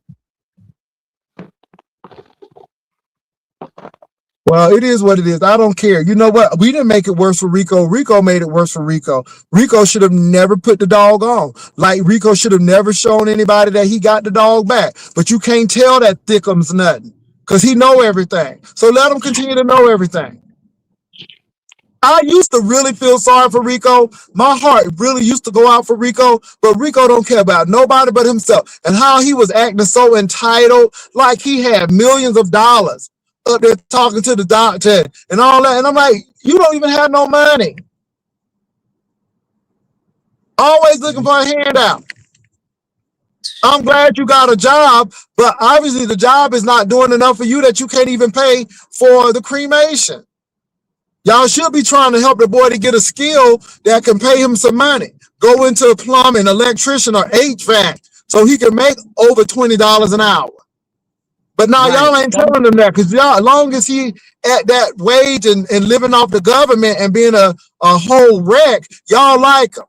Well, it is what it is. I don't care. You know what? We didn't make it worse for Rico. Rico made it worse for Rico. Rico should have never put the dog on. Like Rico should have never shown anybody that he got the dog back. But you can't tell that Thickums nothing because he know everything. So let him continue to know everything. I used to really feel sorry for Rico. My heart really used to go out for Rico, but Rico don't care about nobody but himself. And how he was acting so entitled, like he had millions of dollars up there talking to the doctor and all that. And I'm like, you don't even have no money. Always looking for a handout. I'm glad you got a job, but obviously the job is not doing enough for you that you can't even pay for the cremation. Y'all should be trying to help the boy to get a skill that can pay him some money. Go into plumbing, electrician, or HVAC so he can make over $20 an hour. But now Right. y'all ain't telling them that, because y'all, as long as he at that wage and living off the government and being a whole wreck, y'all like him.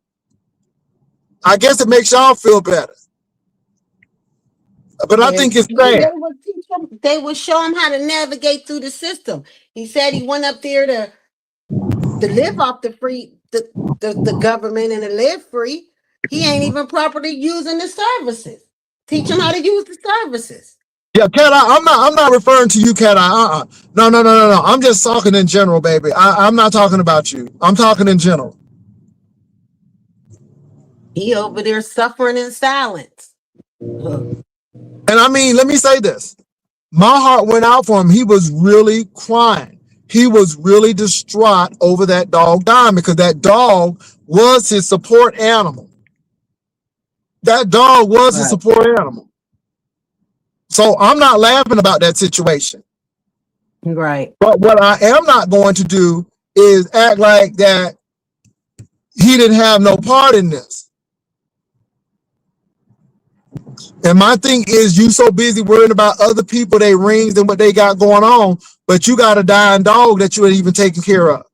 I guess it makes y'all feel better. But I think it's They sad. would teach him, they would show him how to navigate through the system. He said he went up there to live off the free the government and to live free. He ain't even properly using the services. Teach him how to use the services. Yeah, Cat Eye, I'm not referring to you, Cat Eye. No. I'm just talking in general, baby. I'm not talking about you. I'm talking in general. He over there suffering in silence. Huh. And I mean, let me say this. My heart went out for him. He was really crying. He was really distraught over that dog dying, because that dog was his support animal. That dog was his Right. support animal. So I'm not laughing about that situation. Right. But what I am not going to do is act like that he didn't have no part in this. And my thing is, you so busy worrying about other people, their rings and what they got going on, but you got a dying dog that you ain't even taking care of.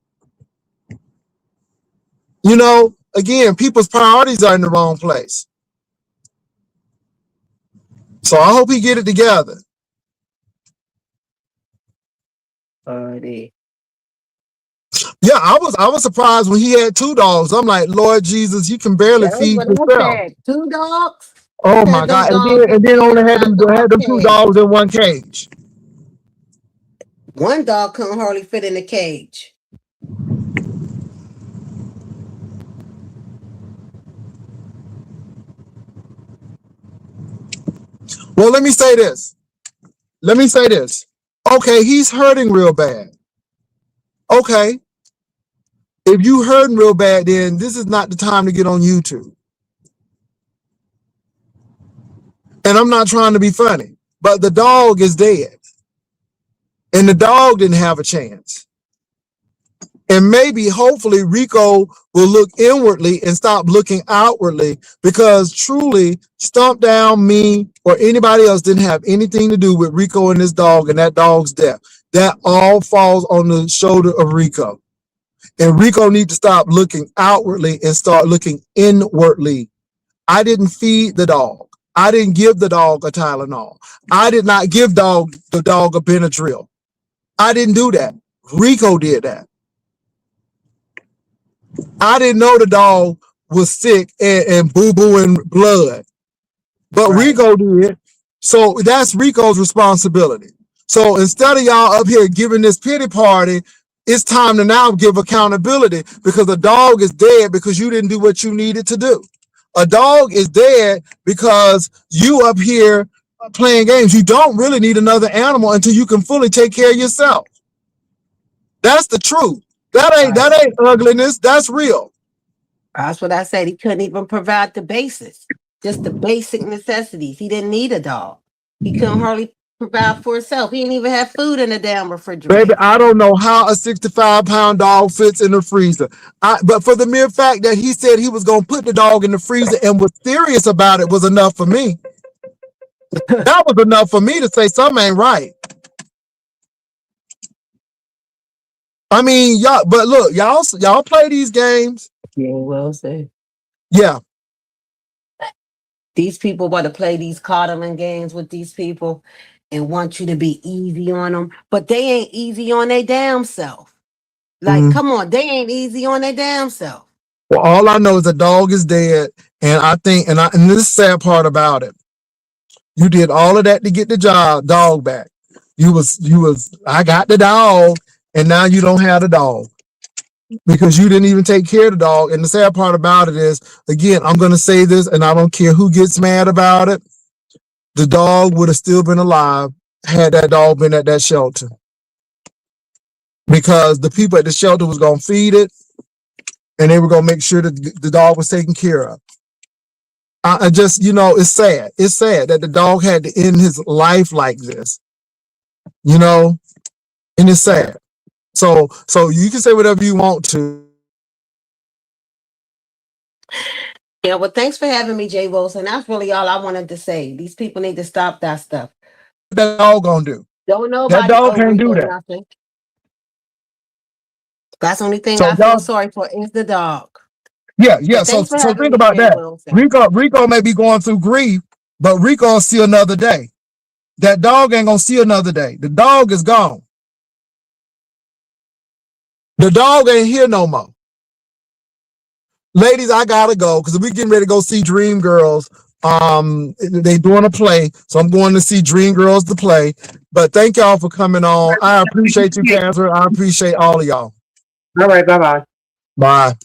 You know, again, people's priorities are in the wrong place. So I hope he get it together. Yeah, I was surprised when he had 2 dogs. I'm like, Lord Jesus, you can barely That's feed what yourself. I said. 2 dogs. Oh my Said them God. dogs And then only had them dog 2 cage. dogs in one cage. One dog couldn't hardly fit in the cage. Well, let me say this. Okay, he's hurting real bad. Okay. If you hurting real bad, then this is not the time to get on YouTube. And I'm not trying to be funny, but the dog is dead. And the dog didn't have a chance. And maybe, hopefully, Rico will look inwardly and stop looking outwardly, because truly, Stomp Down, me, or anybody else didn't have anything to do with Rico and this dog and that dog's death. That all falls on the shoulder of Rico. And Rico needs to stop looking outwardly and start looking inwardly. I didn't feed the dog. I didn't give the dog a Tylenol. I did not give the dog a Benadryl. I didn't do that. Rico did that. I didn't know the dog was sick and boo-booing blood, but Right. Rico did. So that's Rico's responsibility. So instead of y'all up here giving this pity party, it's time to now give accountability, because a dog is dead because you didn't do what you needed to do. A dog is dead because you up here playing games. You don't really need another animal until you can fully take care of yourself. That's the truth. That ain't ugliness. That's real. That's what I said. He couldn't even provide the basis, just the basic necessities. He didn't need a dog. He couldn't hardly provide for himself. He didn't even have food in the damn refrigerator. Baby, I don't know how a 65-pound dog fits in the freezer. But for the mere fact that he said he was going to put the dog in the freezer and was serious about it was enough for me. That was enough for me to say something ain't right. I mean, y'all, but look, y'all play these games. Yeah, well said. Yeah. These people want to play these coddling games with these people and want you to be easy on them, but they ain't easy on their damn self. Like, come on, they ain't easy on their damn self. Well, all I know is the dog is dead, and I think, and this is the sad part about it. You did all of that to get the dog back. I got the dog, and now you don't have the dog because you didn't even take care of the dog. And the sad part about it is, again, I'm going to say this, and I don't care who gets mad about it. The dog would have still been alive had that dog been at that shelter, because the people at the shelter was going to feed it, and they were going to make sure that the dog was taken care of. I just, it's sad. It's sad that the dog had to end his life like this, and it's sad. So you can say whatever you want to. Yeah, well, thanks for having me, Jay Wilson. That's really all I wanted to say. These people need to stop that stuff. that dog gonna do? Don't That nobody dog owe can't do Rico that. nothing. That's the only thing So I feel y'all, sorry for is the dog. yeah. But So thanks for so having think me, about that. Samuel. Rico may be going through grief, but Rico will see another day. That dog ain't gonna see another day. The dog is gone. The dog ain't here no more. Ladies, I gotta go because we getting ready to go see Dream Girls. They doing a play, so I'm going to see Dream Girls the play. But thank y'all for coming on. I appreciate you, Cancer. I appreciate all of y'all. All right, bye bye. Bye.